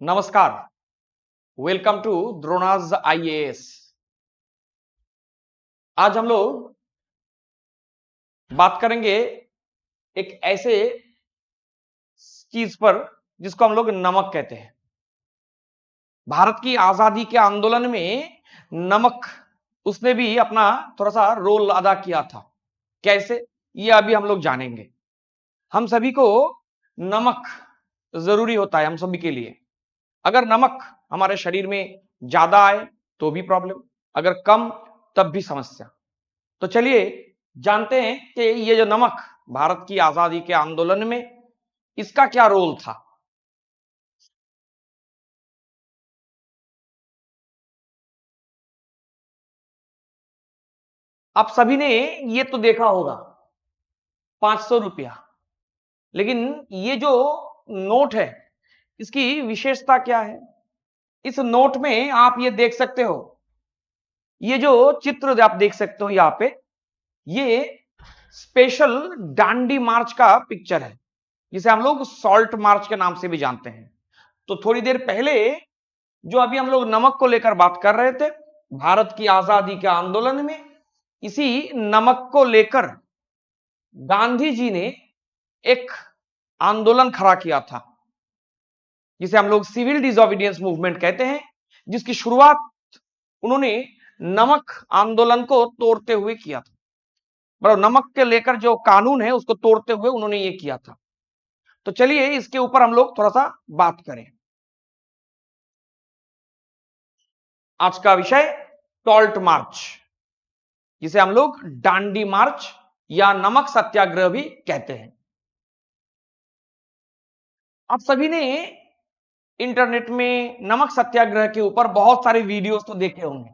नमस्कार। Welcome to Drona's IAS. आज हम लोग बात करेंगे एक ऐसे चीज पर जिसको हम लोग नमक कहते हैं। भारत की आजादी के आंदोलन में नमक उसने भी अपना थोड़ा सा रोल अदा किया था। कैसे, ये अभी हम लोग जानेंगे। हम सभी को नमक जरूरी होता है, हम सभी के लिए। अगर नमक हमारे शरीर में ज्यादा आए तो भी प्रॉब्लम, अगर कम तब भी समस्या। तो चलिए जानते हैं कि ये जो नमक भारत की आजादी के आंदोलन में इसका क्या रोल था। आप सभी ने ये तो देखा होगा 500 रुपया, लेकिन ये जो नोट है इसकी विशेषता क्या है। इस नोट में आप ये देख सकते हो, ये जो चित्र आप देख सकते हो यहाँ पे, ये स्पेशल डांडी मार्च का पिक्चर है, जिसे हम लोग सॉल्ट मार्च के नाम से भी जानते हैं। तो थोड़ी देर पहले जो अभी हम लोग नमक को लेकर बात कर रहे थे, भारत की आजादी के आंदोलन में इसी नमक को लेकर गांधी जी ने एक आंदोलन खड़ा किया था, जिसे हम लोग सिविल डिसोबीडियंस मूवमेंट कहते हैं, जिसकी शुरुआत उन्होंने नमक आंदोलन को तोड़ते हुए किया था। मतलब नमक के लेकर जो कानून है उसको तोड़ते हुए उन्होंने ये किया था। तो चलिए इसके ऊपर हम लोग थोड़ा सा बात करें। आज का विषय सॉल्ट मार्च, जिसे हम लोग डांडी मार्च या नमक सत्याग्रह भी कहते हैं। आप सभी ने इंटरनेट में नमक सत्याग्रह के ऊपर बहुत सारे वीडियोस तो देखे होंगे।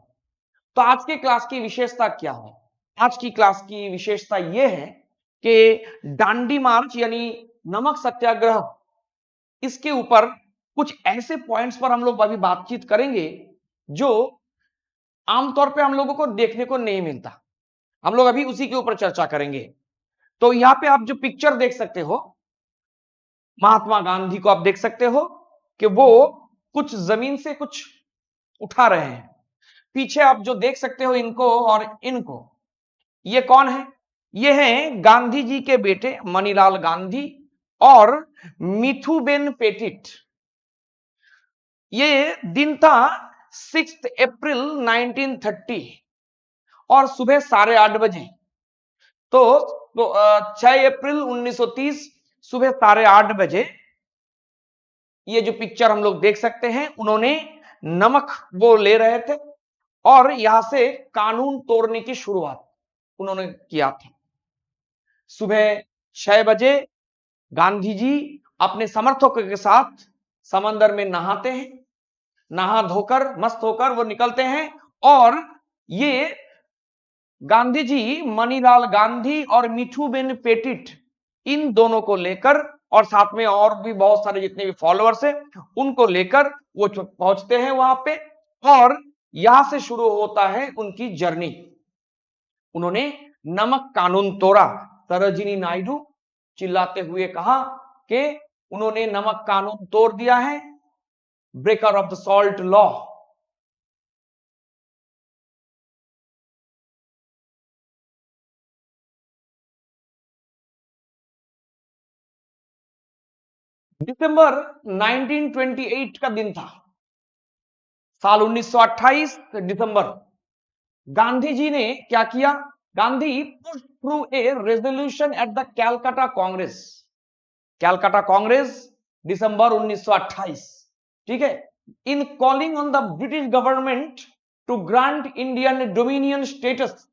तो आज के क्लास की विशेषता क्या है? आज की क्लास की विशेषता यह है कि डांडी मार्च यानी नमक सत्याग्रह, इसके ऊपर कुछ ऐसे पॉइंट्स पर हम लोग अभी बातचीत करेंगे जो आमतौर पे हम लोगों को देखने को नहीं मिलता। हम लोग अभी उसी के ऊपर चर्चा करेंगे। तो यहाँ पे आप जो पिक्चर देख सकते हो, महात्मा गांधी को आप देख सकते हो कि वो कुछ जमीन से कुछ उठा रहे हैं। पीछे आप जो देख सकते हो इनको और इनको, ये कौन है? ये हैं गांधी जी के बेटे मनीलाल गांधी और मिथुबेन पेटिट। ये दिन था 6 अप्रैल 1930 और सुबह 8:30 बजे। तो 6 अप्रैल 1930 सुबह 8:30 बजे ये जो पिक्चर हम लोग देख सकते हैं, उन्होंने नमक वो ले रहे थे और यहां से कानून तोड़ने की शुरुआत उन्होंने किया था। सुबह 6 बजे गांधी जी अपने समर्थकों के साथ समंदर में नहाते हैं। नहा धोकर मस्त होकर वो निकलते हैं और ये गांधी जी मनीलाल गांधी और मिठूबेन पेटिट, इन दोनों को लेकर और साथ में और भी बहुत सारे जितने भी फॉलोअर्स हैं उनको लेकर वो पहुंचते हैं वहां पे और यहां से शुरू होता है उनकी जर्नी। उन्होंने नमक कानून तोड़ा। सरोजिनी नायडू चिल्लाते हुए कहा कि उन्होंने नमक कानून तोड़ दिया है, breaker of the salt law. दिसंबर 1928 का दिन था, साल 1928 दिसंबर। गांधी जी ने क्या किया? Gandhi push through a resolution at the Calcutta Congress. Calcutta Congress December 1928, ठीक है। In calling on the British government to grant Indian dominion status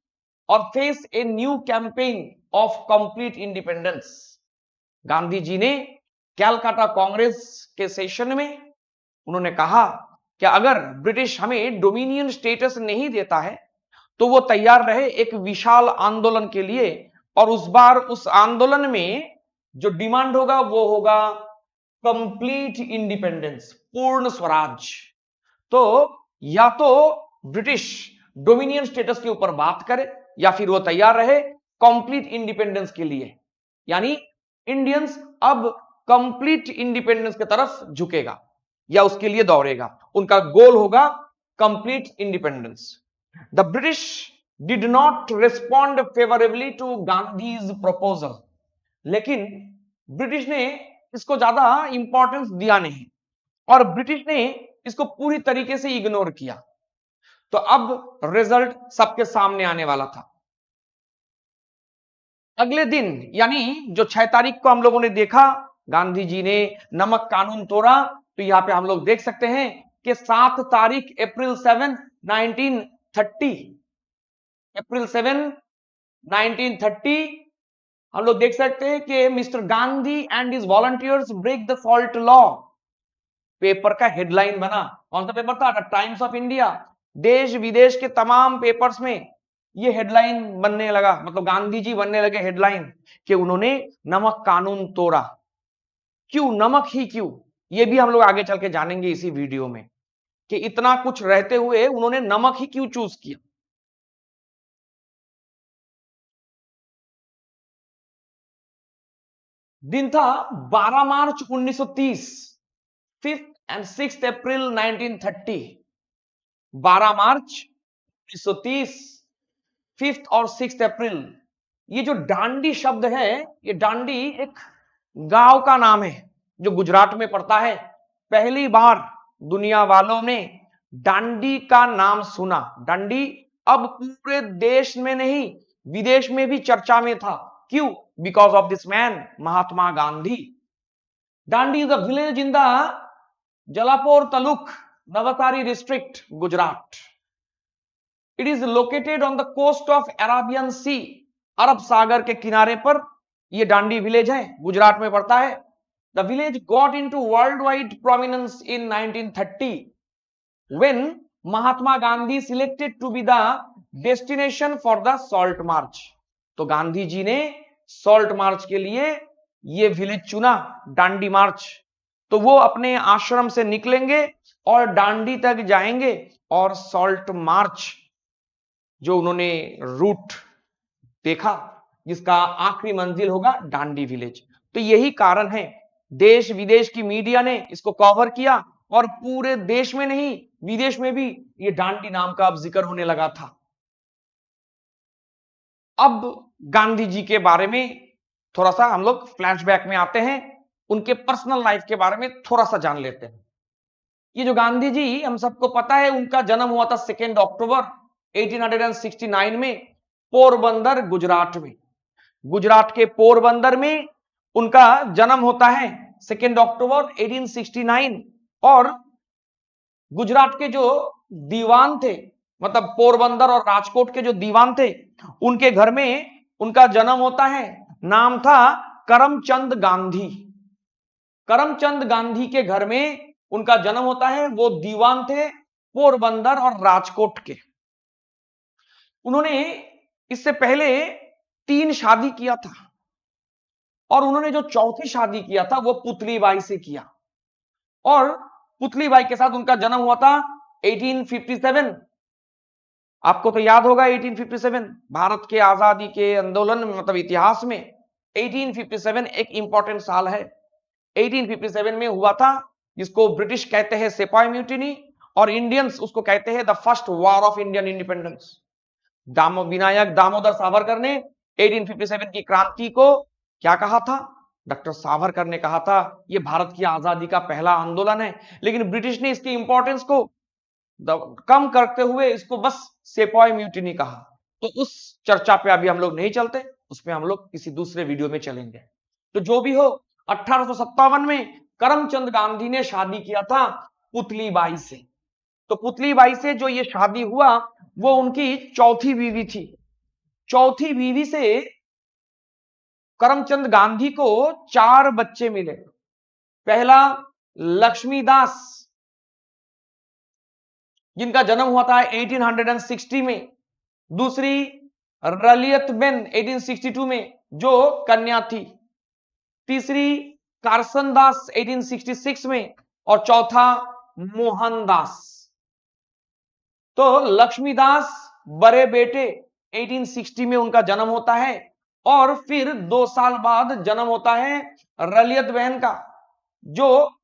or face a new campaign of complete independence. Gandhi ji ने कैलकाटा कांग्रेस के सेशन में उन्होंने कहा कि अगर ब्रिटिश हमें डोमिनियन स्टेटस नहीं देता है तो वो तैयार रहे एक विशाल आंदोलन के लिए, और उस बार उस आंदोलन में जो डिमांड होगा वो होगा कंप्लीट इंडिपेंडेंस, पूर्ण स्वराज। तो या तो ब्रिटिश डोमिनियन स्टेटस के ऊपर बात करे या फिर वो तैयार रहे कंप्लीट इंडिपेंडेंस के लिए। यानी इंडियंस अब कंप्लीट इंडिपेंडेंस की तरफ झुकेगा। या उसके लिए दौड़ेगा। उनका गोल होगा complete independence. The British did not respond favourably to Gandhi's proposal, लेकिन ब्रिटिश ने इसको ज्यादा इंपॉर्टेंस दिया नहीं और ब्रिटिश ने इसको पूरी तरीके से इग्नोर किया। तो अब रिजल्ट सबके सामने आने वाला था। अगले दिन यानी जो 6 तारीख को हम लोगों ने देखा गांधी जी ने नमक कानून तोड़ा, तो यहां पे हम लोग देख सकते हैं कि 7 तारीख अप्रैल 7 1930 अप्रैल 7 1930 हम लोग देख सकते हैं कि mister Gandhi and his volunteers break the salt law. Paper का हेडलाइन बना, कौन सा पेपर था? The Times of India. देश विदेश के तमाम पेपर्स में ये हेडलाइन बनने लगा, मतलब गांधी जी बनने लगे हेडलाइन कि उन्होंने नमक कानून तोड़ा। क्यों नमक ही क्यों, ये भी हम लोग आगे चल के जानेंगे इसी वीडियो में कि इतना कुछ रहते हुए उन्होंने नमक ही क्यों चूज किया। दिन था 12 मार्च 1930, 5th and 6th April 1930। 12 March 1930, 5th और 6th अप्रैल। ये जो डांडी शब्द है, ये डांडी एक गांव का नाम है जो गुजरात में पड़ता है। पहली बार दुनिया वालों ने डांडी का नाम सुना। डांडी अब पूरे देश में नहीं, विदेश में भी चर्चा में था। क्यों? Because of this man, Mahatma Gandhi. Dandi is a village in the Jalalpur taluk, Navsari district, Gujarat. It is located on the coast of Arabian Sea, अरब सागर के किनारे पर यह डांडी विलेज है, गुजरात में पड़ता है। The village got into world wide prominence in 1930 when Mahatma Gandhi selected to be the destination for the salt march. तो गांधी जी ने सॉल्ट मार्च के लिए यह विलेज चुना, डांडी मार्च। तो वो अपने आश्रम से निकलेंगे और डांडी तक जाएंगे और सॉल्ट मार्च जो उन्होंने रूट देखा, जिसका आखिरी मंजिल होगा डांडी विलेज। तो यही कारण है देश विदेश की मीडिया ने इसको कवर किया और पूरे देश में नहीं, विदेश में भी ये डांडी नाम का अब जिक्र होने लगा था। अब गांधी जी के बारे में थोड़ा सा हम लोग फ्लैशबैक में आते हैं, उनके पर्सनल लाइफ के बारे में थोड़ा सा जान लेते हैं। ये जो गांधी जी, हम सबको पता है उनका जन्म हुआ था 2 अक्टूबर 1869 में, पोरबंदर गुजरात में। गुजरात के पोरबंदर में उनका जन्म होता है 2 अक्टूबर 1869। और गुजरात के जो दीवान थे, मतलब पोरबंदर और राजकोट के जो दीवान थे, उनके घर में उनका जन्म होता है। नाम था करमचंद गांधी। करमचंद गांधी के घर में उनका जन्म होता है। वो दीवान थे पोरबंदर और राजकोट के। उन्होंने इससे पहले 3 शादी किया था और उन्होंने जो चौथी शादी किया था वो पुतलीबाई से किया। और पुतलीबाई के साथ उनका जन्म हुआ था 1857। आपको तो याद होगा 1857 भारत के आजादी के आंदोलन में, मतलब इतिहास में 1857 एक इंपॉर्टेंट साल है। 1857 में हुआ था जिसको ब्रिटिश कहते हैं सिपाही म्यूटिनी और इंडियंस उसको कहते हैं the first war of Indian independence. Vinayak Damodar Savarkar ने 1857 की क्रांति को क्या कहा था? डॉक्टर सावरकर ने कहा था यह भारत की आजादी का पहला आंदोलन है। लेकिन ब्रिटिश ने इसकी इंपॉर्टेंस को कम करते हुए इसको बस सेपॉय म्यूटिनी कहा। तो उस चर्चा पे अभी हम लोग नहीं चलते, उसमें हम लोग किसी दूसरे वीडियो में चलेंगे। तो जो भी हो, 1857 में करमचंद गांधी ने शादी किया था पुतलीबाई से। तो पुतलीबाई से जो ये शादी हुआ वो उनकी चौथी बीवी थी। चौथी बीवी से करमचंद गांधी को 4 बच्चे मिले। पहला लक्ष्मीदास, जिनका जन्म हुआ था 1860 में। दूसरी रलियतबेन 1862 में, जो कन्या थी। तीसरी कारसनदास 1866 में और चौथा मोहनदास। तो लक्ष्मीदास बड़े बेटे 1860 में उनका जन्म होता है और फिर 2 साल बाद जन्म होता है रलियत बहन का, जो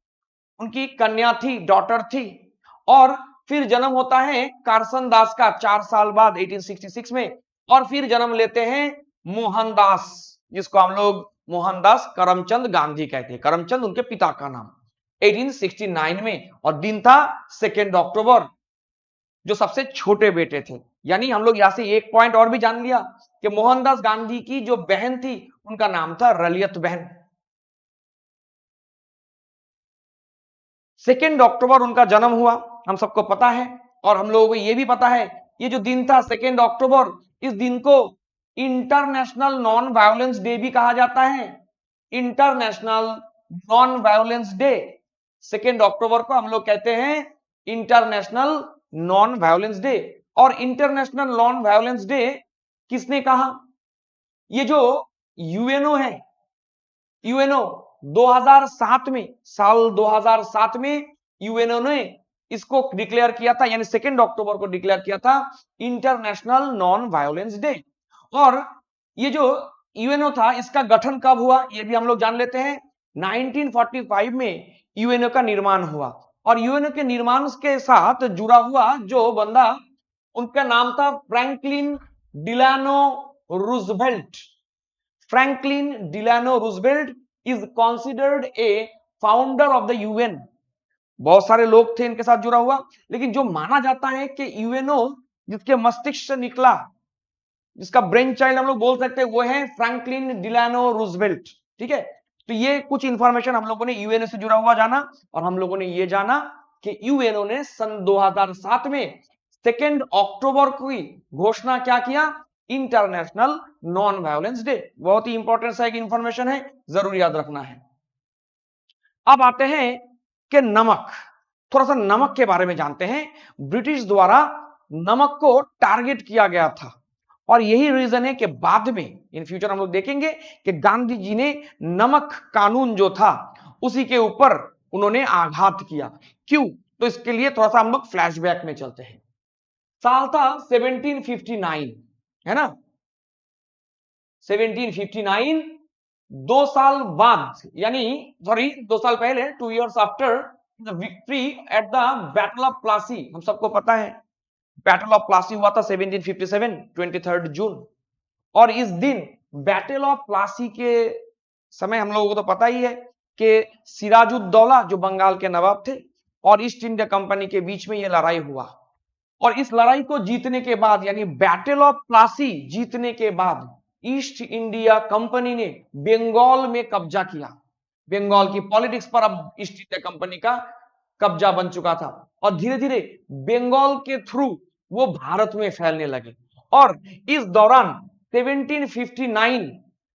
उनकी कन्या थी, डॉटर थी। और फिर जन्म होता है कारसन दास का 4 साल बाद 1866 में। और फिर जन्म लेते हैं मोहनदास, जिसको हम लोग मोहनदास करमचंद गांधी कहते हैं। करमचंद उनके पिता का नाम, 1869 में। और दिन था 2 अक्टूबर, जो सबसे छोटे बेटे थे। यानी हम लोग यहां से एक पॉइंट और भी जान लिया कि मोहनदास गांधी की जो बहन थी उनका नाम था रलियत बहन। 2 अक्टूबर उनका जन्म हुआ, हम सबको पता है। और हम लोगों को यह भी पता है, ये जो दिन था 2 अक्टूबर, इस दिन को इंटरनेशनल नॉन वायलेंस डे भी कहा जाता है। इंटरनेशनल नॉन वायलेंस डे, 2 अक्टूबर को हम लोग कहते हैं इंटरनेशनल नॉन वायलेंस डे। और इंटरनेशनल नॉन वायलेंस डे किसने कहा? ये जो यूएनओ है, यूएनओ 2007 में, साल 2007 में यूएनओ ने इसको डिक्लेयर किया था, यानी 2 अक्टूबर को डिक्लेयर किया था इंटरनेशनल नॉन वायलेंस डे। और ये जो यूएनओ था, इसका गठन कब हुआ ये भी हम लोग जान लेते हैं। 1945 में यूएनओ का निर्माण हुआ। और यूएनओ के निर्माण के साथ जुड़ा हुआ जो बंदा, उनका नाम था Franklin Delano Roosevelt. Franklin Delano Roosevelt is considered a founder of the UN. बहुत सारे लोग थे इनके साथ जुड़ा हुआ, लेकिन जो माना जाता है कि यूएनओ जिसके मस्तिष्क से निकला, जिसका ब्रेन चाइल्ड हम लोग बोल सकते हैं, वो है फ्रैंकलिन डिलानो रूजवेल्ट। ठीक है, तो ये कुछ इंफॉर्मेशन हम लोगों ने यूएनओ से जुड़ा हुआ जाना। और हम लोगों ने ये जाना कि यूएनओ ने सन 2007 में 2 अक्टूबर की घोषणा क्या किया? International non violence day. बहुत ही इंपॉर्टेंट सा एक इंफॉर्मेशन है, जरूर याद रखना है। अब आते हैं कि नमक, थोड़ा सा नमक के बारे में जानते हैं। ब्रिटिश द्वारा नमक को टारगेट किया गया था, और यही रीजन है कि बाद में इन फ्यूचर हम लोग देखेंगे कि गांधी जी ने नमक कानून जो था उसी के ऊपर उन्होंने आघात किया। क्यों? तो इसके लिए थोड़ा सा हम लोग फ्लैशबैक में चलते हैं। साल था 1759, है ना? 1759, 2 साल बाद, यानी सॉरी 2 साल पहले, 2 years after the victory at the battle of Plassey. हम सबको पता है बैटल ऑफ प्लासी हुआ था 1757, 23 जून। और इस दिन बैटल ऑफ प्लासी के समय हम लोगों को तो पता ही है कि सिराजुद्दौला जो बंगाल के नवाब थे और ईस्ट इंडिया कंपनी के बीच में यह लड़ाई हुआ। और इस लड़ाई को जीतने के बाद, यानी बैटल ऑफ प्लासी जीतने के बाद, ईस्ट इंडिया कंपनी ने बंगाल में कब्जा किया। बंगाल की पॉलिटिक्स पर अब ईस्ट इंडिया कंपनी का कब्जा बन चुका था। और धीरे धीरे बंगाल के थ्रू वो भारत में फैलने लगे। और इस दौरान 1759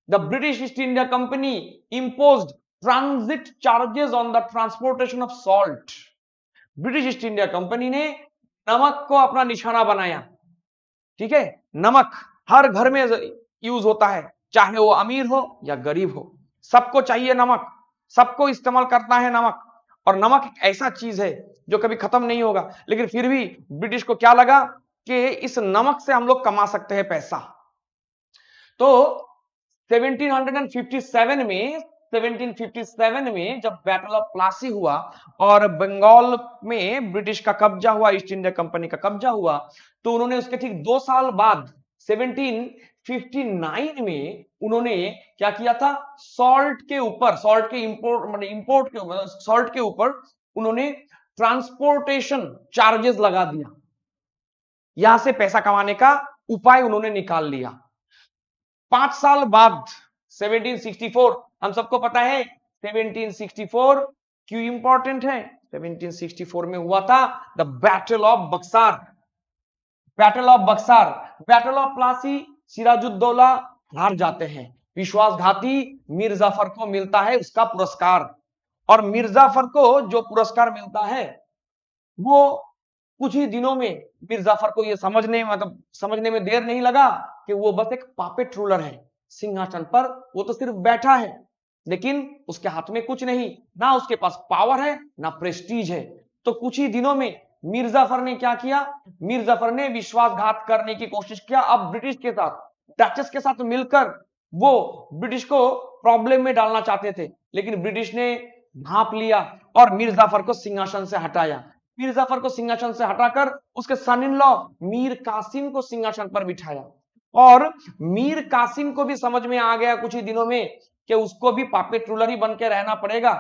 the British east India company imposed transit charges on the transportation of salt। British east India company ने नमक को अपना निशाना बनाया। ठीक है, नमक हर घर में यूज होता है, चाहे वो अमीर हो या गरीब हो, सबको चाहिए नमक, सबको इस्तेमाल करता है नमक। और नमक एक ऐसा चीज है जो कभी खत्म नहीं होगा। लेकिन फिर भी ब्रिटिश को क्या लगा कि इस नमक से हम लोग कमा सकते हैं पैसा। तो 1757 में जब बैटल ऑफ प्लासी हुआ और बंगाल में ब्रिटिश का कब्जा हुआ, ईस्ट इंडिया कंपनी का कब्जा हुआ, तो उन्होंने उसके ठीक 2 साल बाद 1759 में उन्होंने क्या किया था? सॉल्ट के ऊपर, सॉल्ट के इंपोर्ट के ऊपर, सॉल्ट के ऊपर उन्होंने ट्रांसपोर्टेशन चार्जेस लगा दिया। यहां से पैसा कमाने का उपाय उन्होंने निकाल लिया। 5 साल बाद 1764, हम सबको पता है 1764 क्यों इंपॉर्टेंट है? 1764 में हुआ था the battle of Buxar. Battle of Buxar, battle of Plassey, Sirajuddaulah हार जाते हैं। विश्वासघाती मीर जाफर को मिलता है उसका पुरस्कार। और मीर जाफर को जो पुरस्कार मिलता है, वो कुछ ही दिनों में मीर जाफर को यह समझने में देर नहीं लगा कि वो बस एक पापेट रूलर है। सिंहासन पर वो तो सिर्फ बैठा है, लेकिन उसके हाथ में कुछ नहीं, ना उसके पास पावर है ना प्रेस्टीज है। तो कुछ ही दिनों में मीर जाफर ने क्या किया? मीर जाफर ने विश्वासघात करने की कोशिश किया। अब ब्रिटिश के साथ, डचेस के साथ मिलकर वो ब्रिटिश को प्रॉब्लम में डालना चाहते थे, लेकिन ब्रिटिश ने भांप लिया और मीर जाफर को सिंहासन से हटाया। मीर जाफर को सिंहासन से हटाकर उसके सन इन लॉ मीर कासिम को सिंहासन पर बिठाया। और मीर कासिम को भी समझ में आ गया कुछ ही दिनों में कि उसको भी पापेट रूलर ही बन के रहना पड़ेगा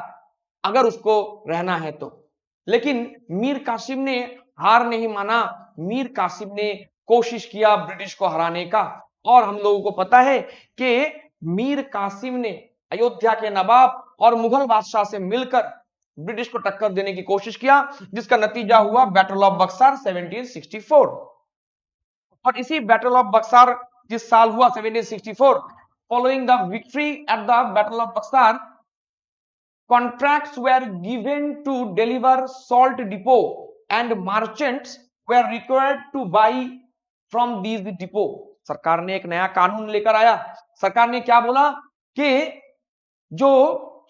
अगर उसको रहना है तो। लेकिन मीर कासिम ने हार नहीं माना। मीर कासिम ने कोशिश किया ब्रिटिश को हराने का। और हम लोगों को पता है कि मीर कासिम ने अयोध्या के नवाब और मुगल बादशाह से मिलकर ब्रिटिश को टक्कर देने की कोशिश किया, जिसका नतीजा हुआ बैटल ऑफ बक्सर 1764। और इसी बैटल ऑफ बक्सर जिस साल हुआ 1764, following the victory at the battle of Buxar, contracts were given to deliver salt depot and merchants were required to buy from these depot। सरकार ने एक नया कानून लेकर आया। सरकार ने क्या बोला कि जो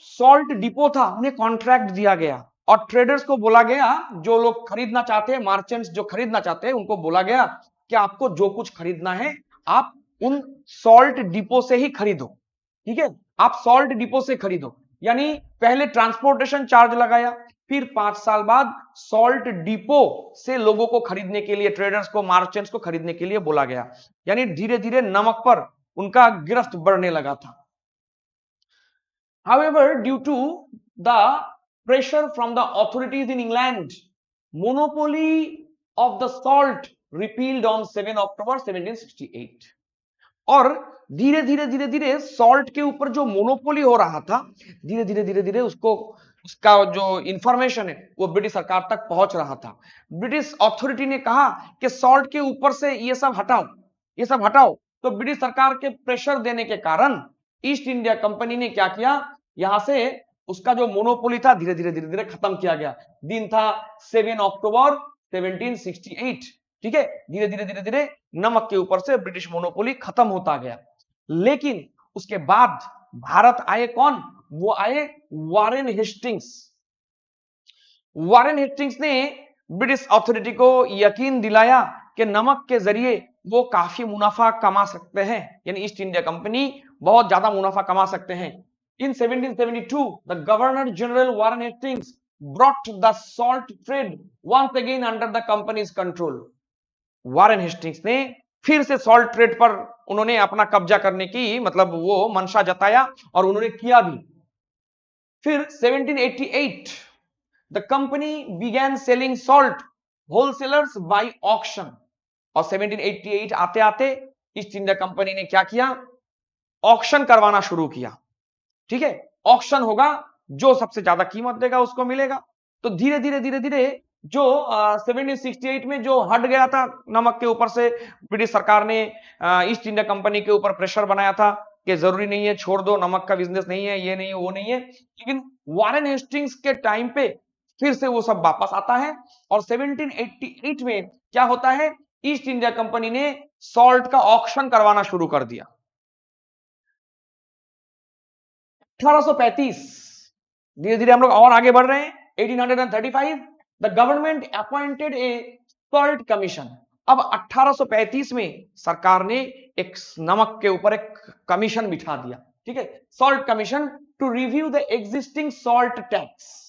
सॉल्ट डिपो था उन्हें कॉन्ट्रैक्ट दिया गया और ट्रेडर्स को बोला गया, जो लोग खरीदना चाहते हैं, मार्चेंट्स जो खरीदना चाहते हैं, उनको बोला गया कि आपको जो कुछ खरीदना है आप उन सॉल्ट डिपो से ही खरीदो। ठीक है, आप सॉल्ट डिपो से खरीदो। यानी पहले ट्रांसपोर्टेशन चार्ज लगाया, फिर 5 साल बाद सॉल्ट डिपो से लोगों को खरीदने के लिए, ट्रेडर्स को, मार्चेंट्स को खरीदने के लिए बोला गया। यानी धीरे धीरे नमक पर उनका गिरफ्त बढ़ने लगा था। However, due to the pressure from the authorities in England, monopoly of the salt repealed on 7 October 1768। और धीरे धीरे धीरे धीरे सॉल्ट के ऊपर जो मोनोपोली हो रहा था, धीरे धीरे उसको, उसका जो इंफॉर्मेशन है वो ब्रिटिश सरकार तक पहुंच रहा था। ब्रिटिश अथॉरिटी ने कहा कि सॉल्ट के ऊपर से ये सब हटाओ, ये सब हटाओ। तो ब्रिटिश सरकार के प्रेशर देने के कारण ईस्ट इंडिया कंपनी ने क्या किया, यहां से उसका जो मोनोपोली था धीरे धीरे खत्म किया गया। दिन था 7 अक्टूबर 1768। ठीक है, धीरे धीरे नमक के ऊपर से ब्रिटिश मोनोपोली खत्म होता गया। लेकिन उसके बाद भारत आए कौन? वो आए वारेन हेस्टिंग्स। वारेन हेस्टिंग्स ने ब्रिटिश अथॉरिटी को यकीन दिलाया कि नमक के जरिए वो काफी मुनाफा कमा सकते हैं, यानी ईस्ट इंडिया कंपनी बहुत ज्यादा मुनाफा कमा सकते हैं। In 1772, the Governor General Warren Hastings brought the salt trade once again under the company's control। Warren Hastings ने फिर से सॉल्ट ट्रेड पर उन्होंने अपना कब्जा करने की, मतलब वो मंशा जताया और उन्होंने किया भी। फिर 1788 the company began selling salt wholesalers by auction। और 1788 आते आते ईस्ट इंडिया कंपनी ने क्या किया, ऑक्शन करवाना शुरू किया। ठीक है, ऑक्शन होगा, जो सबसे ज्यादा कीमत देगा उसको मिलेगा। तो धीरे धीरे जो 1768 में जो हट गया था नमक के ऊपर से, ब्रिटिश सरकार ने ईस्ट इंडिया कंपनी के ऊपर प्रेशर बनाया था कि जरूरी नहीं है, छोड़ दो, नमक का बिजनेस नहीं है, ये नहीं है, वो नहीं है। लेकिन वारेन हेस्टिंग्स के टाइम पे फिर से वो सब वापस आता है और 1788 में क्या होता है, ईस्ट इंडिया कंपनी ने सॉल्ट का ऑक्शन करवाना शुरू कर दिया। 1835, धीरे धीरे हम लोग और आगे बढ़ रहे हैं। 1835 the government appointed A salt commission. अब 1835 में सरकार ने एक नमक के ऊपर एक कमीशन बिठा दिया। ठीक है, salt commission to review the existing salt tax.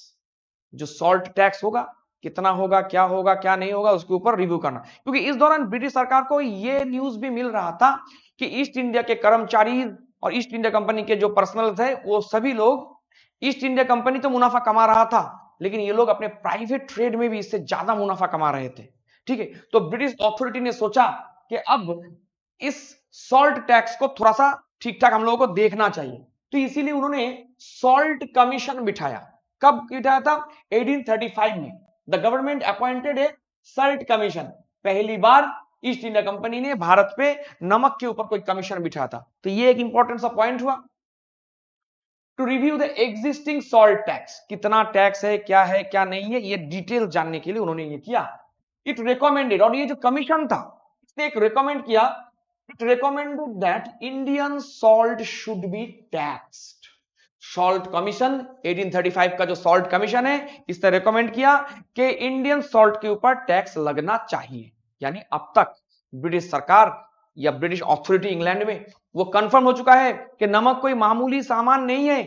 जो सॉल्ट टैक्स होगा, कितना होगा, क्या नहीं होगा, उसके ऊपर रिव्यू करना। क्योंकि इस दौरान ब्रिटिश सरकार को यह न्यूज भी मिल रहा था कि ईस्ट इंडिया के कर्मचारी और ईस्ट इंडिया कंपनी के जो पर्सनल थे वो सभी लोग, ईस्ट इंडिया कंपनी तो मुनाफा कमा रहा था लेकिन ये लोग अपने प्राइवेट ट्रेड में भी इससे ज्यादा मुनाफा कमा रहे थे। ठीक है, तो ब्रिटिश अथॉरिटी ने सोचा कि अब इस सॉल्ट टैक्स को थोड़ा सा ठीक ठाक हम लोगों को देखना चाहिए। तो इसीलिए उन्होंने सॉल्ट कमीशन बिठाया। कब बिठाया था? 1835 में the government appointed A salt commission. पहली बार ईस्ट इंडिया कंपनी ने भारत पे नमक के ऊपर कोई कमीशन बिठाया था। तो ये एक इंपॉर्टेंट सा पॉइंट हुआ। To review the existing salt tax, कितना टैक्स है, क्या नहीं है, ये डिटेल जानने के लिए उन्होंने ये किया। इट रिकमेंडेड, और ये जो कमीशन था इसने एक रिकमेंड किया, it recommended that Indian salt should be taxed. Salt commission 1835 का जो सॉल्ट कमीशन है, इसने रिकमेंड किया कि इंडियन सॉल्ट के ऊपर टैक्स लगना चाहिए। यानी अब तक ब्रिटिश सरकार या ब्रिटिश अथॉरिटी इंग्लैंड में वो कंफर्म हो चुका है कि नमक कोई मामूली सामान नहीं है,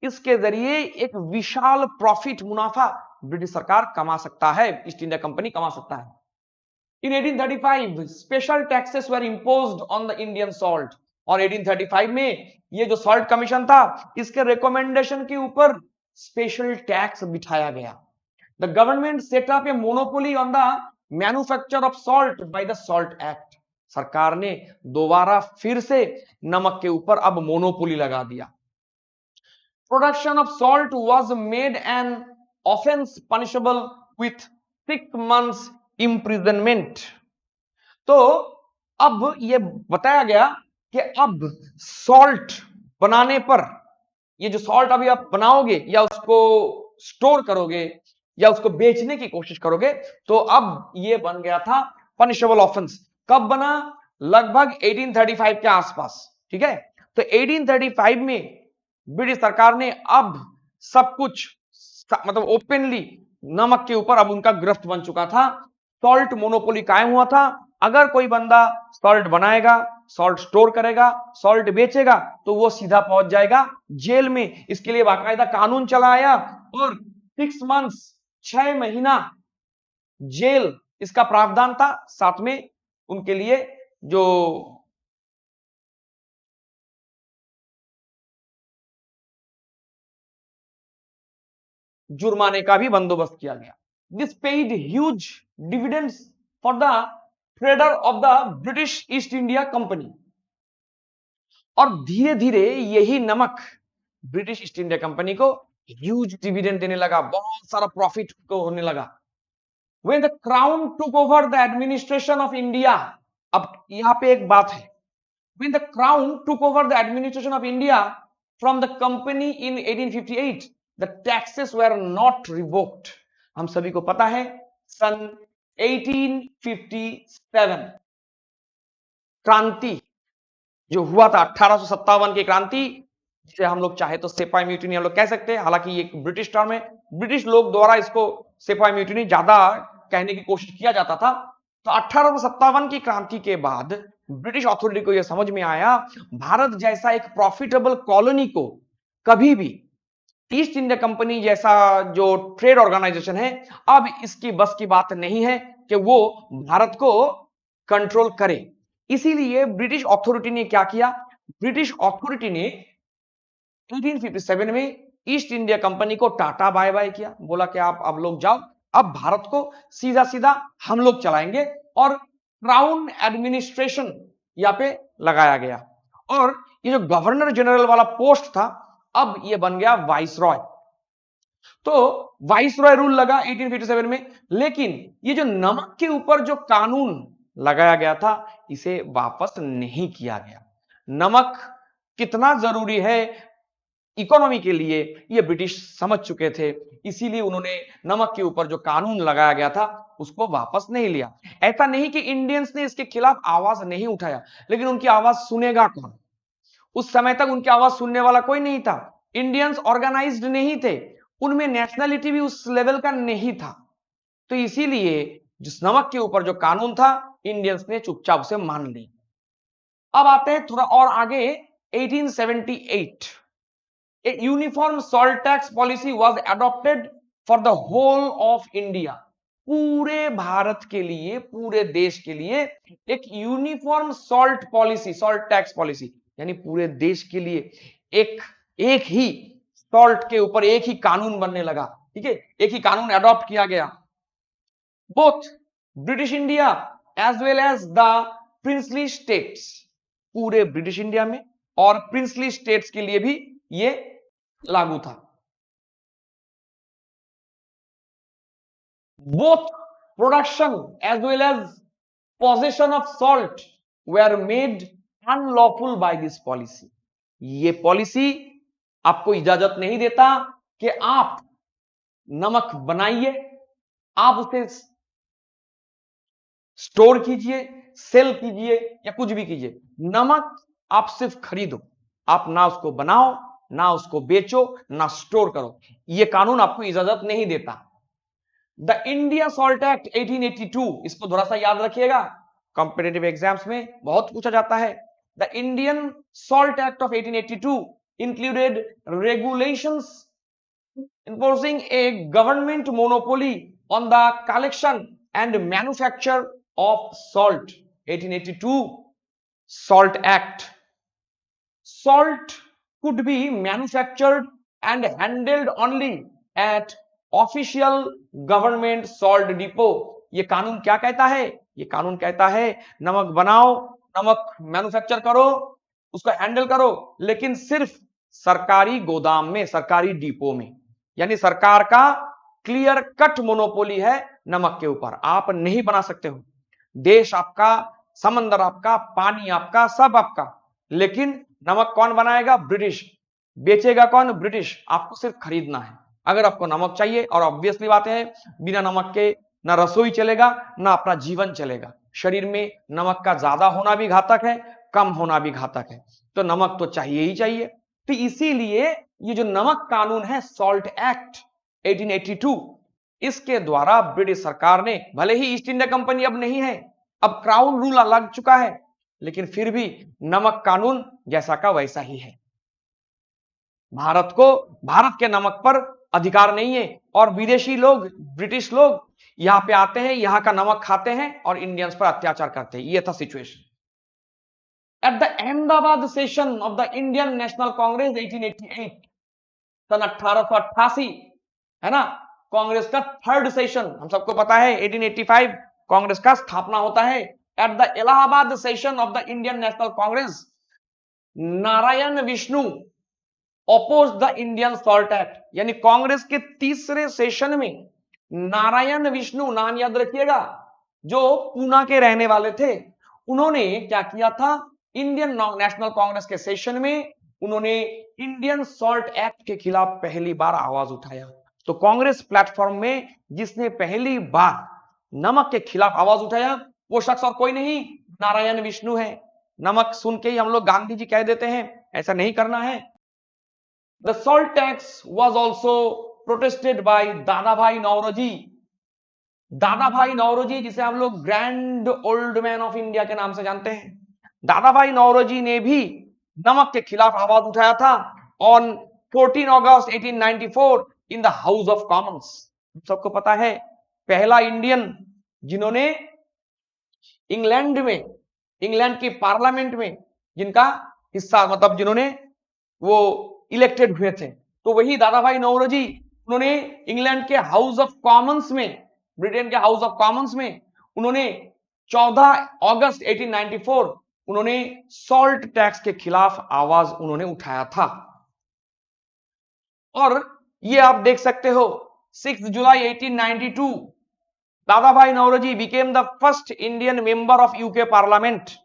इसके जरिए एक विशाल प्रॉफिट मुनाफा ब्रिटिश सरकार कमा सकता है, ईस्ट इंडिया कंपनी कमा सकता है। In 1835 special taxes were imposed on the Indian salt, और 1835 में ये जो सॉल्ट कमीशन था इसके रिकमेंडेशन के ऊपर स्पेशल टैक्स बिठाया गया। The government set up a monopoly on the manufacture of salt by the salt act. सरकार ने दोबारा फिर से नमक के ऊपर अब मोनोपोली लगा दिया। Production of salt was made an offence punishable with 6 months imprisonment. तो अब यह बताया गया कि अब सॉल्ट बनाने पर, ये जो सॉल्ट अभी आप बनाओगे या उसको स्टोर करोगे या उसको बेचने की कोशिश करोगे, तो अब ये बन गया था पनिशेबल ऑफेंस। कब बना? लगभग 1835 के आसपास, ठीक है। तो 1835 में ब्रिटिश सरकार ने अब सब कुछ मतलब ओपनली नमक के ऊपर अब उनका गिरफ्त बन चुका था। सॉल्ट मोनोपोली कायम हुआ था। अगर कोई बंदा सॉल्ट बनाएगा, सॉल्ट स्टोर करेगा, सॉल्ट बेचेगा, तो वो सीधा पहुंच जाएगा जेल में। इसके लिए बाकायदा कानून चला आया और 6 months 6 महीना जेल इसका प्रावधान था। साथ में उनके लिए जो जुर्माने का भी बंदोबस्त किया गया। This paid huge dividends for the trader of the British east India company. और धीरे धीरे यही नमक ब्रिटिश ईस्ट इंडिया कंपनी को ह्यूज डिविडेंड देने लगा, बहुत सारा प्रॉफिट को होने लगा। When the crown took over the administration of India, अब यहां पे एक बात है, when the crown took over the administration of India from the company in 1858, the taxes were not revoked। हम सभी को पता है सन 1857 क्रांति जो हुआ था, 1857 की क्रांति, जिसे हम लोग चाहे तो सिपाही म्यूटिनी हम लोग कह सकते हैं। हालांकि ये एक ब्रिटिश टर्म है, ब्रिटिश लोग द्वारा इसको सिपाही म्यूटिनी ज्यादा कहने की कोशिश किया जाता था। तो 1857 की क्रांति के बाद ब्रिटिश अथॉरिटी को यह समझ में आया, भारत जैसा एक प्रॉफिटेबल कॉलोनी को कभी भी ईस्ट इंडिया कंपनी जैसा जो ट्रेड ऑर्गेनाइजेशन है, अब इसकी बस की बात नहीं है कि वो भारत को कंट्रोल करे। इसीलिए ब्रिटिश अथॉरिटी ने क्या किया? ब्रिटिश अथॉरिटी ने 1857 में ईस्ट इंडिया कंपनी को टाटा बाय बाय किया, बोला कि आप अब लोग जाओ, अब भारत को सीधा सीधा हम लोग चलाएंगे, और क्राउन एडमिनिस्ट्रेशन यहां पे लगाया गया। और ये जो गवर्नर जनरल वाला पोस्ट था, अब ये बन गया वाइस रॉय। तो वाइस रॉय रूल लगा 1857 में, लेकिन ये जो नमक के ऊपर जो कानून लगाया गया था, इसे वापस नहीं किया गया। नमक कितना जरूरी है इकोनॉमी के लिए ये ब्रिटिश समझ चुके थे, इसीलिए उन्होंने नमक के ऊपर जो कानून लगाया गया था उसको वापस नहीं लिया। ऐसा नहीं कि इंडियंस ने इसके खिलाफ आवाज नहीं उठाया, लेकिन उनकी आवाज सुनेगा कौन? उस समय तक उनकी आवाज सुनने वाला कोई नहीं था। इंडियंस ऑर्गेनाइज्ड नहीं थे, उनमें नेशनलिटी भी उस लेवल का नहीं था। तो इसीलिए जिस नमक के ऊपर जो कानून था, इंडियंस ने चुपचाप उसे मान ली। अब आते हैं थोड़ा और आगे, 1878 A uniform salt tax policy was adopted for the whole of India। पूरे भारत के लिए, पूरे देश के लिए एक uniform salt policy, salt tax policy, यानी पूरे देश के लिए एक ही सॉल्ट के ऊपर एक ही कानून बनने लगा, ठीक है, एक ही कानून अडॉप्ट किया गया। Both British India as well as the princely states, पूरे ब्रिटिश इंडिया में और प्रिंसली स्टेट्स के लिए भी ये लागू था। Both production as well as possession of salt were made unlawful by this policy. ये पॉलिसी आपको इजाजत नहीं देता कि आप नमक बनाइए, आप उसे स्टोर कीजिए, सेल कीजिए या कुछ भी कीजिए। नमक आप सिर्फ खरीदो, आप ना उसको बनाओ, ना उसको बेचो, ना स्टोर करो, यह कानून आपको इजाजत नहीं देता। द इंडिया सॉल्ट एक्ट 1882, इसको थोड़ा सा याद रखिएगा, कॉम्पिटिटिव एग्जाम्स में बहुत पूछा जाता है। The Indian salt act of 1882 included regulations enforcing a government monopoly on the collection and manufacture of salt. 1882 Salt Act. Salt could be manufactured and handled only at official government salt depot. ये कानून क्या कहता है? ये कानून कहता है नमक बनाओ, नमक मैन्युफैक्चर करो, उसको हैंडल करो, लेकिन सिर्फ सरकारी गोदाम में, सरकारी डिपो में। यानी सरकार का क्लियर कट मोनोपोली है नमक के ऊपर, आप नहीं बना सकते हो। देश आपका, समंदर आपका, पानी आपका, सब आपका, लेकिन नमक कौन बनाएगा? ब्रिटिश। बेचेगा कौन? ब्रिटिश। आपको सिर्फ खरीदना है। अगर आपको नमक चाहिए, और ऑब्वियसली बात है बिना नमक के ना रसोई चलेगा ना अपना जीवन चलेगा। शरीर में नमक का ज्यादा होना भी घातक है, कम होना भी घातक है, तो नमक तो चाहिए ही चाहिए। तो इसीलिए ये जो नमक कानून है, सॉल्ट एक्ट 1882, इसके द्वारा ब्रिटिश सरकार ने, भले ही ईस्ट इंडिया कंपनी अब नहीं है, अब क्राउन रूल लग चुका है, लेकिन फिर भी नमक कानून जैसा का वैसा ही है। भारत को, भारत के नमक पर अधिकार नहीं है, और विदेशी लोग, ब्रिटिश लोग यहां पे आते हैं, यहां का नमक खाते हैं और इंडियंस पर अत्याचार करते हैं। ये था situation. At the Ahmedabad session of the Indian National Congress 1888, सन 1888, है ना, कांग्रेस का थर्ड सेशन, हम सबको पता है 1885 कांग्रेस का स्थापना होता है। At the Allahabad session of the Indian National Congress, Narayan Vishnu oppose the Indian salt act. यानी कांग्रेस के तीसरे सेशन में नारायण विष्णु, नाम याद रखिएगा, जो पूना के रहने वाले थे, उन्होंने क्या किया था? इंडियन नेशनल कांग्रेस के सेशन में उन्होंने इंडियन सॉल्ट एक्ट के खिलाफ पहली बार आवाज उठाया। तो कांग्रेस प्लेटफॉर्म में जिसने पहली बार नमक के खिलाफ आवाज उठाया, वो शख्स और कोई नहीं, नारायण विष्णु है। नमक सुन के ही हम लोग गांधी जी कह देते हैं, ऐसा नहीं करना है। The salt tax was also protested by Dadabhai Naoroji. Dadabhai Naoroji, जिसे हम लोग grand old man of India के नाम से जानते हैं, दादाभाई नौरोजी ने भी नमक के खिलाफ आवाज उठाया था on 14 August 1894 in the house of Commons. सबको पता है पहला इंडियन जिन्होंने इंग्लैंड में, इंग्लैंड की पार्लियामेंट में जिनका हिस्सा, मतलब जिन्होंने वो इलेक्टेड हुए थे, तो वही दादाभाई नौरोजी। उन्होंने इंग्लैंड के हाउस ऑफ कॉमन्स में, ब्रिटेन के हाउस ऑफ कॉमन्स में उन्होंने 14 अगस्त 1894 उन्होंने सॉल्ट टैक्स के खिलाफ आवाज उन्होंने उठाया था। और ये आप देख सकते हो 6 जुलाई 1892 Dadabhai Naoroji became the first Indian member of UK Parliament.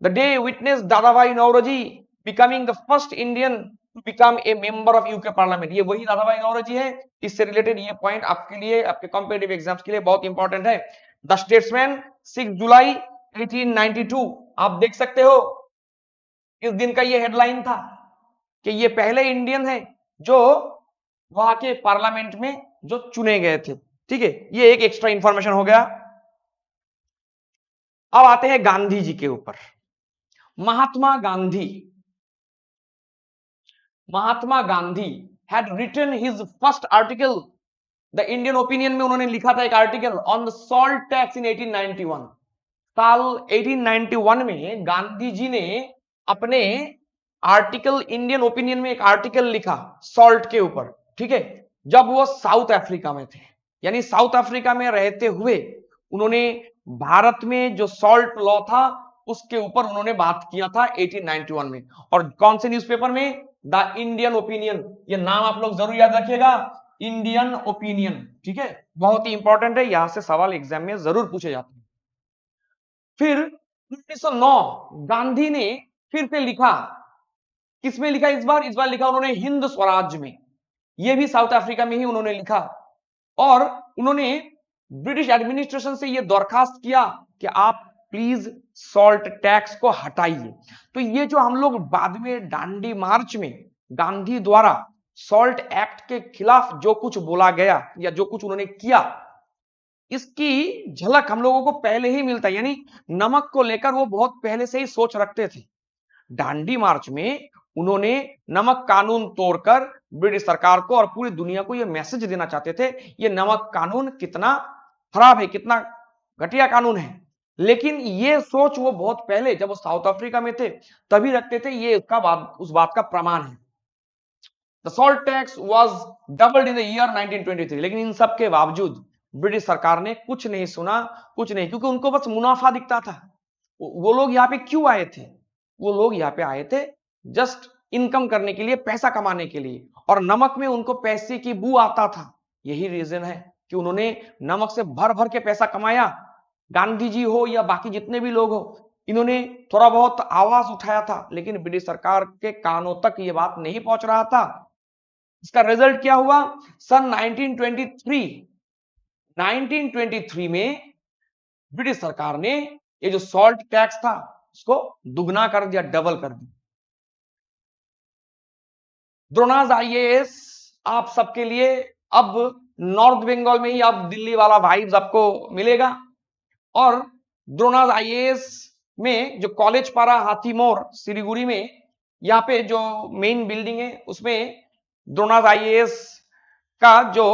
The day witnessed Dadabhai Naoroji becoming the first Indian to become a member of UK Parliament. ये वही दादाभाई नौरोजी है। इससे रिलेटेड ये पॉइंट आपके लिए, आपके कॉम्पिटिटिव एग्जाम्स के लिए बहुत इंपॉर्टेंट है। द स्टेट्समैन 6 जुलाई 1892, आप देख सकते हो इस दिन का ये हेडलाइन था कि ये पहले इंडियन है जो वहां के पार्लियामेंट में जो चुने गए थे। ठीक है, ये एक एक्स्ट्रा इंफॉर्मेशन हो गया। अब आते हैं गांधी जी के ऊपर। Mahatma Gandhi, Mahatma Gandhi had written his first article, the Indian Opinion में उन्होंने लिखा था एक article on the salt tax in 1891। साल 1891 में गांधी जी ने अपने आर्टिकल, इंडियन ओपिनियन में एक आर्टिकल लिखा सॉल्ट के ऊपर। ठीक है, जब वो साउथ अफ्रीका में थे, यानी साउथ अफ्रीका में रहते हुए उन्होंने भारत में जो सॉल्ट लॉ था उसके ऊपर उन्होंने बात किया था 1891 में। और कौन से न्यूज़पेपर में? The Indian opinion. ये नाम आप लोग जरूर याद रखिएगा, इंडियन ओपिनियन। ठीक है, बहुत ही इंपॉर्टेंट है, यहां से सवाल एग्जाम में जरूर पूछे जाते हैं। फिर 1909 गांधी ने फिर से लिखा, किसमें लिखा इस बार? इस बार लिखा उन्होंने हिंद स्वराज में। ये भी साउथ अफ्रीका में ही उन्होंने लिखा, और उन्होंने ब्रिटिश एडमिनिस्ट्रेशन से यह दरखास्त किया कि आप प्लीज सॉल्ट टैक्स को हटाइए। तो ये जो हम लोग बाद में दांडी मार्च में गांधी द्वारा सॉल्ट एक्ट के खिलाफ जो कुछ बोला गया या जो कुछ उन्होंने किया, इसकी झलक हम लोगों को पहले ही मिलता है। यानी नमक को लेकर वो बहुत पहले से ही सोच रखते थे। दांडी मार्च में उन्होंने नमक कानून तोड़कर ब्रिटिश सरकार को और पूरी दुनिया को यह मैसेज देना चाहते थे ये नमक कानून कितना खराब है, कितना घटिया कानून है। लेकिन ये सोच वो बहुत पहले जब वो साउथ अफ्रीका में थे तभी रखते थे, ये उस बात का प्रमाण है। The salt tax was doubled in the year 1923। लेकिन इन सब के बावजूद ब्रिटिश सरकार ने कुछ नहीं सुना, कुछ नहीं, क्योंकि उनको बस मुनाफा दिखता था। वो लोग यहाँ पे क्यों आए थे? वो लोग यहाँ पे आए थे जस्ट इनकम करने के लिए, पैसा कमाने के लिए, और नमक में उनको पैसे की बू आता था। यही रीजन है कि उन्होंने नमक से भर भर के पैसा कमाया। गांधी जी हो या बाकी जितने भी लोग हो, इन्होंने थोड़ा बहुत आवाज उठाया था, लेकिन ब्रिटिश सरकार के कानों तक ये बात नहीं पहुंच रहा था। इसका रिजल्ट क्या हुआ? सन 1923 में ब्रिटिश सरकार ने ये जो सॉल्ट टैक्स था उसको दुगना कर दिया, डबल कर दिया। द्रोणाज आईएएस आप सबके लिए अब नॉर्थ बंगाल में ही अब दिल्ली वाला वाइब्स आपको मिलेगा। और द्रोणाज आईएएस में जो कॉलेज पारा हाथीमोर सिलीगुड़ी में, यहाँ पे जो मेन बिल्डिंग है उसमें द्रोणाज आईएएस का जो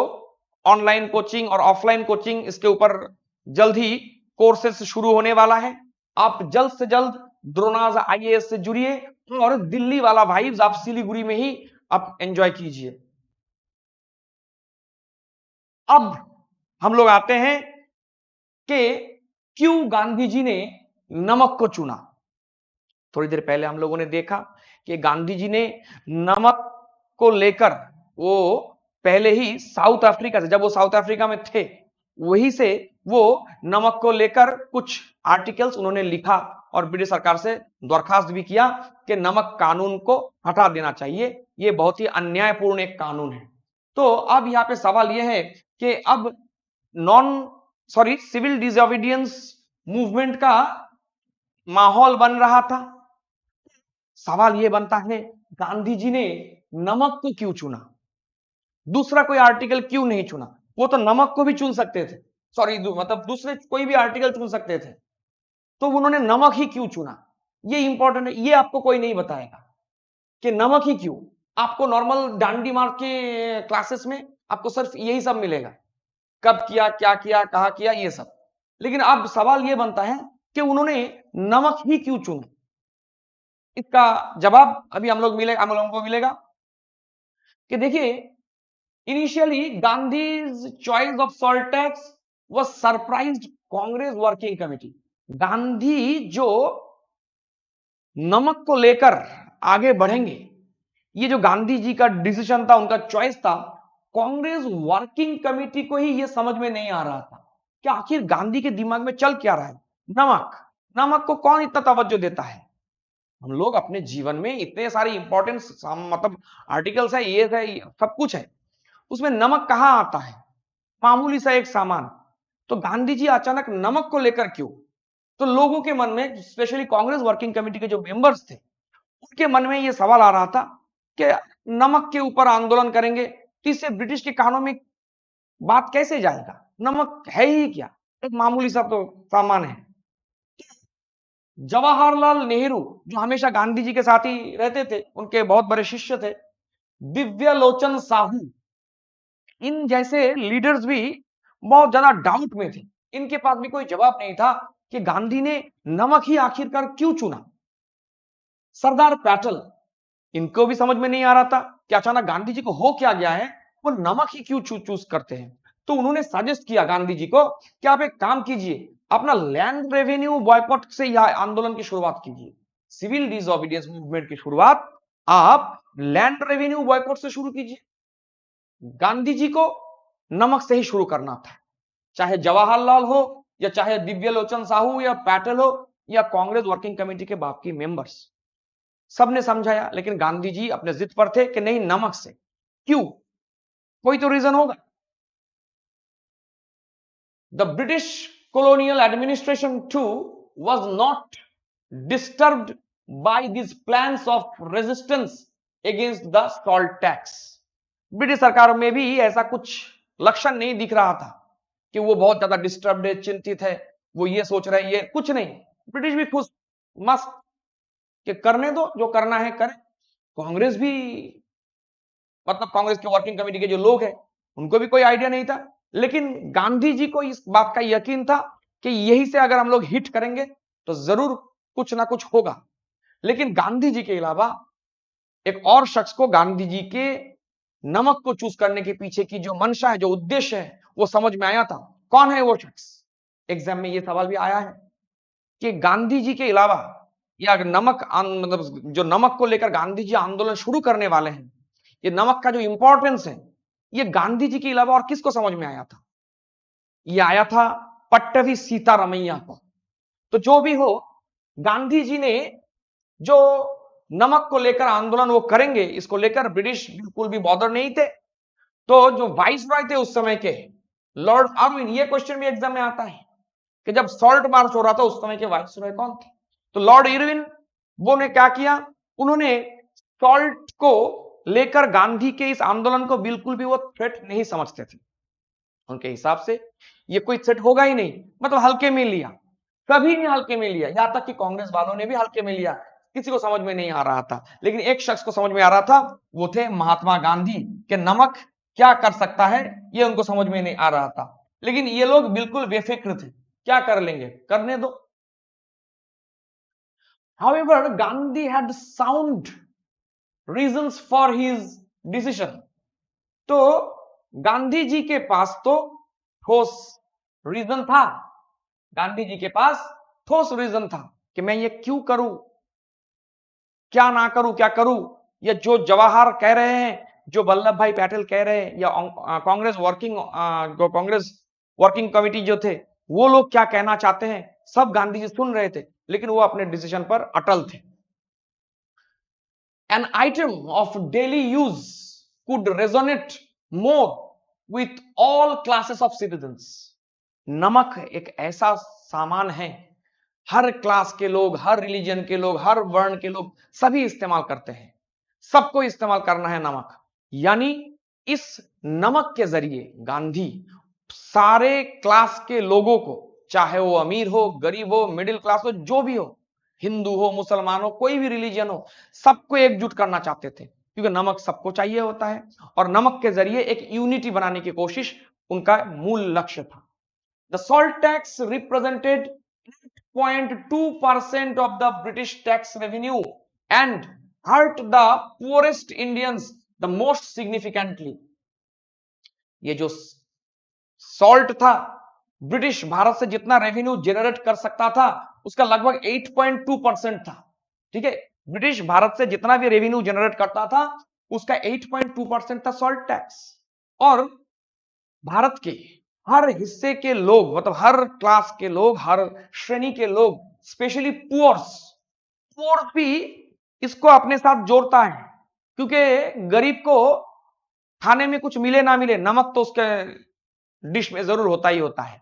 ऑनलाइन कोचिंग और ऑफलाइन कोचिंग, इसके ऊपर जल्द ही कोर्सेस शुरू होने वाला है। आप जल्द से जल्द द्रोणाज आईएएस से जुड़िए और दिल्ली वाला वाइब्स आप सिलीगुड़ी में ही आप एंजॉय कीजिए। अब हम लोग आते हैं कि क्यों गांधी जी ने नमक को चुना। थोड़ी देर पहले हम लोगों ने देखा कि गांधी जी ने नमक को लेकर वो पहले ही साउथ अफ्रीका से, जब वो साउथ अफ्रीका में थे वहीं से वो नमक को लेकर कुछ आर्टिकल्स उन्होंने लिखा और ब्रिटिश सरकार से दरखास्त भी किया कि नमक कानून को हटा देना चाहिए, ये बहुत ही अन्यायपूर्ण एक कानून है। तो अब यहाँ पे सवाल यह है कि अब सिविल डिसोबीडियंस मूवमेंट का माहौल बन रहा था। सवाल यह बनता है गांधी जी ने नमक को क्यों चुना, दूसरा कोई आर्टिकल क्यों नहीं चुना? वो तो नमक को भी चुन सकते थे, मतलब दूसरे कोई भी आर्टिकल चुन सकते थे, तो उन्होंने नमक ही क्यों चुना? ये इंपॉर्टेंट है, ये आपको कोई नहीं बताएगा कि नमक ही क्यों। आपको नॉर्मल डांडी मार्क के क्लासेस में आपको सिर्फ यही सब मिलेगा, कब किया, क्या किया, कहा किया, ये सब। लेकिन अब सवाल ये बनता है कि उन्होंने नमक ही क्यों चुना? इसका जवाब अभी हम लोगों को मिलेगा कि देखिए, इनिशियली गांधी's choice of salt tax was surprised Congress working committee. Gandhi जो नमक को लेकर आगे बढ़ेंगे, ये जो गांधी जी का डिसीजन था, उनका चॉइस था, कांग्रेस वर्किंग कमेटी को ही ये समझ में नहीं आ रहा था कि आखिर गांधी के दिमाग में चल क्या रहा है। नमक, नमक को कौन इतना तवज्जो देता है? हम लोग अपने जीवन में इतने सारे इंपॉर्टेंट मतलब आर्टिकल्स है, ये है, सब कुछ है, उसमें नमक कहां आता है? मामूली सा एक सामान। तो गांधी जी अचानक नमक को लेकर क्यों? तो लोगों के मन में, स्पेशली कांग्रेस वर्किंग कमेटी के जो मेंबर्स थे, उनके मन में यह सवाल आ रहा था कि नमक के ऊपर आंदोलन करेंगे तो इससे ब्रिटिश के कानों में बात कैसे जाएगा? नमक है ही क्या, एक मामूली सा तो सामान है। जवाहरलाल नेहरू जो हमेशा गांधी जी के साथ ही रहते थे, उनके बहुत बड़े शिष्य थे, दिव्य लोचन साहू, इन जैसे लीडर्स भी बहुत ज्यादा डाउट में थे। इनके पास भी कोई जवाब नहीं था कि गांधी ने नमक ही आखिरकार क्यों चुना। सरदार पटेल, इनको भी समझ में नहीं आ रहा था कि अचानक गांधी जी को हो क्या गया है, वो नमक ही क्यों चूज करते हैं। तो उन्होंने सजेस्ट किया गांधी जी को कि आप एक काम कीजिए, अपना लैंड रेवेन्यू बॉयकॉट से यह आंदोलन की शुरुआत कीजिए। सिविल डिसोबीडियंस मूवमेंट की शुरुआत आप लैंड रेवेन्यू बॉयकॉट से शुरू कीजिए। गांधी जी को नमक से ही शुरू करना था, चाहे जवाहरलाल हो या चाहे दिव्य लोचन साहू या पटेल हो या कांग्रेस वर्किंग कमेटी के बाकी मेंबर्स, सबने समझाया, लेकिन गांधी जी अपने जिद पर थे कि नहीं, नमक से। क्यों? कोई तो रीजन होगा। The British colonial administration too was not disturbed by these plans of resistance against the salt tax। British सरकार में भी ऐसा कुछ लक्षण नहीं दिख रहा था कि वो बहुत ज्यादा डिस्टर्ब्ड है, चिंतित है, वो ये सोच रहे हैं, ये कुछ नहीं। ब्रिटिश भी खुश मस्त कि करने दो, जो करना है करें। कांग्रेस भी, मतलब कांग्रेस के वर्किंग कमेटी के जो लोग हैं उनको भी कोई आइडिया नहीं था, लेकिन गांधी जी को इस बात का यकीन था कि यही से अगर हम लोग हिट करेंगे तो जरूर कुछ ना कुछ होगा। लेकिन गांधी जी के अलावा एक और शख्स को गांधी जी के नमक को चूज करने के पीछे की जो मंशा है, जो उद्देश्य है, वो समझ में आया था। कौन है वो शख्स? एग्जाम में ये सवाल भी आया है कि गांधी जी के अलावा या नमक मतलब जो नमक को लेकर गांधी जी आंदोलन शुरू करने वाले हैं, ये नमक का जो इंपॉर्टेंस है, ये गांधी जी के अलावा और किसको समझ में आया था? ये आया था पट्टवी सीतारामैया को। तो जो भी हो, गांधी जी ने जो नमक को लेकर आंदोलन वो करेंगे, इसको लेकर ब्रिटिश बिल्कुल भी बॉदर नहीं थे। तो जो वाइस रॉय थे उस समय के, लॉर्ड आर्विन, ये क्वेश्चन भी एग्जाम में आता है कि जब सॉल्ट मार्च हो रहा था उस समय के वाइस रॉय कौन थे? तो लॉर्ड इरविन, वो ने क्या किया, उन्होंने सॉल्ट को लेकर गांधी के इस आंदोलन को बिल्कुल भी वो थ्रेट नहीं समझते थे। उनके हिसाब से ये कोई थ्रेट होगा ही नहीं, मतलब हल्के में लिया, कभी नहीं हल्के में लिया, यहां तक कि कांग्रेस वालों ने भी हल्के में लिया, किसी को समझ में नहीं आ रहा था। लेकिन एक शख्स को समझ में आ रहा था, वो थे महात्मा गांधी के नमक क्या कर सकता है, ये उनको समझ में नहीं आ रहा था। लेकिन ये लोग बिल्कुल बेफिक्र थे, क्या कर लेंगे, करने दो। However, Gandhi had sound reasons for his decision. तो गांधी जी के पास तो ठोस रीजन था, गांधी जी के पास ठोस रीजन था कि मैं ये क्यों करूं, क्या ना करूं, क्या करूं। या जो जवाहर कह रहे हैं, जो वल्लभ भाई पटेल कह रहे हैं, या कांग्रेस वर्किंग कमेटी जो थे, वो लोग क्या कहना चाहते हैं, सब गांधी जी सुन रहे थे, लेकिन वो अपने डिसीजन पर अटल थे। An item of daily use could resonate more with all classes of citizens. नमक एक ऐसा सामान है, हर क्लास के लोग, हर रिलीजन के लोग, हर वर्ण के लोग सभी इस्तेमाल करते हैं, सबको इस्तेमाल करना है नमक। यानी इस नमक के जरिए गांधी सारे क्लास के लोगों को, चाहे वो अमीर हो, गरीब हो, मिडिल क्लास हो, जो भी हो, हिंदू हो, मुसलमान हो, कोई भी रिलीजन हो, सबको एकजुट करना चाहते थे, क्योंकि नमक सबको चाहिए होता है। और नमक के जरिए एक यूनिटी बनाने की कोशिश उनका मूल लक्ष्य था। The salt tax represented 8.2% of the British tax revenue and hurt the poorest Indians the most significantly. ये जो सॉल्ट था, ब्रिटिश भारत से जितना रेवेन्यू जनरेट कर सकता था उसका लगभग 8.2% था। ठीक है, ब्रिटिश भारत से जितना भी रेवेन्यू जनरेट करता था उसका 8.2% था सॉल्ट टैक्स। और भारत के हर हिस्से के लोग, मतलब हर क्लास के लोग, हर श्रेणी के लोग, स्पेशली पुअर्स भी इसको अपने साथ जोड़ता है, क्योंकि गरीब को खाने में कुछ मिले ना मिले, नमक तो उसके डिश में जरूर होता ही होता है।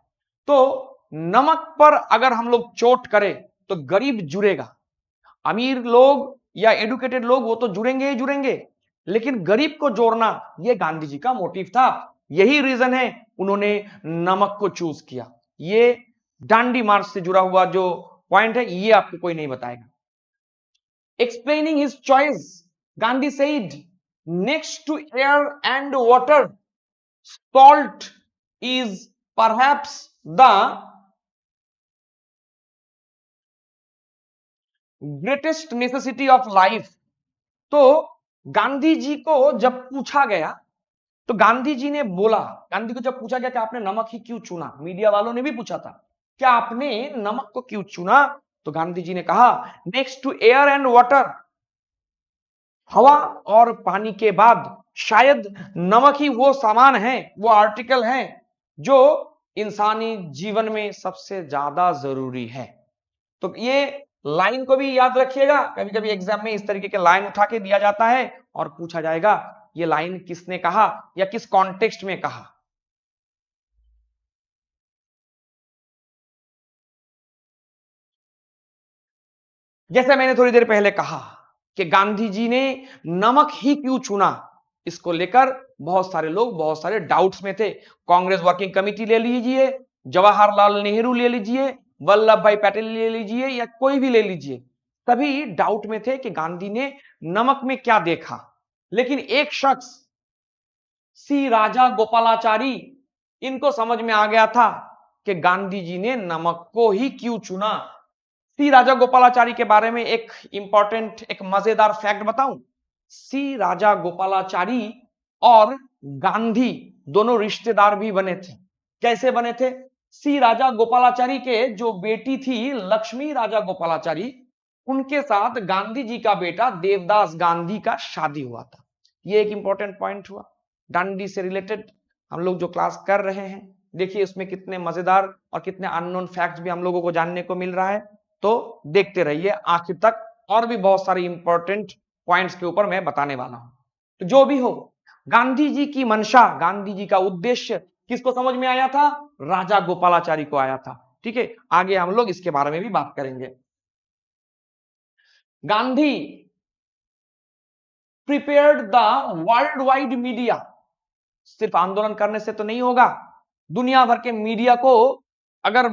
तो नमक पर अगर हम लोग चोट करें तो गरीब जुड़ेगा, अमीर लोग या एडुकेटेड लोग वो तो जुड़ेंगे ही जुड़ेंगे, लेकिन गरीब को जोड़ना ये गांधी जी का मोटिव था। यही रीजन है उन्होंने नमक को चूज किया। ये डांडी मार्च से जुड़ा हुआ जो पॉइंट है, ये आपको कोई नहीं बताएगा। Explaining his choice, Gandhi said, next to air and water, salt is perhaps the greatest necessity of life. तो गांधी जी को जब पूछा गया, तो गांधी जी ने बोला, गांधी को जब पूछा गया कि आपने नमक ही क्यों चुना, मीडिया वालों ने भी पूछा था क्या आपने नमक को क्यों चुना, तो गांधी जी ने कहा, next to air and water, हवा और पानी के बाद शायद नमक ही वो सामान है, वो आर्टिकल है जो इंसानी जीवन में सबसे ज्यादा जरूरी है। तो ये लाइन को भी याद रखिएगा, कभी कभी एग्जाम में इस तरीके के लाइन उठा के दिया जाता है और पूछा जाएगा ये लाइन किसने कहा या किस कॉन्टेक्स्ट में कहा। जैसे मैंने थोड़ी देर पहले कहा कि गांधी जी ने नमक ही क्यों चुना, इसको लेकर बहुत सारे लोग बहुत सारे डाउट्स में थे। कांग्रेस वर्किंग कमेटी ले लीजिए, जवाहरलाल नेहरू ले लीजिए, वल्लभ भाई पटेल ले लीजिए, या कोई भी ले लीजिए, सभी डाउट में थे कि गांधी ने नमक में क्या देखा, लेकिन एक शख्स सी राजा गोपालाचारी, इनको समझ में आ गया था कि गांधी जी ने नमक को ही क्यों चुना। सी राजा गोपालाचारी के बारे में एक इंपॉर्टेंट, एक मजेदार फैक्ट बताऊं। सी राजा गोपालाचारी और गांधी दोनों रिश्तेदार भी बने थे। कैसे बने थे? सी राजा गोपालाचारी के जो बेटी थी लक्ष्मी राजा गोपालाचारी, उनके साथ गांधी जी का बेटा देवदास गांधी का शादी हुआ था। ये एक इंपॉर्टेंट पॉइंट हुआ दांडी से रिलेटेड हम लोग जो क्लास कर रहे हैं। देखिए इसमें कितने मजेदार और कितने अननोन फैक्ट्स भी हम लोगों को जानने को मिल रहा है। तो देखते रहिए आखिर तक, और भी बहुत सारे इंपॉर्टेंट पॉइंट्स के ऊपर मैं बताने वाला हूं। तो जो भी हो, गांधी जी की मंशा, गांधी जी का उद्देश्य किसको समझ में आया था? राजा गोपालाचारी को आया था। ठीक है, आगे हम लोग इसके बारे में भी बात करेंगे। Gandhi prepared the world wide media. सिर्फ आंदोलन करने से तो नहीं होगा, दुनिया भर के मीडिया को अगर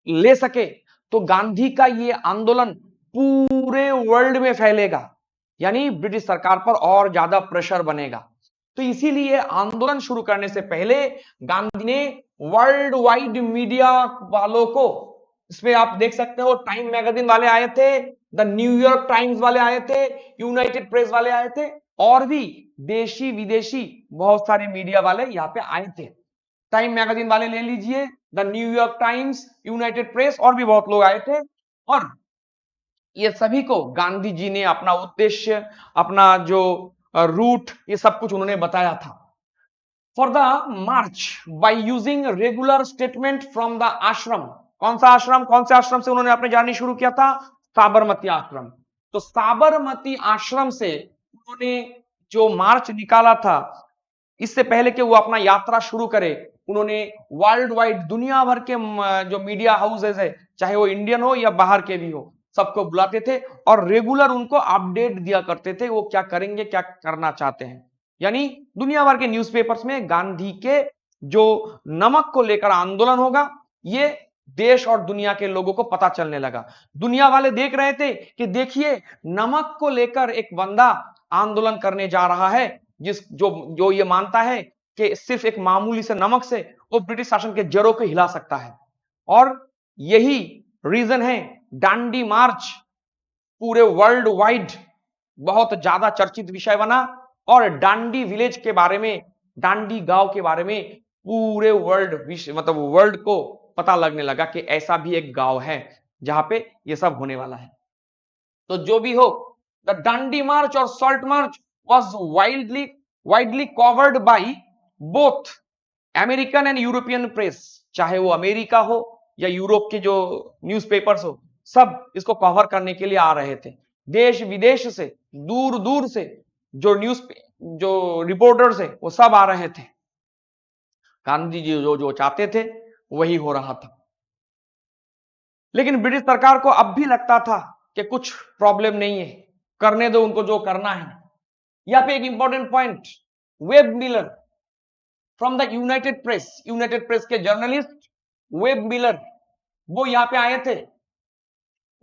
ले सके तो गांधी का ये आंदोलन पूरे वर्ल्ड में फैलेगा, यानी ब्रिटिश सरकार पर और ज्यादा प्रेशर बनेगा। तो इसीलिए आंदोलन शुरू करने से पहले गांधी ने वर्ल्ड वाइड मीडिया वालों को, इसमें आप देख सकते हो टाइम मैगजीन वाले आए थे, द न्यूयॉर्क टाइम्स वाले आए थे, यूनाइटेड प्रेस वाले आए थे, और भी देशी विदेशी बहुत सारे मीडिया वाले यहाँ पे आए थे। टाइम मैगजीन वाले ले लीजिए, the New York times, United press, और भी बहुत लोग आए थे। और ये सभी को गांधी जी ने अपना उद्देश्य, अपना जो रूट, ये सब कुछ उन्होंने बताया था। For the March by using regular statement from the आश्रम। कौन सा आश्रम, कौन से आश्रम से उन्होंने अपनी जर्नी शुरू किया था? साबरमती आश्रम। तो साबरमती आश्रम से उन्होंने जो मार्च निकाला था, इससे पहले कि वो अपना यात्रा शुरू करे, उन्होंने वर्ल्ड वाइड दुनिया भर के जो मीडिया हाउसेज है, चाहे वो इंडियन हो या बाहर के भी हो, सबको बुलाते थे और रेगुलर उनको अपडेट दिया करते थे वो क्या करेंगे, क्या करना चाहते हैं। यानी दुनिया भर के न्यूज़पेपर्स में गांधी के जो नमक को लेकर आंदोलन होगा, ये देश और दुनिया के लोगों को पता चलने लगा। दुनिया वाले देख रहे थे कि देखिए नमक को लेकर एक बंदा आंदोलन करने जा रहा है, जिस जो जो ये मानता है कि सिर्फ एक मामूली से नमक से वो ब्रिटिश शासन के जड़ों को हिला सकता है। और यही रीजन है दांडी मार्च पूरे वर्ल्ड वाइड बहुत ज्यादा चर्चित विषय बना, और दांडी विलेज के बारे में, दांडी गांव के बारे में पूरे वर्ल्ड विश्व, मतलब वर्ल्ड को पता लगने लगा कि ऐसा भी एक गांव है जहां पे ये सब होने वाला है। तो जो भी हो, द दांडी मार्च और salt march was widely covered by both American and European press. चाहे वो अमेरिका हो या यूरोप के जो न्यूज़पेपर्स हो, सब इसको कवर करने के लिए आ रहे थे। देश विदेश से, दूर दूर से जो जो रिपोर्टर्स है वो सब आ रहे थे। गांधी जी जो जो चाहते थे वही हो रहा था। लेकिन ब्रिटिश सरकार को अब भी लगता था कि कुछ प्रॉब्लम नहीं है, करने दो उनको जो करना है। यहाँ पे एक important point, Webb Miller from the United Press के जर्नलिस्ट वेब मिलर, वो यहां पे आए थे।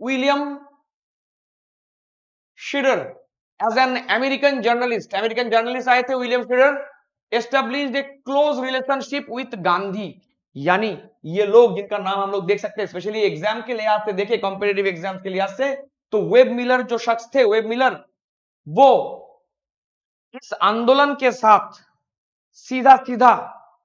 William Shirer as an American journalist आए थे। William Shirer established a close relationship with Gandhi. यानी ये लोग जिनका नाम हम लोग देख सकते हैं, स्पेशली एग्जाम के लिहाज से देखे, कॉम्पिटेटिव एग्जाम के लिहाज से, तो वेब मिलर जो शख्स थे, वेब मिलर, वो इस आंदोलन के साथ सीधा सीधा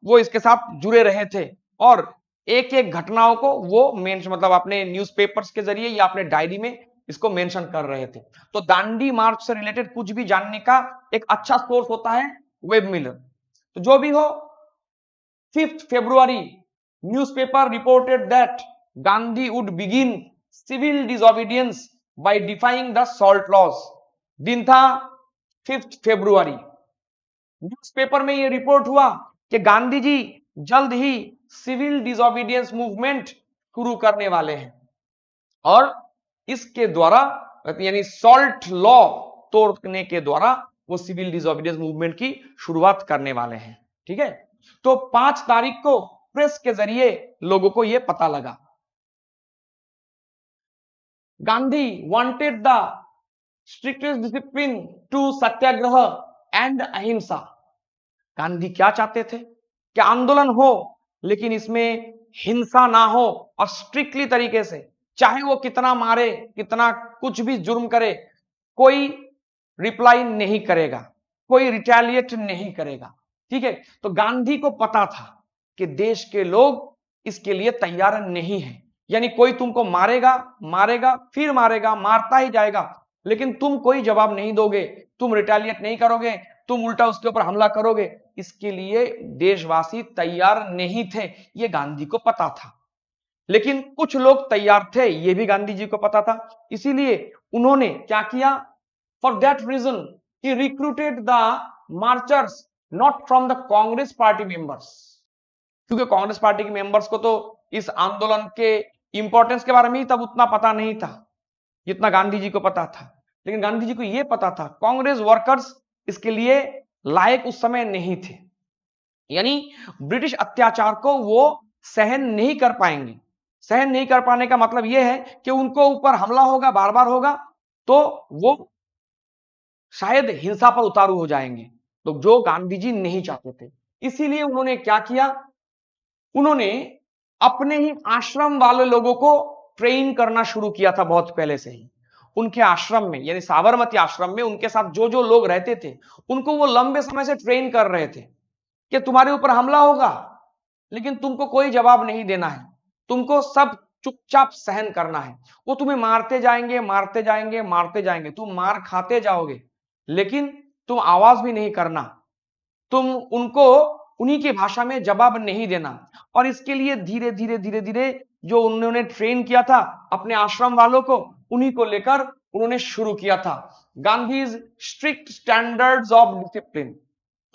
वो इसके साथ जुड़े रहे थे, और एक एक घटनाओं को वो मतलब अपने न्यूज़पेपर्स के जरिए या अपने डायरी में इसको मेंशन कर रहे थे। तो दांडी मार्च से रिलेटेड कुछ भी जानने का एक अच्छा सोर्स होता है वेब मिलर। तो जो भी हो, 5 February newspaper reported that Gandhi would begin civil disobedience by defying the salt laws. दिन था 5 February। न्यूज़पेपर में यह रिपोर्ट हुआ कि गांधी जी जल्द ही सिविल डिसोबीडियंस मूवमेंट शुरू करने वाले हैं, और इसके द्वारा यानी सॉल्ट लॉ तोड़ने के द्वारा वो सिविल डिसोबीडियंस मूवमेंट की शुरुआत करने वाले हैं। ठीक है, तो 5 तारीख को प्रेस के जरिए लोगों को यह पता लगा। Gandhi wanted the strictest discipline to satyagraha and ahimsa. Gandhi क्या चाहते थे कि आंदोलन हो लेकिन इसमें हिंसा ना हो और स्ट्रिक्टली तरीके से, चाहे वो कितना मारे, कितना कुछ भी जुर्म करे, कोई रिप्लाई नहीं करेगा, कोई रिटेलिएट नहीं करेगा। ठीक है, तो गांधी को पता था कि देश के लोग इसके लिए तैयार नहीं है, यानी कोई तुमको मारेगा मारेगा फिर मारेगा, मारता ही जाएगा, लेकिन तुम कोई जवाब नहीं दोगे, तुम रिटेलिएट नहीं करोगे, तुम उल्टा उसके ऊपर हमला करोगे, इसके लिए देशवासी तैयार नहीं थे। ये गांधी को पता था, लेकिन कुछ लोग तैयार थे, ये भी गांधी जी को पता था। इसीलिए उन्होंने क्या किया, फॉर दैट रीजन ही recruited the marchers not from the Congress party members, क्योंकि कांग्रेस पार्टी के मेंबर्स को तो इस आंदोलन के इंपॉर्टेंस के बारे में ही तब उतना पता नहीं था जितना गांधी जी को पता था। लेकिन गांधी जी को यह पता था कांग्रेस वर्कर्स इसके लिए लायक उस समय नहीं थे, यानी ब्रिटिश अत्याचार को वो सहन नहीं कर पाएंगे। सहन नहीं कर पाने का मतलब यह है कि उनको ऊपर हमला होगा, बार बार होगा, तो वो शायद हिंसा पर उतारू हो जाएंगे, तो जो गांधी जी नहीं चाहते थे। इसीलिए उन्होंने क्या किया, उन्होंने अपने ही आश्रम वाले लोगों को ट्रेन करना शुरू किया था बहुत पहले से ही। उनके आश्रम में, यानी साबरमती आश्रम में उनके साथ जो जो लोग रहते थे, उनको वो लंबे समय से ट्रेन कर रहे थे कि तुम्हारे ऊपर हमला होगा लेकिन तुमको कोई जवाब नहीं देना है, तुमको सब चुपचाप सहन करना है। वो तुम्हें मारते जाएंगे मारते जाएंगे मारते जाएंगे, तुम मार खाते जाओगे, लेकिन तुम आवाज भी नहीं करना, तुम उनको उन्हीं की भाषा में जवाब नहीं देना। और इसके लिए धीरे धीरे धीरे धीरे जो उन्होंने ट्रेन किया था अपने आश्रम वालों को, उन्हीं को लेकर उन्होंने शुरू किया था Gandhi strict standards of discipline.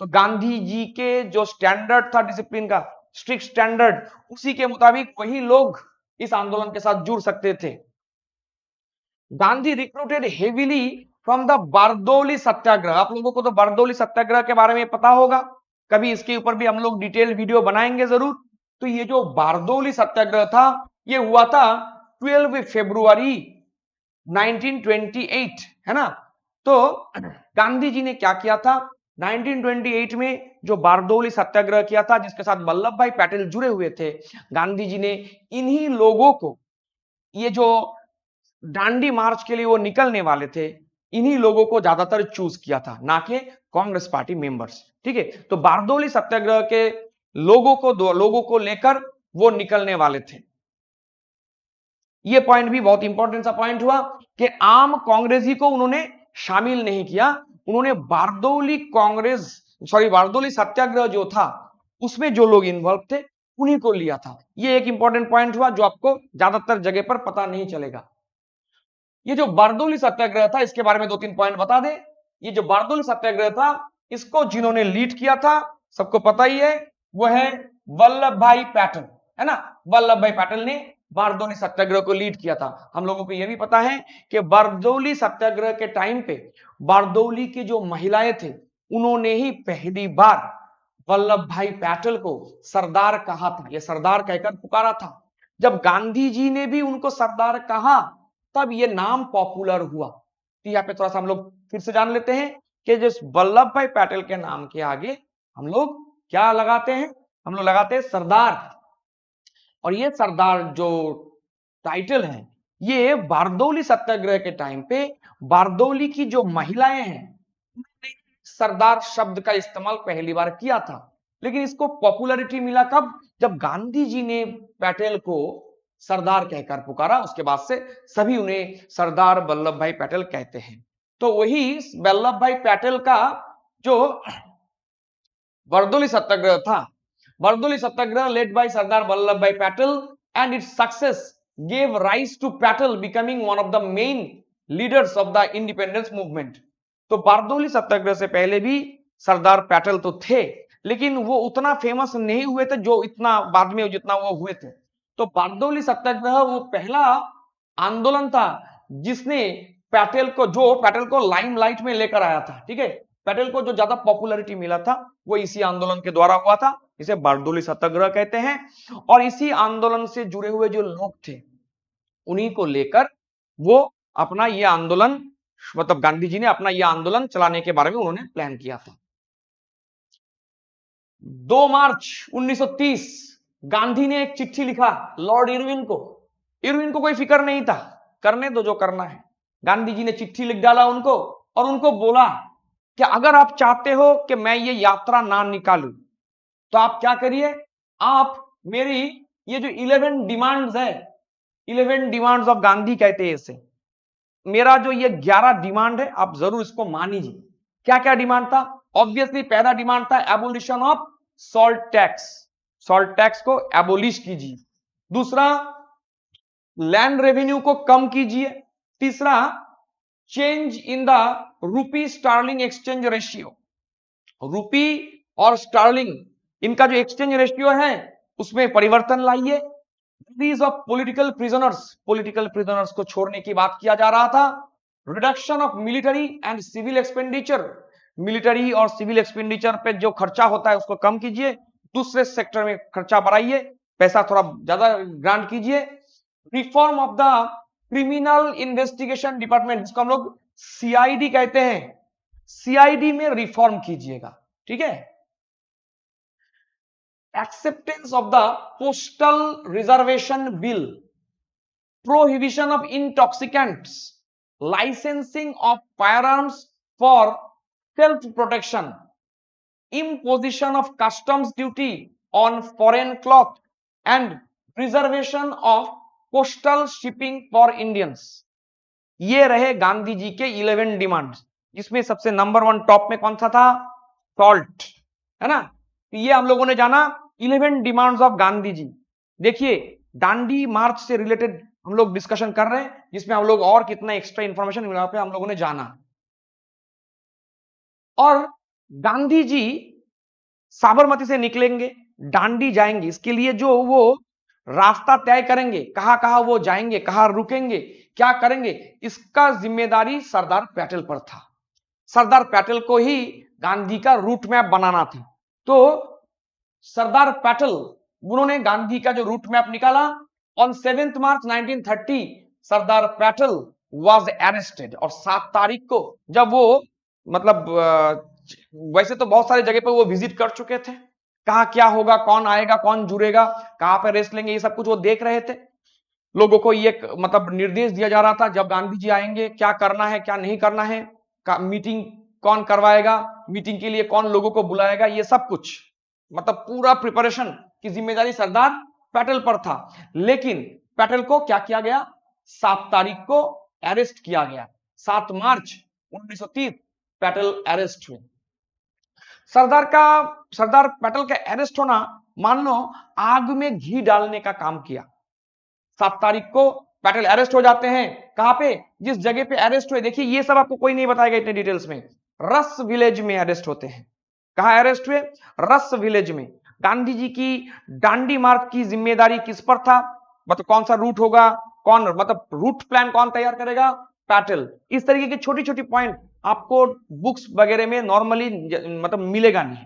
तो गांधी जी के जो स्टैंडर्ड था डिसिप्लिन का, स्ट्रिक्ट स्टैंडर्ड, उसी के मुताबिक वही लोग इस आंदोलन के साथ जुड़ सकते थे। Gandhi recruited heavily from the Bardoli satyagraha. आप लोगों को तो बारदौली सत्याग्रह के बारे में पता होगा, कभी इसके ऊपर भी हम लोग डिटेल वीडियो बनाएंगे जरूर। तो ये जो बारदौली सत्याग्रह था, ये हुआ था 12 फरवरी 1928, है ना। तो गांधी जी ने क्या किया था, 1928 में जो बारदौली सत्याग्रह किया था, जिसके साथ वल्लभ भाई पटेल जुड़े हुए थे, गांधी जी ने इन्हीं लोगों को, ये जो डांडी मार्च के लिए वो निकलने वाले थे, इन्हीं लोगों को ज्यादातर चूज किया था, ना कि कांग्रेस पार्टी मेंबर्स। ठीक है, तो बारदौली सत्याग्रह के लोगों को, दो लोगों को लेकर वो निकलने वाले थे। ये पॉइंट भी बहुत इंपॉर्टेंट सा पॉइंट हुआ कि आम कांग्रेसी को उन्होंने शामिल नहीं किया, उन्होंने बारदौली कांग्रेस, सॉरी बारदौली सत्याग्रह जो था उसमें जो लोग इन्वॉल्व थे उन्हीं को लिया था। ये एक इंपॉर्टेंट पॉइंट हुआ जो आपको ज्यादातर जगह पर पता नहीं चलेगा। ये जो बारदौली सत्याग्रह था, इसके बारे में 2-3 पॉइंट बता दें। ये जो बारदौली सत्याग्रह था, इसको जिन्होंने लीड किया था सबको पता ही है, वो है वल्लभ भाई पटेल, है ना। वल्लभ भाई पटेल ने बारदौली सत्याग्रह को लीड किया था। हम लोगों को यह भी पता है कि बारदौली सत्याग्रह के टाइम पे बारदौली की जो महिलाएं थे, उन्होंने ही पहली बार वल्लभ भाई पटेल को सरदार कहा था, यह सरदार कहकर पुकारा था। जब गांधी जी ने भी उनको सरदार कहा, तब ये नाम पॉपुलर हुआ। तो यहाँ पे थोड़ा सा हम लोग फिर से जान लेते हैं कि जिस वल्लभ भाई पटेल के नाम के आगे हम लोग क्या लगाते हैं, हम लोग लगाते हैं सरदार। और ये सरदार जो टाइटल है, ये बारदौली सत्याग्रह के टाइम पे बारदौली की जो महिलाएं हैं, उन्होंने सरदार शब्द का इस्तेमाल पहली बार किया था। लेकिन इसको पॉपुलैरिटी मिला कब, जब गांधी जी ने पटेल को सरदार कहकर पुकारा, उसके बाद से सभी उन्हें सरदार वल्लभ भाई पटेल कहते हैं। तो वही वल्लभ भाई पटेल का जो बारदौली सत्याग्रह था, बारदौली सत्याग्रह लेड बाय सरदार वल्लभ भाई Patel and its success gave rise to Patel becoming one of the main leaders of the independence movement। तो बारदौली सत्याग्रह से पहले भी सरदार पटेल तो थे, लेकिन वो उतना फेमस नहीं हुए थे जो इतना बाद में जितना वो हुए थे। तो बारदौली सत्याग्रह वो पहला आंदोलन था जिसने पटेल को लाइमलाइट में लेकर आया था। ठीक है, पटेल को जो ज्यादा पॉपुलैरिटी मिला था वो इसी आंदोलन के द्वारा हुआ था, इसे बारदौली सत्याग्रह कहते हैं। और इसी आंदोलन से जुड़े हुए जो लोग थे, उन्हीं को लेकर वो अपना ये आंदोलन, मतलब गांधी जी ने अपना ये आंदोलन चलाने के बारे में उन्होंने प्लान किया था। 2 मार्च 1930 गांधी ने एक चिट्ठी लिखा लॉर्ड इरविन को। इरविन को कोई फिक्र नहीं था, करने दो जो करना है। गांधी जी ने चिट्ठी लिख डाला उनको और उनको बोला कि अगर आप चाहते हो कि मैं ये यात्रा ना निकालूं तो आप क्या करिए, आप मेरी ये जो 11 डिमांड्स है, 11 डिमांड्स ऑफ गांधी कहते हैं इसे, मेरा जो ये 11 डिमांड है आप जरूर इसको मानिए। क्या क्या डिमांड था? ऑब्वियसली पहला डिमांड था abolition of salt tax, salt tax को एबोलिश कीजिए। दूसरा, लैंड रेवेन्यू को कम कीजिए। तीसरा, change in the rupee sterling exchange ratio, rupee और स्टार्लिंग इनका जो एक्सचेंज रेशियो है उसमें परिवर्तन लाइए। Release of political prisoners, political prisoners को छोड़ने की बात किया जा रहा था। Reduction of military and civil expenditure, military और सिविल एक्सपेंडिचर पे जो खर्चा होता है उसको कम कीजिए। दूसरे सेक्टर में खर्चा बढ़ाइए, पैसा थोड़ा ज्यादा ग्रांट कीजिए। Reform of the criminal investigation department, जिसको हम लोग सीआईडी कहते हैं, सीआईडी में रिफॉर्म कीजिएगा, ठीक है। Acceptance of the postal reservation bill, prohibition of intoxicants, licensing of firearms for self-protection, imposition of customs duty on foreign cloth, and preservation of coastal shipping for Indians। ये रहे गांधी जी के 11 demands, जिसमें सबसे number 1 top में कौन सा था? Salt, है ना। तो ये हम लोगों ने जाना 11 डिमांड्स ऑफ गांधी जी। देखिए, दांडी मार्च से रिलेटेड हम लोग डिस्कशन कर रहे हैं, जिसमें हम लोग और कितना एक्स्ट्रा इंफॉर्मेशन यहाँ पे हम लोगों ने जाना। और गांधी जी साबरमती से निकलेंगे, दांडी जाएंगे, इसके लिए जो वो रास्ता तय करेंगे, कहां कहां वो जाएंगे, कहां रुकेंगे, क्या करेंगे, इसका जिम्मेदारी सरदार पटेल पर था। सरदार पटेल को ही गांधी का रूट मैप बनाना था। तो सरदार पटेल, उन्होंने गांधी का जो रूट मैप निकाला। On 7 March 1930 Sardar Patel was arrested, और 7 तारीख को जब वो, मतलब वैसे तो बहुत सारे जगह पर वो विजिट कर चुके थे, कहा क्या होगा, कौन आएगा, कौन जुड़ेगा, कहां पर रेस्ट लेंगे, ये सब कुछ वो देख रहे थे। लोगों को ये मतलब निर्देश दिया जा रहा था, जब गांधी जी आएंगे क्या करना है, क्या नहीं करना है, मीटिंग कौन करवाएगा, मीटिंग के लिए कौन लोगों को बुलाएगा, ये सब कुछ, मतलब पूरा प्रिपरेशन की जिम्मेदारी सरदार पटेल पर था। लेकिन पटेल को क्या किया गया? 7 तारीख को अरेस्ट किया गया। 7 मार्च 1930 पटेल अरेस्ट हुए। सरदार पटेल का अरेस्ट होना मान लो आग में घी डालने का काम किया। 7 तारीख को पटेल अरेस्ट हो जाते हैं। कहां पे? जिस जगह पे अरेस्ट हुए, देखिए ये सब आपको कोई नहीं बताएगा इतने डिटेल्स में। रस विलेज में अरेस्ट होते हैं। कहां अरेस्ट हुए? रस विलेज में। गांधी जी की दांडी मार्च की जिम्मेदारी किस पर था? मतलब कौन सा रूट होगा, कौन, मतलब रूट प्लान कौन तैयार करेगा? पटेल। इस तरीके की छोटी छोटी पॉइंट आपको बुक्स वगैरह में नॉर्मली मतलब मिलेगा नहीं।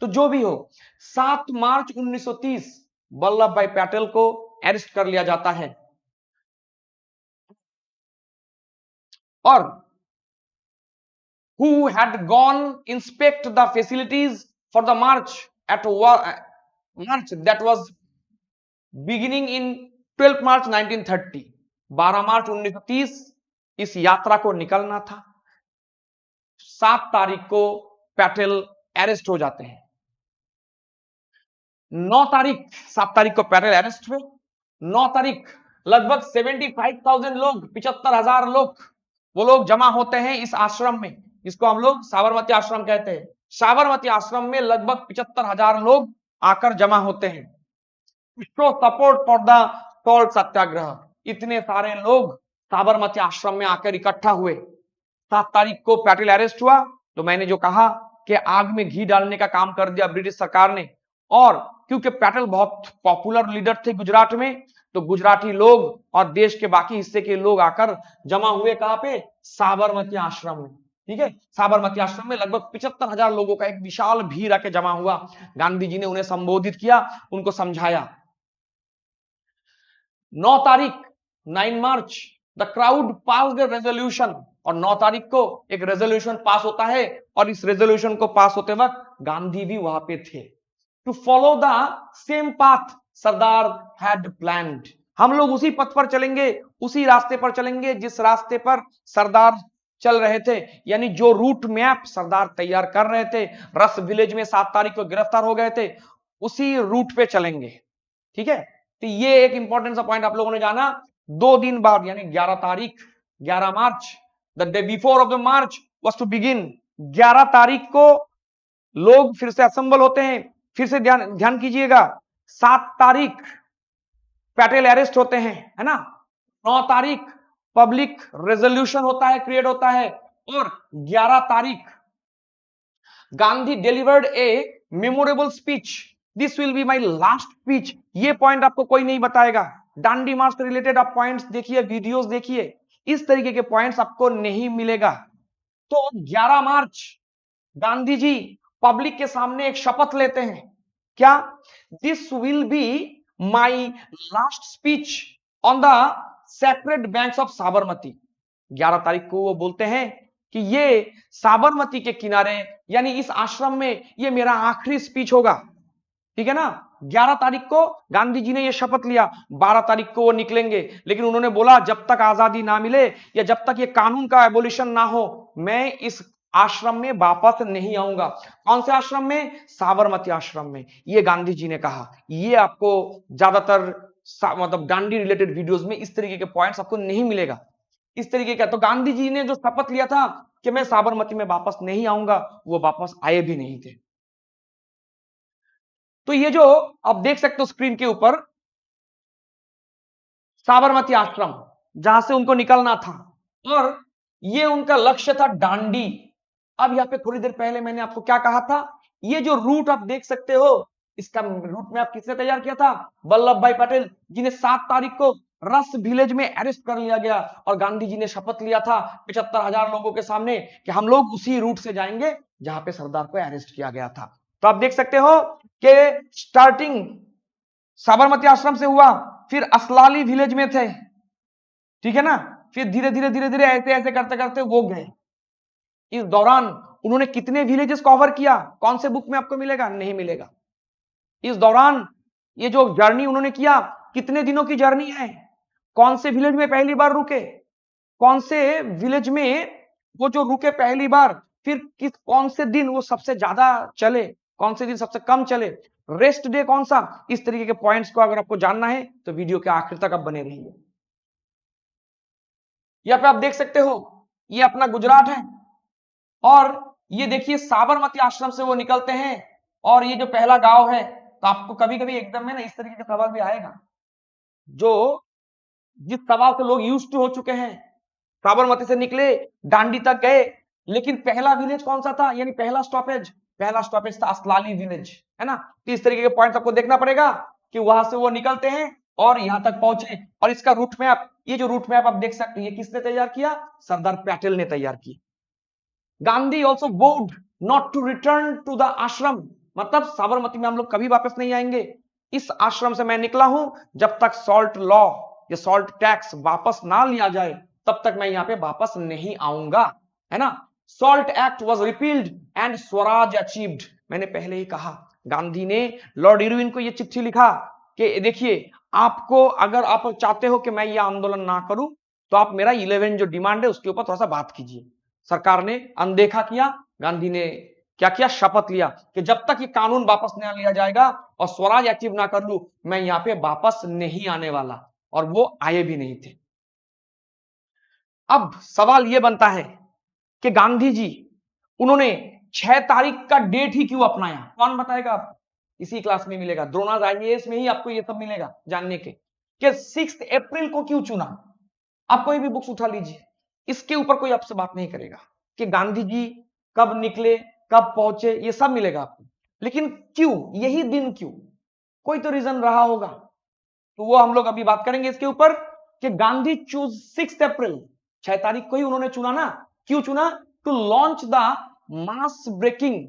तो जो भी हो, 7 मार्च 1930 वल्लभ भाई पटेल को अरेस्ट कर लिया जाता है। और who had gone inspect the facilities for the march march that was beginning in 12 मार्च 1930, 12 मार्च 1930 इस यात्रा को निकलना था। 7 तारीख को पटेल अरेस्ट हो जाते हैं। 9 तारीख, 7 तारीख को पटेल अरेस्ट हुए। 9 तारीख लगभग 75,000 लोग, 75,000 लोग, वो लोग जमा होते हैं इस आश्रम में, जिसको हम लोग साबरमती आश्रम कहते हैं। साबरमती आश्रम में लगभग 75,000 लोग आकर जमा होते हैं, show support for the salt satyagraha. इतने सारे लोग साबरमती आश्रम में आकर इकट्ठा हुए। 7 तारीख को पटेल अरेस्ट हुआ। तो मैंने जो कहा कि आग में घी डालने का काम कर दिया ब्रिटिश सरकार ने। और क्योंकि पटेल बहुत पॉपुलर लीडर थे गुजरात में, तो गुजराती लोग और देश के बाकी हिस्से के लोग आकर जमा हुए। कहां पे? साबरमती आश्रम में। ठीक है, साबरमती आश्रम में लगभग 75,000 लोगों का एक विशाल भीड़ आके जमा हुआ। गांधी जी ने उन्हें संबोधित किया, उनको समझाया। 9 तारीख 9 March the crowd pass the resolution, और 9 तारीख को एक रेजोल्यूशन पास होता है, और इस रेजोल्यूशन को पास होते वक्त गांधी भी वहां पे थे। To follow the same path Sardar had planned, हम लोग उसी पथ पर चलेंगे, उसी रास्ते पर चलेंगे जिस रास्ते पर सरदार चल रहे थे, यानी जो रूट मैप सरदार तैयार कर रहे थे, रस विलेज में 7 तारीख को गिरफ्तार हो गए थे, उसी रूट पे चलेंगे। ठीक है, तो ये एक इंपॉर्टेंट सा पॉइंट आप लोगों ने जाना। 2 दिन बाद यानी 11 तारीख, 11 March, the day before of the march was to begin, 11 तारीख को लोग फिर से असेंबल होते हैं। फिर से ध्यान ध्यान कीजिएगा, 7 तारीख पटेल अरेस्ट होते हैं, है ना, 9 तारीख पब्लिक रेजोल्यूशन होता है, क्रिएट होता है, और 11 तारीख Gandhi delivered A memorable speech, this will be my last speech. ये पॉइंट आपको कोई नहीं बताएगा, दांडी मार्च से रिलेटेड आप पॉइंट्स देखिए, वीडियोस देखिए, इस तरीके के पॉइंट्स आपको नहीं मिलेगा। तो 11 मार्च गांधी जी पब्लिक के सामने एक शपथ लेते हैं, क्या, this will be my last speech on the sacred banks of Sabarmati. 11 तारीख को वो बोलते हैं कि ये साबरमती के किनारे यानी इस आश्रम में ये मेरा आखिरी स्पीच होगा। ठीक है ना, 11 तारीख को गांधी जी ने ये शपथ लिया, 12 तारीख को वो निकलेंगे, लेकिन उन्होंने बोला जब तक आजादी ना मिले या जब तक ये कानून का एबोलिशन ना हो, मैं इस आश्रम में वापस नहीं आऊंगा। कौन से आश्रम में, साबरमती आश्रम में, ये गांधी जी ने कहा। ये आपको ज्यादातर मतलब गांधी रिलेटेड वीडियोस में इस तरीके के पॉइंट्स आपको नहीं मिलेगा, इस तरीके का। तो गांधी जी ने जो शपथ लिया था कि मैं साबरमती में वापस नहीं आऊंगा, वो वापस आए भी नहीं थे। तो ये जो आप देख सकते हो स्क्रीन के ऊपर, साबरमती आश्रम जहां से उनको निकलना था, और ये उनका लक्ष्य था डांडी। अब यहाँ पे थोड़ी देर पहले मैंने आपको क्या कहा था, ये जो रूट आप देख सकते हो, इसका रूट मैप किसने तैयार किया था, वल्लभ भाई पटेल, जिन्हें 7 तारीख को रस विलेज में अरेस्ट कर लिया गया, और गांधी जी ने शपथ लिया था 75,000 लोगों के सामने कि हम लोग उसी रूट से जाएंगे जहां पे सरदार को अरेस्ट किया गया था। तो आप देख सकते हो कि स्टार्टिंग साबरमती आश्रम से हुआ, फिर असलाली विलेज में थे, ठीक है ना, फिर धीरे धीरे धीरे धीरे ऐसे ऐसे करते करते वो गए। इस दौरान उन्होंने कितने विलेजेस कवर किया, कौन से बुक में आपको मिलेगा, नहीं मिलेगा। इस दौरान ये जो जर्नी उन्होंने किया, कितने दिनों की जर्नी है, कौन से विलेज में पहली बार रुके, कौन से विलेज में वो जो रुके पहली बार, फिर किस कौन से दिन वो सबसे ज्यादा चले, कौन से दिन सबसे कम चले, रेस्ट डे कौन सा, इस तरीके के पॉइंट्स को अगर आपको जानना है तो वीडियो के आखिर तक आप बने रहिए। यहाँ पे आप देख सकते हो ये अपना गुजरात है, और ये देखिए साबरमती आश्रम से वो निकलते हैं, और ये जो पहला गांव है, तो आपको कभी कभी एकदम में ना इस तरीके का सवाल भी आएगा, जो जिस सवाल से लोग यूज टू हो चुके हैं। साबरमती से निकले, डांडी तक गए, लेकिन पहला विलेज कौन सा था, यानी पहला स्टॉपेज था असलाली विलेज, है ना। तो इस तरीके के पॉइंट्स आपको देखना पड़ेगा कि वहां से वो निकलते हैं और यहां तक पहुंचे, और इसका रूट मैप, ये जो रूट मैप आप देख सकते हैं, ये किसने तैयार किया, सरदार पटेल ने तैयार किया। Gandhi also vowed not to return to the ashram, मतलब साबरमती में हम लोग कभी वापस नहीं आएंगे, इस आश्रम से मैं निकला हूं, जब तक सॉल्ट लॉ, ये सॉल्ट टैक्स वापस ना लिया जाए तब तक मैं यहां पे वापस नहीं आऊंगा, है ना। Salt act was repealed and Swaraj achieved, मैंने पहले ही कहा, गांधी ने लॉर्ड इरविन को ये चिट्ठी लिखा कि देखिए, आपको अगर आप चाहते हो कि मैं ये आंदोलन ना करूं, तो आप मेरा 11 जो डिमांड है उसके ऊपर थोड़ा सा बात कीजिए। सरकार ने अनदेखा किया, गांधी ने क्या किया, शपथ लिया कि जब तक ये कानून वापस नहीं लिया जाएगा और स्वराज अचीव ना कर लूं, मैं यहां पे वापस नहीं आने वाला, और वो आए भी नहीं थे। अब सवाल ये बनता है कि गांधी जी उन्होंने 6 तारीख का डेट ही क्यों अपनाया, कौन बताएगा आप, इसी क्लास में मिलेगा, द्रोणाज आईएएस में ही आपको ये सब मिलेगा जानने के, कि 6 अप्रैल को क्यों चुना। आप कोई भी बुक्स उठा लीजिए, इसके ऊपर कोई आपसे बात नहीं करेगा कि गांधी जी कब निकले, कब पहुंचे, ये सब मिलेगा आपको, लेकिन क्यों यही दिन, क्यों, कोई तो रीजन रहा होगा, तो वो हम लोग अभी बात करेंगे इसके ऊपर कि गांधी चूज 6 अप्रैल, 6 तारीख को ही उन्होंने चुना ना, क्यों चुना, to launch the mass breaking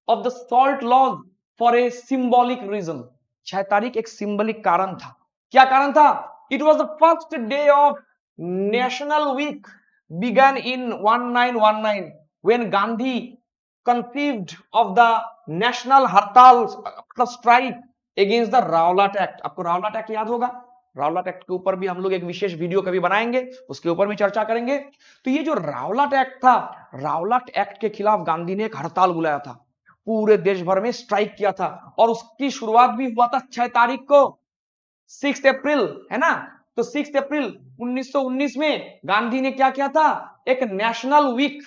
of the salt laws for a symbolic reason. 6 तारीख एक सिंबलिक कारण था, क्या कारण था, it was the first day of national week began in 1919 when Gandhi conceived of the national हड़ताल मतलब स्ट्राइक अगेंस्ट द रावलाट एक्ट। आपको रावलाट एक्ट याद होगा, रावलाट एक्ट के ऊपर भी हम लोग एक विशेष वीडियो कभी बनाएंगे, उसके ऊपर भी चर्चा करेंगे। तो ये जो रावलाट एक्ट था, रावलाट एक्ट के खिलाफ गांधी ने एक हड़ताल बुलाया था, पूरे देश भर में स्ट्राइक किया था, और उसकी शुरुआत भी हुआ था 6 तारीख को, 6 अप्रैल, है ना। तो 6 अप्रैल 1919 में गांधी ने क्या किया था, एक नेशनल वीक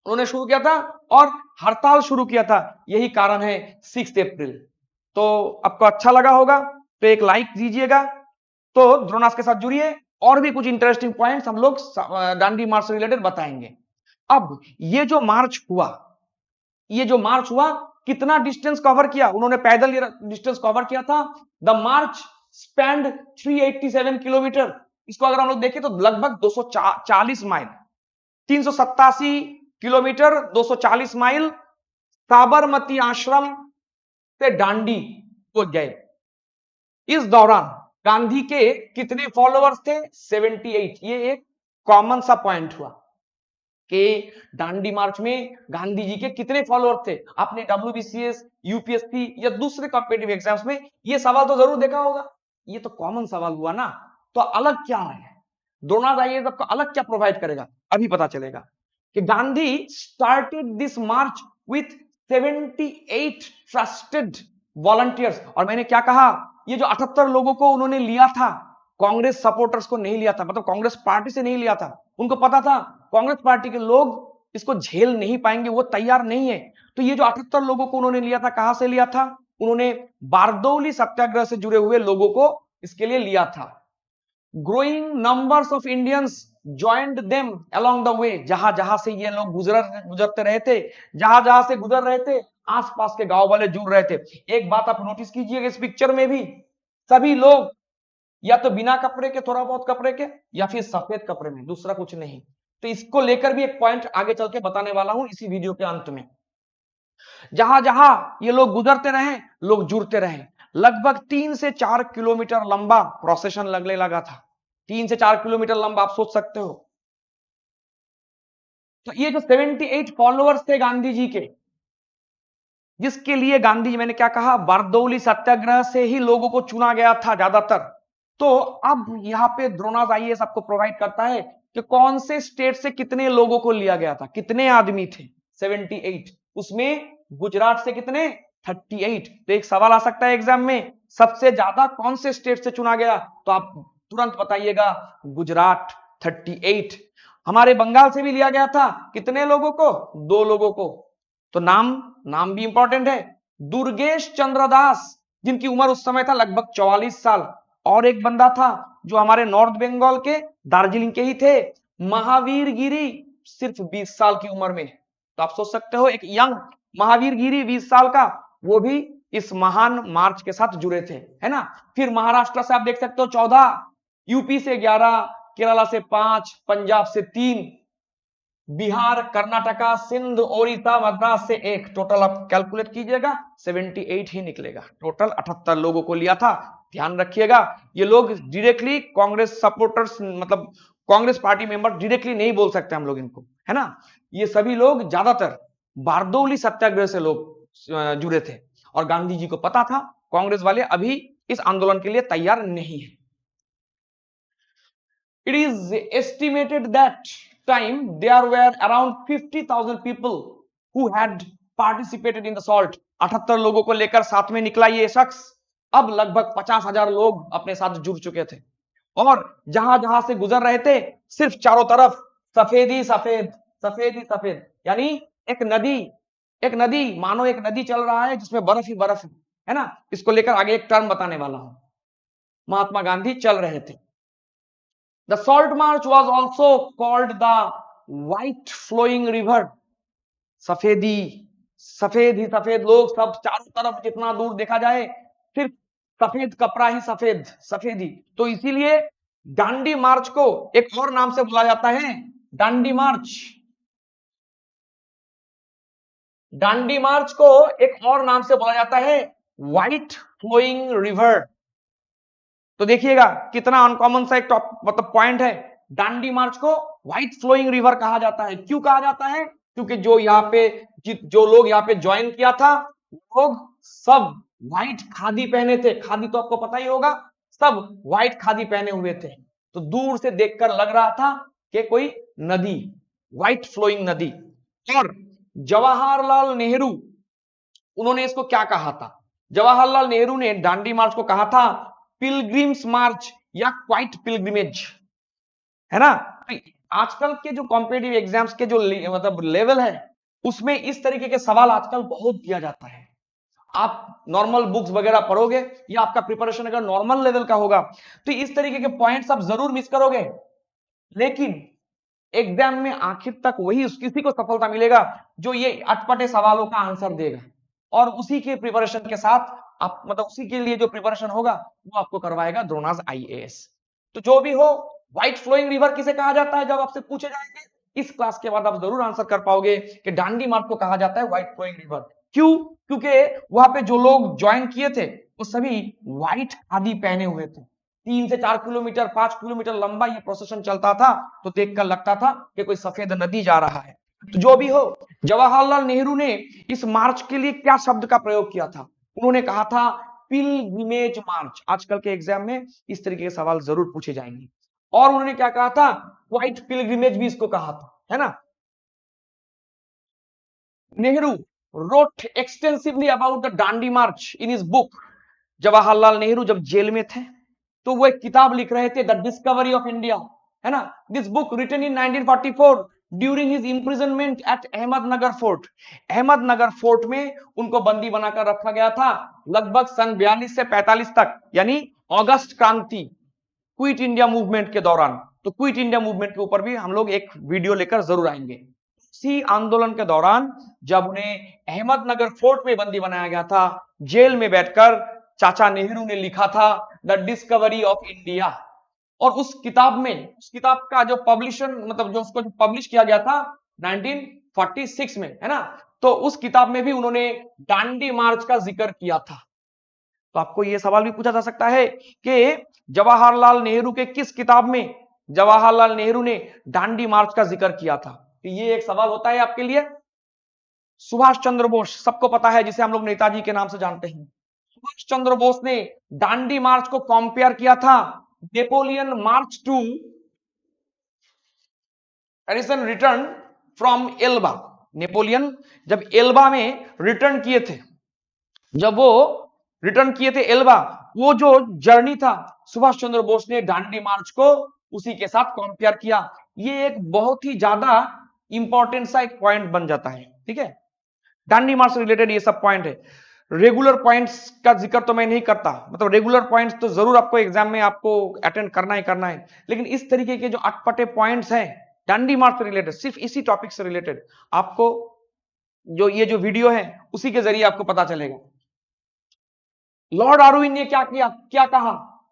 उन्होंने शुरू किया था और हड़ताल शुरू किया था, यही कारण है 6 अप्रैल। तो आपको अच्छा लगा होगा तो एक लाइक दीजिएगा। तो द्रोणास के साथ जुड़िए, और भी कुछ इंटरेस्टिंग पॉइंट्स हम लोग दांडी मार्च से रिलेटेड बताएंगे। अब ये जो मार्च हुआ, ये जो मार्च हुआ कितना डिस्टेंस कवर किया, उन्होंने पैदल ये डिस्टेंस कवर किया था। The March spend 387 kilometre. इसको अगर हम लोग देखें तो लगभग 240 माइल, 387 किलोमीटर, 240 माइल साबरमती आश्रम से दांडी को गए। इस दौरान गांधी के कितने फॉलोअर्स थे, 78। ये एक कॉमन सा पॉइंट हुआ कि दांडी मार्च में गांधी जी के कितने फॉलोअर्स थे। आपने WBCS, यूपीएससी या दूसरे कॉम्पिटिटिव एग्जाम्स में ये सवाल तो जरूर देखा होगा। ये तो कॉमन सवाल हुआ ना, तो अलग क्या है, द्रोणाचार्य आइएस आपको अलग क्या प्रोवाइड करेगा, अभी पता चलेगा कि Gandhi started this March with 78 trusted volunteers. और मैंने क्या कहा, ये जो 78 लोगों को उन्होंने लिया था, कांग्रेस सपोर्टर्स को नहीं लिया था, मतलब कांग्रेस पार्टी से नहीं लिया था। उनको पता था कांग्रेस पार्टी के लोग इसको झेल नहीं पाएंगे, वो तैयार नहीं है। तो ये जो 78 लोगों को उन्होंने लिया था, कहां से लिया था, उन्होंने बारदौली सत्याग्रह से जुड़े हुए लोगों को इसके लिए लिया था। Growing numbers of Indians joined them along the way. जहां जहां से ये लोग गुजरते रहे थे, जहां जहां से गुजर रहे थे, आसपास के गांव वाले जुड़ रहे थे। एक बात आप नोटिस कीजिएगा इस पिक्चर में भी, सभी लोग या तो बिना कपड़े के, थोड़ा बहुत कपड़े के, या फिर सफेद कपड़े में, दूसरा कुछ नहीं। तो इसको लेकर भी एक पॉइंट आगे चल के बताने वाला हूं इसी वीडियो के अंत में। जहां जहां ये लोग गुजरते रहे, लोग जुड़ते रहे। लगभग 3 से 4 किलोमीटर लंबा प्रोसेशन लगने लगा था। 3 से 4 किलोमीटर लंबा, आप सोच सकते हो। तो ये जो 78 फॉलोअर्स थे गांधी जी के, जिसके लिए गांधी जी, मैंने क्या कहा, बारदौली सत्याग्रह से ही लोगों को चुना गया था ज्यादातर। तो अब यहाँ पे द्रोणाचार्य आईएएस आपको प्रोवाइड करता है कि कौन से स्टेट से कितने लोगों को लिया गया था, कितने आदमी थे, 78। उसमें गुजरात से कितने, 38। तो एक सवाल आ सकता है एग्जाम में, सबसे ज्यादा कौन से स्टेट से चुना गया, तो आप तुरंत बताइएगा, गुजरात 38। हमारे बंगाल से भी लिया गया था, कितने लोगों को, 2 लोगों को। तो नाम नाम भी इंपॉर्टेंट है, दुर्गेश चंद्र दास, जिनकी उम्र उस समय था लगभग 44 साल। और एक बंदा था जो हमारे नॉर्थ बंगाल के दार्जिलिंग के ही थे, महावीर गिरी, सिर्फ 20 साल की उम्र में। तो आप सोच सकते हो एक यंग महावीर गिरी 20 साल का, वो भी इस महान मार्च के साथ जुड़े थे, है ना। फिर महाराष्ट्र से आप देख सकते हो 14, यूपी से 11, केरला से 5, पंजाब से 3, बिहार, कर्नाटका, सिंध, ओडिशा, मद्रास से 1। टोटल आप कैलकुलेट कीजिएगा, 78 ही निकलेगा। टोटल 78 लोगों को लिया था। ध्यान रखिएगा, ये लोग डायरेक्टली कांग्रेस सपोर्टर्स, मतलब कांग्रेस पार्टी मेंबर डायरेक्टली नहीं बोल सकते हम लोग इनको, है ना। ये सभी लोग ज्यादातर बारदौली सत्याग्रह से लोग जुड़े थे, और गांधी जी को पता था कांग्रेस वाले अभी इस आंदोलन के लिए तैयार नहीं है। It is estimated that time there were around 50,000 people who had participated in the SALT। 78 लोगों को लेकर साथ में निकला ये शख्स। अब लगभग 50,000 लोग अपने साथ जुड़ चुके थे, और जहां जहां से गुजर रहे थे, सिर्फ चारों तरफ सफेद ही सफेद, सफेद ही सफेद। यानी एक नदी, एक नदी मानो एक नदी चल रहा है जिसमें बर्फ ही बर्फ है ना। इसको लेकर आगे एक टर्म बताने वाला हूं। महात्मा गांधी चल रहे थे। The Salt March was also called the White Flowing River। सफेदी, सफेद ही सफेद, लोग सब चारों तरफ जितना दूर देखा जाए सिर्फ सफेद कपड़ा ही सफेद, सफेदी। तो इसीलिए दांडी मार्च को एक और नाम से बुलाया जाता है, दांडी मार्च। दांडी मार्च को एक और नाम से बुलाया जाता है व्हाइट फ्लोइंग रिवर। तो देखिएगा कितना अनकॉमन सा एक मतलब पॉइंट है। दांडी मार्च को व्हाइट फ्लोइंग रिवर कहा जाता है। क्यों कहा जाता है? क्योंकि जो यहाँ पे जो लोग यहाँ पे ज्वाइन किया था, लोग सब व्हाइट खादी पहने थे। खादी तो आपको पता ही होगा, सब व्हाइट खादी पहने हुए थे। तो दूर से देखकर लग रहा था कि कोई नदी, व्हाइट फ्लोइंग नदी। और जवाहरलाल नेहरू, उन्होंने इसको क्या कहा था? जवाहरलाल नेहरू ने दांडी मार्च को कहा था पिलग्रिम्स मार्च या क्वाइट पिलग्रिमेज, है ना। तो आजकल के जो कॉम्पिटिटिव एग्जाम्स के जो मतलब लेवल है, उसमें इस तरीके के सवाल आजकल बहुत दिया जाता है। आप नॉर्मल बुक्स वगैरह पढ़ोगे या आपका प्रिपरेशन अगर नॉर्मल लेवल का होगा तो इस तरीके के पॉइंट्स आप जरूर मिस करोगे, लेकिन एग्जाम में आखिर तक वही किसी को सफलता मिलेगा जो ये अटपटे सवालों का आंसर देगा, और उसी के प्रिपरेशन के साथ आप मतलब उसी के लिए जो प्रिपरेशन होगा वो आपको करवाएगा द्रोणास आईएएस। तो जो भी हो, व्हाइट फ्लोइंग रिवर किसे कहा जाता है जब आपसे पूछे जाएंगे, इस क्लास के बाद आप जरूर आंसर कर पाओगे कि दांडी मार्च को कहा जाता है व्हाइट फ्लोइंग रिवर। क्यों? क्योंकि वहां पे जो लोग ज्वाइन किए थे वो सभी व्हाइट खादी पहने हुए थे। 3 से 4 किलोमीटर 5 किलोमीटर लंबा ये प्रोसेशन चलता था, तो देखकर लगता था कि कोई सफेद नदी जा रहा है। तो जो भी हो, जवाहरलाल नेहरू ने इस मार्च के लिए क्या शब्द का प्रयोग किया था? उन्होंने कहा था पिलग्रिमेज मार्च। आजकल के एग्जाम में इस तरीके के सवाल जरूर पूछे जाएंगे। और उन्होंने क्या कहा था? व्हाइट पिलग्रिमेज भी इसको कहा था, है ना। Nehru wrote extensively about the Dandi March in his book। Jawaharlal Nehru जब जेल में थे तो वो एक किताब लिख रहे थे, द डिस्कवरी ऑफ इंडिया, है ना। This book written in 1944 during his imprisonment at Ahmednagar fort. Ahmednagar fort में उनको बंदी बनाकर रखा गया था लगभग सन 42 से 45 तक, यानी अगस्त क्रांति, क्विट इंडिया मूवमेंट के दौरान। तो क्विट इंडिया मूवमेंट के ऊपर भी हम लोग एक वीडियो लेकर जरूर आएंगे। इसी आंदोलन के दौरान जब उन्हें अहमदनगर फोर्ट में बंदी बनाया गया था, जेल में बैठकर चाचा नेहरू ने लिखा था द डिस्कवरी ऑफ इंडिया। और उस किताब में, उस किताब का जो पब्लिशन मतलब जो उसको पब्लिश किया गया था 1946 में, है ना। तो उस किताब में भी उन्होंने दांडी मार्च का जिक्र किया था। तो आपको यह सवाल भी पूछा जा सकता है कि जवाहरलाल नेहरू के किस किताब में जवाहरलाल नेहरू ने दांडी मार्च का जिक्र किया था? तो ये एक सवाल होता है आपके लिए। सुभाष चंद्र बोस सबको पता है, जिसे हम लोग नेताजी के नाम से जानते हैं। सुभाष चंद्र बोस ने दांडी मार्च को कंपेयर किया था Napoleon March two Edison return from Elba. Napoleon जब एल्बा में रिटर्न किए थे, जब वो रिटर्न किए थे एल्बा, वो जो जर्नी था, सुभाष चंद्र बोस ने दांडी मार्च को उसी के साथ कंपेयर किया। ये एक बहुत ही ज्यादा इंपॉर्टेंट सा एक पॉइंट बन जाता है, ठीक है। दांडी मार्च से रिलेटेड ये सब पॉइंट है। रेगुलर पॉइंट्स का जिक्र तो मैं नहीं करता, मतलब रेगुलर पॉइंट्स तो जरूर आपको एग्जाम में आपको अटेंड करना ही करना है, लेकिन इस तरीके के जो अटपटे पॉइंट्स हैं दांडी मार्च से रिलेटेड, सिर्फ इसी टॉपिक से रिलेटेड, आपको जो ये जो वीडियो है उसी के जरिए आपको पता चलेगा। लॉर्ड इरविन ने क्या किया, क्या कहा?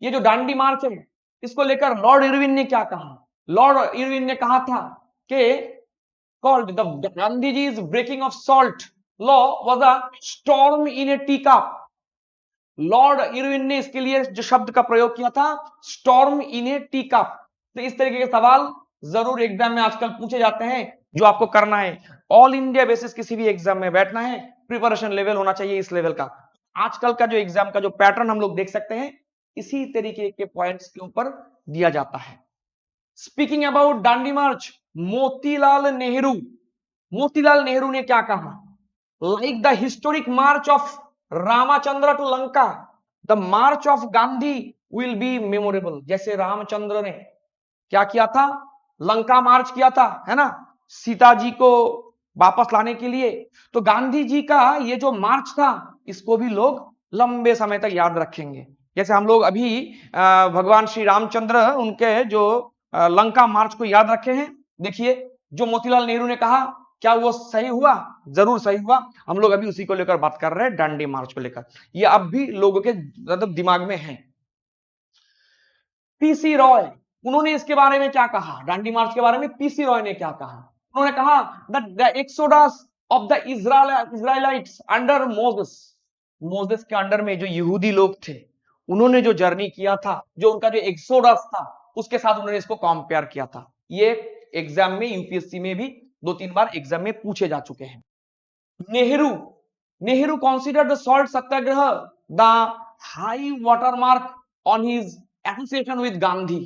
ये जो दांडी मार्च है इसको लेकर लॉर्ड इरविन ने क्या कहा? लॉर्ड इरविन ने कहा था कि called the Gandhiji's breaking of salt law was a storm in a teacup। Lord Irwin ने इसके लिए जो शब्द का प्रयोग किया था स्टॉर्म इन ए टीकप। तो इस तरीके के सवाल जरूर एग्जाम में आजकल पूछे जाते हैं। जो आपको करना है, ऑल इंडिया बेसिस किसी भी एग्जाम में बैठना है, प्रिपरेशन लेवल होना चाहिए इस लेवल का। आजकल का जो एग्जाम का जो पैटर्न हम लोग देख सकते हैं, इसी तरीके के पॉइंट्स के ऊपर दिया जाता है। Speaking about Dandi march, Motilal Nehru, Motilal Nehru ने क्या कहा? Like the historic march of Ramchandra to Lanka, the march of Gandhi will be memorable. जैसे रामचंद्र ने क्या किया था? लंका मार्च किया था, है ना, सीता जी को वापस लाने के लिए। तो गांधी जी का ये जो मार्च था इसको भी लोग लंबे समय तक याद रखेंगे। जैसे हम लोग अभी भगवान श्री रामचंद्र उनके जो लंका मार्च को याद रखे हैं। देखिए जो मोतीलाल नेहरू ने कहा, क्या वो सही हुआ? जरूर सही हुआ। हम लोग अभी उसी को लेकर बात कर रहे हैं, दांडी मार्च को लेकर। ये अब भी लोगों के मतलब दिमाग में है। पीसी रॉय, उन्होंने इसके बारे में क्या कहा? दांडी मार्च के बारे में पीसी रॉय ने क्या कहा? उन्होंने कहा the exodus of the Israelites under Moses. Moses के अंडर में जो यहूदी लोग थे उन्होंने जो जर्नी किया था, जो उनका जो एक्सोडस था, उसके साथ उन्होंने इसको कंपेयर किया था। ये एग्जाम में, यूपीएससी में भी 2-3 बार एग्जाम में पूछे जा चुके हैं। Nehru, Nehru considered the salt satyagraha the high watermark on his association with Gandhi.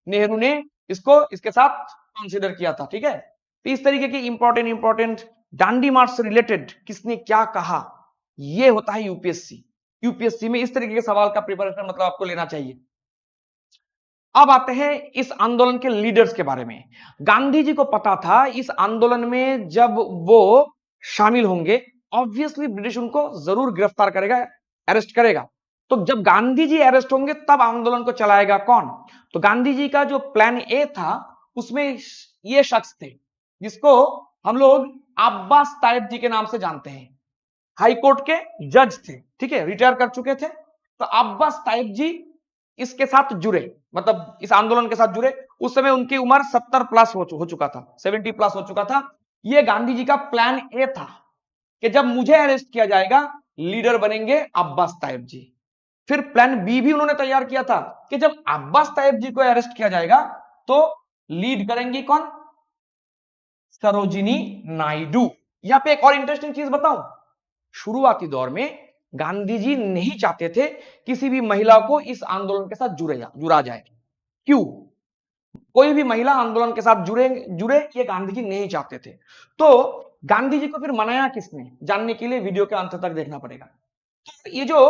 Nehru ने इसको इसके साथ कंसीडर किया था, ठीक है। तो इस तरीके की इंपॉर्टेंट डांडी मार्च से रिलेटेड किसने क्या कहा, ये होता है यूपीएससी। यूपीएससी में इस तरीके के सवाल का प्रिपरेशन मतलब आपको लेना चाहिए। अब आते हैं इस आंदोलन के लीडर्स के बारे में। गांधी जी को पता था इस आंदोलन में जब वो शामिल होंगे, ऑब्वियसली ब्रिटिश उनको जरूर गिरफ्तार करेगा, अरेस्ट करेगा। तो जब गांधी जी अरेस्ट होंगे तब आंदोलन को चलाएगा कौन? तो गांधी जी का जो प्लान ए था उसमें ये शख्स थे जिसको हम लोग अब्बास तायब जी के नाम से जानते हैं। हाई कोर्ट के जज थे, ठीक है, रिटायर कर चुके थे। तो अब्बास तायब जी इसके साथ जुड़े, मतलब इस आंदोलन के साथ जुड़े। उस समय उनकी उम्र 70 प्लस हो चुका था, 70 प्लस हो चुका था। ये गांधी जी का प्लान ए था कि जब मुझे अरेस्ट किया जाएगा, लीडर बनेंगे अब्बास तायब जी। फिर प्लान बी भी उन्होंने तैयार किया था कि जब अब्बास तायब जी को अरेस्ट किया जाएगा तो लीड करेंगी कौन? सरोजिनी नायडू। यहां पे एक और इंटरेस्टिंग चीज बताऊं, शुरुआती दौर में गांधी जी नहीं चाहते थे किसी भी महिला को इस आंदोलन के साथ जुड़ा जाए। क्यों? कोई भी महिला आंदोलन के साथ जुड़े ये गांधी जी नहीं चाहते थे। तो गांधी जी को फिर मनाया किसने, जानने के लिए वीडियो के अंत तक देखना पड़ेगा। तो ये जो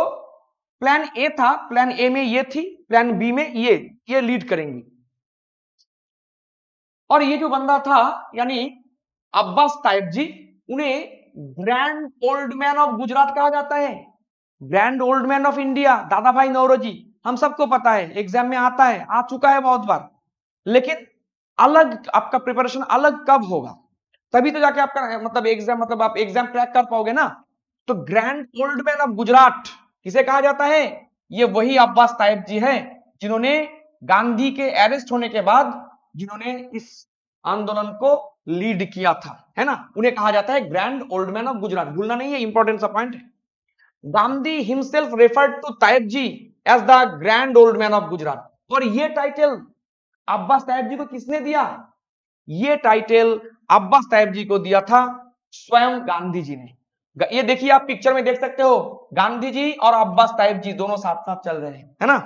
प्लान ए था, प्लान ए में ये थी, प्लान बी में ये लीड करेंगी। और ये जो बंदा था यानी अब्बास तायब जी, उन्हें grand old man of Gujarat कहा जाता है, grand old man of India. दादा भाई नौरोजी, हम सबको पता है, एग्जाम में आता है, आ चुका है बहुत बार। लेकिन अलग आपका प्रिपरेशन अलग कब होगा, तभी तो जाके आपका मतलब आप एग्जाम क्रैक कर पाओगे ना। तो grand old man of Gujarat किसे कहा जाता है? ये वही अब्बास तायब जी हैं जिन्होंने गांधी के अरेस्ट होने के बाद जिन्होंने इस आंदोलन को लीड किया था, है ना। उन्हें कहा जाता है grand old man of Gujarat, भूलना नहीं है, इंपॉर्टेंट सा पॉइंट है। Gandhi himself referred to Tyab ji as the grand old man of Gujarat. और ये टाइटल अब्बास तायब जी को किसने दिया? ये टाइटल अब्बास तायब जी को दिया था स्वयं गांधी जी ने। ये देखिए, आप पिक्चर में देख सकते हो, गांधी जी और अब्बास तायब जी दोनों साथ साथ चल रहे हैं, है ना।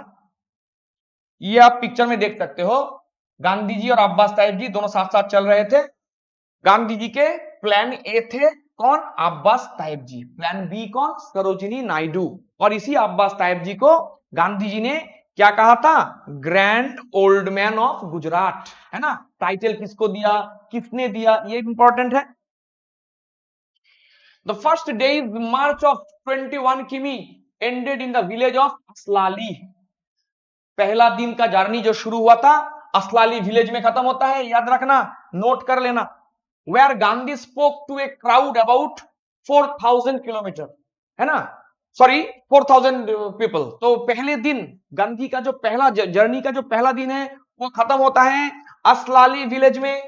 ये आप पिक्चर में देख सकते हो, गांधी जी और अब्बास तायब जी दोनों साथ साथ चल रहे थे। गांधी जी के प्लान ए थे कौन? अब्बास तायब जी। प्लान बी कौन? सरोजिनी नायडू। और इसी अब्बास तायब जी को गांधी जी ने क्या कहा था? Grand old man of Gujarat, है ना। टाइटल किसको दिया, किसने दिया, ये इंपॉर्टेंट है। The first day march of 21 किमी ended in the village of Aslali. पहला दिन का जर्नी जो शुरू हुआ था असलाली विलेज में खत्म होता है, याद रखना, नोट कर लेना। Where Gandhi spoke to a crowd about 4000 kilometre, है ना, सॉरी 4000 पीपल। तो पहले दिन गांधी का जो पहला जर्नी का जो पहला दिन है वो खत्म होता है असलाली विलेज में।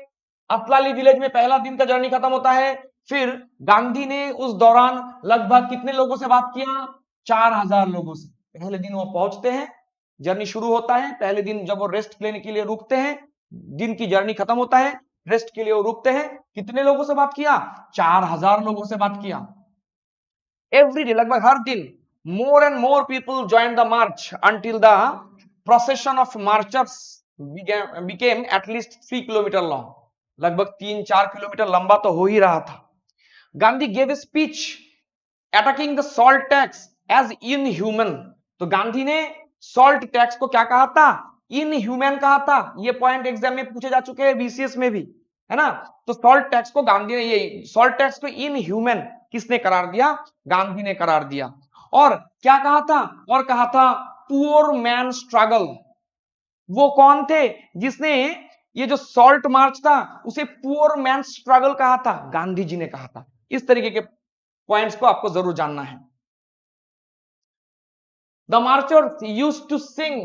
असलाली विलेज में पहला दिन का जर्नी खत्म होता है। फिर गांधी ने उस दौरान लगभग कितने लोगों से बात किया? 4000 लोगों से। पहले दिन वो पहुंचते हैं, जर्नी शुरू होता है, पहले दिन जब वो रेस्ट लेने के लिए रुकते हैं, दिन की जर्नी खत्म होता है, रेस्ट के लिए वो रुकते हैं। कितने लोगों से बात किया? 4000 लोगों से बात किया। एवरी डे, लगभग हर दिन, more and more people join the march until the procession of marchers became at least 3 kilometre long. लगभग 3-4 किलोमीटर लंबा तो हो ही रहा था। Gandhi gave a speech attacking the salt tax as inhuman. तो गांधी ने सॉल्ट टैक्स को क्या कहा था? इनह्यूमन कहा था। ये पॉइंट एग्जाम में पूछे जा चुके हैं, बीसीएस में भी, है ना। तो सॉल्ट टैक्स को गांधी ने, ये सॉल्ट टैक्स को इनह्यूमन किसने करार दिया? गांधी ने करार दिया। और क्या कहा था? और कहा था पुअर मैन स्ट्रगल। वो कौन थे जिसने ये जो सॉल्ट मार्च था उसे पुअर मैन स्ट्रगल कहा था? गांधी जी ने कहा था। इस तरीके के पॉइंट्स को आपको जरूर जानना है। The marchers used to sing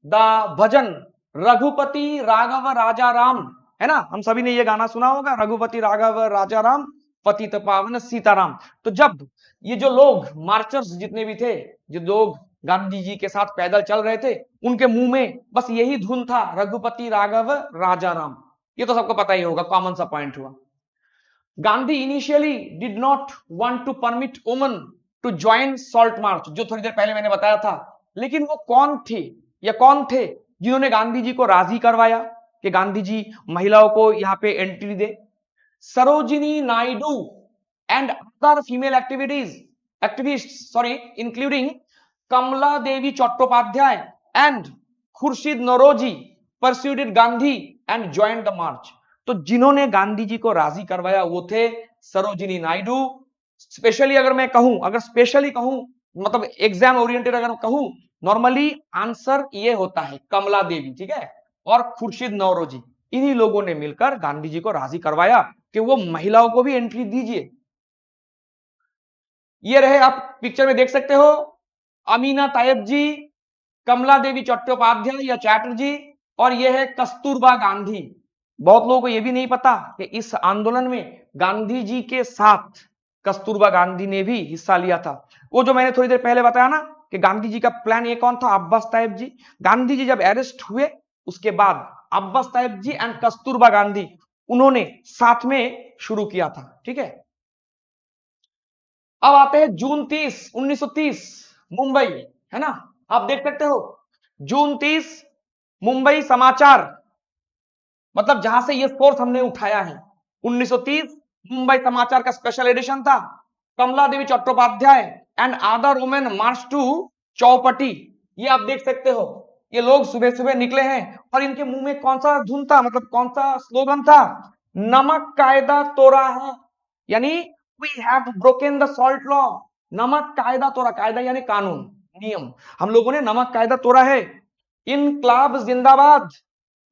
the भजन रघुपति राघव राजा राम, है ना। हम सभी ने ये गाना सुना होगा, रघुपति राघव राजा राम पतित पावन सीताराम। तो जब ये जो लोग मार्चर्स जितने भी थे, जो लोग गांधी जी के साथ पैदल चल रहे थे, उनके मुंह में बस यही धुन था, रघुपति राघव राजा राम। ये तो सबको पता ही होगा, कॉमन सा पॉइंट हुआ। Gandhi initially did not want to permit women to join salt march, जो थोड़ी देर पहले मैंने बताया था। लेकिन वो कौन थे या कौन थे जिन्होंने गांधी जी को राजी करवाया कि गांधी जी महिलाओं को यहाँ पे एंट्री दे? Sarojini Naidu and other female activist, including Kamala Devi Chattopadhyay and Khurshed Naoroji persuaded Gandhi and joined the march. तो जिन्होंने गांधी जी को राजी करवाया वो थे सरोजिनी नायडू। स्पेशली स्पेशली कहूं, मतलब एग्जाम ओरिएंटेड अगर कहूं, नॉर्मली आंसर ये होता है कमला देवी, ठीक है, और खुर्शीद नौरोजी। इन्हीं लोगों ने मिलकर गांधी जी को राजी करवाया कि वो महिलाओं को भी एंट्री दीजिए। ये रहे, आप पिक्चर में देख सकते हो, अमीना तायब जी, कमला देवी चट्टोपाध्याय या चैटर्जी, और यह है कस्तूरबा गांधी। बहुत लोगों को यह भी नहीं पता कि इस आंदोलन में गांधी जी के साथ कस्तूरबा गांधी ने भी हिस्सा लिया था। वो जो मैंने थोड़ी देर पहले बताया ना कि गांधी जी का प्लान ये कौन था, अब्बास तायब जी। गांधी जी जब अरेस्ट हुए उसके बाद अब्बास तायब जी एंड कस्तूरबा गांधी उन्होंने साथ में शुरू किया था, ठीक है। अब आते हैं जून 30, 1930, मुंबई, है ना, आप देख सकते हो जून 30 मुंबई समाचार, मतलब जहां से ये सोर्स हमने उठाया है। 1930 मुंबई समाचार का स्पेशल एडिशन था। Kamala Devi Chattopadhyay and other women march to Chowpatty. ये आप देख सकते हो, ये लोग सुबह सुबह निकले हैं और इनके मुंह में कौन सा धुन था, मतलब कौन सा स्लोगन था? नमक कायदा तोड़ा है, यानी we have broken the salt law. नमक कायदा तोड़ा, कायदा यानी कानून, नियम, हम लोगों ने नमक कायदा तोड़ा है। इनकलाब जिंदाबाद,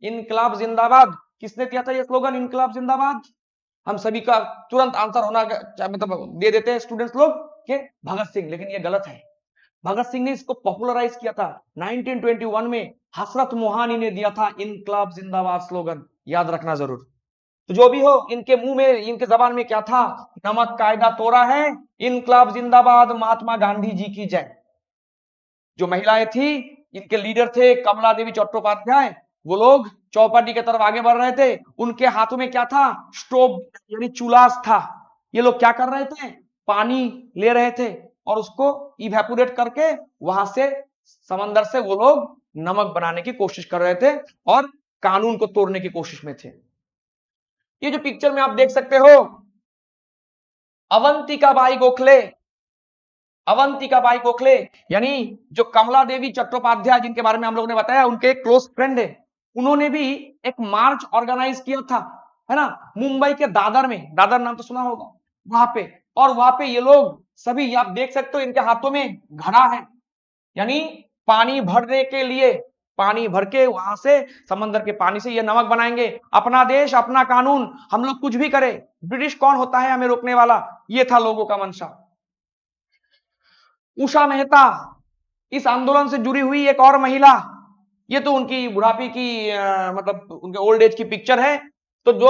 इनकलाब जिंदाबाद। किसने दिया था ये स्लोगन, इनकलाब जिंदाबाद? हम सभी का तुरंत आंसर होना, मतलब दे देते हैं स्टूडेंट्स लोग के भगत सिंह, लेकिन ये गलत है। भगत सिंह ने इसको पॉपुलराइज किया था 1921 में, हसरत मोहानी ने दिया था इनकलाब जिंदाबाद स्लोगन, याद रखना जरूर। तो जो भी हो, इनके मुंह में, इनके जबान में क्या था? नमक कायदा तोड़ा है, इनकलाब जिंदाबाद, महात्मा गांधी जी की जय। जो महिलाएं थी, इनके लीडर थे कमला देवी चट्टोपाध्याय, वो लोग चौपाटी की तरफ आगे बढ़ रहे थे। उनके हाथों में क्या था? स्टोव यानी चूल्हा था। ये लोग क्या कर रहे थे? पानी ले रहे थे और उसको इवेपोरेट करके वहां से समंदर से वो लोग नमक बनाने की कोशिश कर रहे थे और कानून को तोड़ने की कोशिश में थे। ये जो पिक्चर में आप देख सकते हो, अवंतिका बाई गोखले, अवंतिका बाई गोखले यानी जो कमला देवी चट्टोपाध्याय जिनके बारे में हम लोगों ने बताया, उनके एक क्लोज फ्रेंड है। उन्होंने भी एक मार्च ऑर्गेनाइज किया था, है ना, मुंबई के दादर में, दादर नाम तो सुना होगा, वहां पे। और वहां पे ये लोग सभी, आप देख सकते हो, इनके हाथों में घड़ा है, यानी पानी भरने के लिए, पानी भर के वहां से समंदर के पानी से ये नमक बनाएंगे। अपना देश अपना कानून, हम लोग कुछ भी करें, ब्रिटिश कौन होता है हमें रोकने वाला? ये था लोगों का मंशा। उषा मेहता, इस आंदोलन से जुड़ी हुई एक और महिला। ये तो उनकी बुढ़ापे की मतलब उनके ओल्ड एज की पिक्चर है। तो जो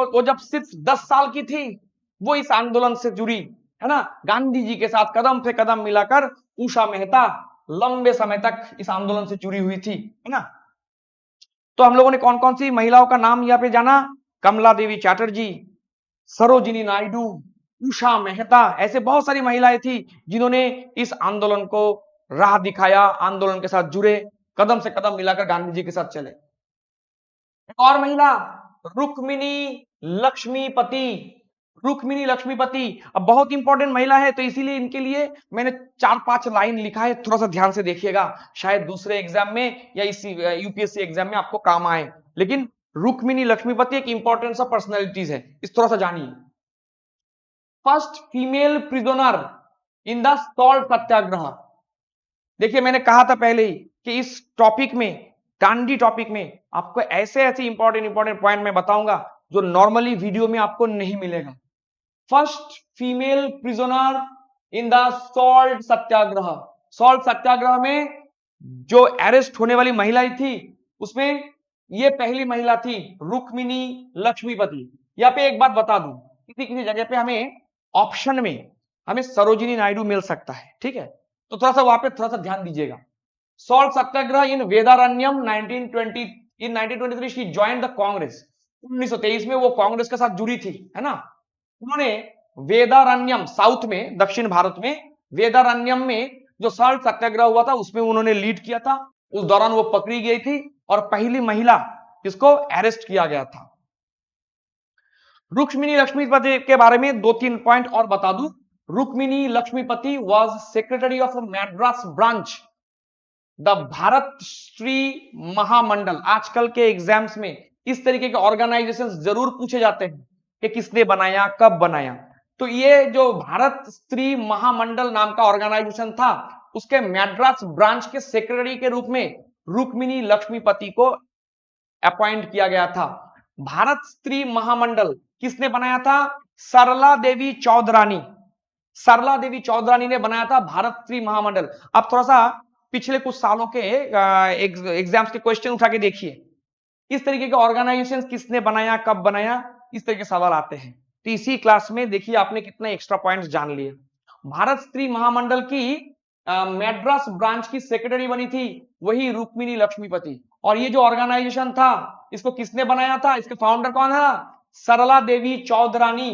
वो जब सिर्फ 10 साल की थी, वो इस आंदोलन से जुड़ी, है ना, गांधी जी के साथ कदम पे कदम मिलाकर उषा मेहता लंबे समय तक इस आंदोलन से जुड़ी हुई थी, है ना। तो हम लोगों ने कौन कौन सी महिलाओं का नाम यहाँ पे जाना? कमला देवी चैटर्जी, सरोजिनी नायडू, उषा मेहता, ऐसे बहुत सारी महिलाएं थी जिन्होंने इस आंदोलन को राह दिखाया, आंदोलन के साथ जुड़े, कदम से कदम मिलाकर गांधी जी के साथ चले। एक और महिला, रुक्मिणी लक्ष्मीपति, रुक्मिणी लक्ष्मीपति। अब बहुत इंपॉर्टेंट महिला है, तो इसीलिए इनके लिए मैंने 4-5 लाइन लिखा है, थोड़ा सा ध्यान से देखिएगा, शायद दूसरे एग्जाम में या इसी यूपीएससी एग्जाम में आपको काम आए। लेकिन रुक्मिणी लक्ष्मीपति एक इंपॉर्टेंट सा पर्सनैलिटीज है, इस थोड़ा सा जानिए। First female prisoner in the salt satyagraha. देखिए, मैंने कहा था पहले ही कि इस टॉपिक में, गांधी टॉपिक में, आपको ऐसे ऐसे इंपॉर्टेंट पॉइंट मैं बताऊंगा जो नॉर्मली वीडियो में आपको नहीं मिलेगा। First female prisoner in the salt satyagraha. Salt satyagraha में जो अरेस्ट होने वाली महिला थी, उसमें ये पहली महिला थी, रुक्मिणी लक्ष्मीपति। यहाँ पे एक बात बता दूं, किसी किसी जगह पे हमें ऑप्शन में हमें सरोजिनी नायडू मिल सकता है, ठीक है। तो थोड़ा सा वहां पे थोड़ा सा ध्यान दीजिएगा। Salt satyagraha in Vedaranyam 1920 in 1923 she joined the Congress. 1923 में वो कांग्रेस के साथ जुड़ी थी, है ना। उन्होंने वेदारण्यम, साउथ में, दक्षिण भारत में वेदारण्यम में जो सॉल्ट सत्याग्रह हुआ था उसमें उन्होंने लीड किया था। उस दौरान वो पकड़ी गई थी और पहली महिला जिसको अरेस्ट किया गया था। रुक्मिणी लक्ष्मीपति के बारे में 2-3 पॉइंट और बता दूं। Rukmini Lakshmipathi was secretary of Madras branch the Bharat Shri Mahamandal. आजकल के एग्जाम्स में इस तरीके के ऑर्गेनाइजेशन जरूर पूछे जाते हैं कि किसने बनाया, कब बनाया। तो ये जो भारत स्त्री महामंडल नाम का ऑर्गेनाइजेशन था, उसके मैड्रास ब्रांच के सेक्रेटरी के रूप में रुक्मिणी लक्ष्मीपति को अपॉइंट किया गया था। भारत स्त्री महामंडल किसने बनाया था? सरला देवी चौधरानी। सरला देवी चौधरानी ने बनाया था भारत स्त्री महामंडल। अब थोड़ा सा पिछले कुछ सालों के एग्जाम्स के क्वेश्चन उठा के देखिए, इस तरीके के ऑर्गेनाइजेशन किसने बनाया, कब बनाया, इस तरह के सवाल आते हैं। तो इसी क्लास में देखिए आपने कितने एक्स्ट्रा पॉइंट्स जान लिए। भारत स्त्री महामंडल की मैड्रास ब्रांच की सेक्रेटरी बनी थी वही रुक्मिणी लक्ष्मीपति। और ये जो ऑर्गेनाइजेशन था इसको किसने बनाया था, इसके फाउंडर कौन है? सरला देवी चौधरानी।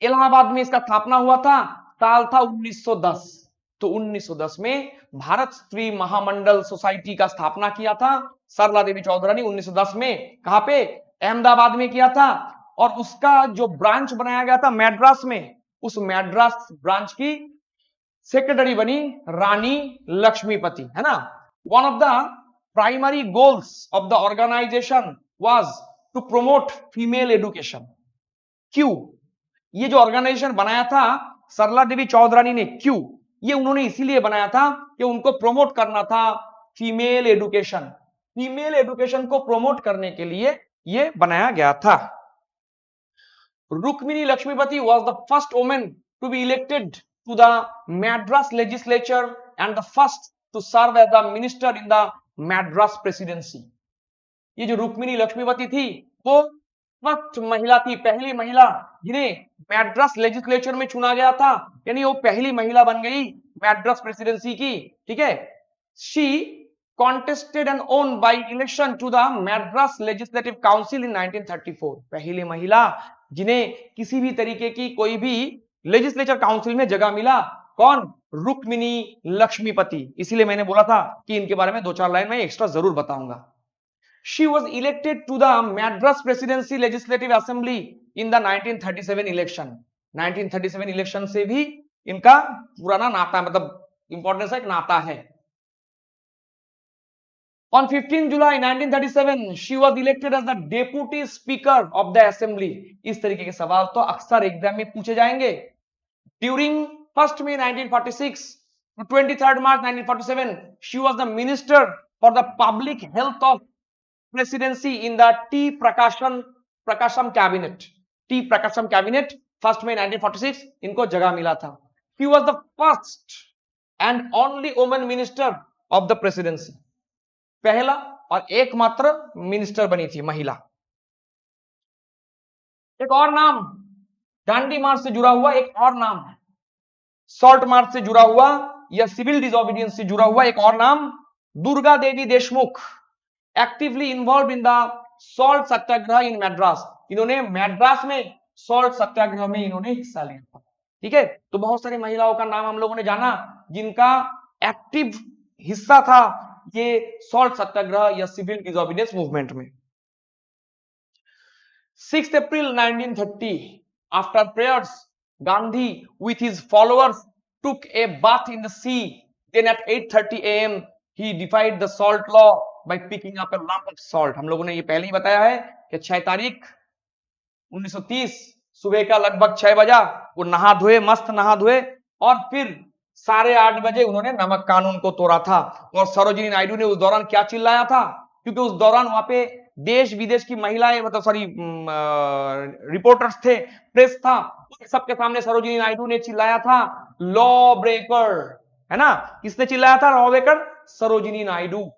इलाहाबाद में इसका स्थापना हुआ था, साल था 1910। तो 1910 में भारत स्त्री महामंडल सोसाइटी का स्थापना किया था सरला देवी चौधरानी 1910 में। कहां पे? अहमदाबाद में किया था। और उसका जो ब्रांच बनाया गया था मैड्रास में, उस मैड्रास ब्रांच की सेक्रेटरी बनी रानी लक्ष्मीपति, है ना। One of the primary goals of the organisation was to promote female education. क्यों? ये जो ऑर्गेनाइजेशन बनाया था सरला देवी चौधरानी ने, क्यों? ये उन्होंने इसीलिए बनाया था कि उनको प्रमोट करना था फीमेल एजुकेशन। फीमेल एजुकेशन को प्रमोट करने के लिए ये बनाया गया था। Rukmini Lakshmipati was the first woman to be elected to the Madras legislature and the first to serve as the minister in the Madras presidency। ये जो रुक्मिणी लक्ष्मीपति थी वो फर्स्ट महिला थी, पहली महिला जिन्हें मैड्रास लेजिस्लेचर में चुना गया था, यानी वो पहली महिला बन गई मैड्रास प्रेसिडेंसी की, ठीक है। She contested and won by election to the Madras legislative council in 1934। पहली महिला जिन्हें किसी भी तरीके की कोई भी लेजिस्लेचर काउंसिल में जगह मिला, कौन? रुक्मिणी लक्ष्मीपति। इसीलिए मैंने बोला था कि इनके बारे में 2-4 लाइन में एक्स्ट्रा जरूर बताऊंगा। She was elected to the Madras Presidency Legislative Assembly in the 1937 election। 1937 election से भी इनका पुराना नाता, मतलब इंपॉर्टेंस एक नाता है। On 15 July 1937 she was elected as the Deputy Speaker of the Assembly। इस तरीके के सवाल तो अक्सर एग्जाम में पूछे जाएंगे। During 1st May 1946 to 23rd March 1947 she was the Minister for the Public Health of Presidency in the T. Prakasham cabinet। T. Prakasham cabinet 1st May 1946 इनको जगह मिला था। She was the first and only woman minister of the presidency। पहला और एकमात्र minister बनी थी महिला। एक और नाम दांडी मार्च से जुड़ा हुआ, एक और नाम सॉल्ट मार्च से जुड़ा हुआ या सिविल डिसोबीडियंस से जुड़ा हुआ एक और नाम Durga Devi Deshmukh. Actively involve in the salt satyagraha in Madras. इन्होंने मैड्रास में सॉल्ट सत्याग्रह में इन्होंने हिस्सा लिया था, ठीक है। तो बहुत सारी महिलाओं का नाम हम लोगों ने जाना जिनका एक्टिव हिस्सा था ये सॉल्ट सत्याग्रह या सिविल डिसोबीडियंस मूवमेंट में। 6 April 1930 after prayers Gandhi with his followers took a bath in the sea। then at 8:30 AM he defied the salt law by picking up a lump of salt। हम लोगों ने ये पहले ही बताया है कि 6 तारीख 1930 सुबह का लगभग 6 बजा वो नहा धोए, मस्त नहा धोए, और फिर 8:30 बजे उन्होंने नमक कानून को तोड़ा था। और सरोजिनी नायडू ने उस दौरान क्या चिल्लाया था? क्योंकि उस दौरान वहां पे देश विदेश की महिलाएं, मतलब सॉरी रिपोर्टर्स थे, प्रेस था, सबके सामने सरोजिनी नायडू ने चिल्लाया था लॉ ब्रेकर, है ना। किसने चिल्लाया था law breaker? Sarojini Naidu.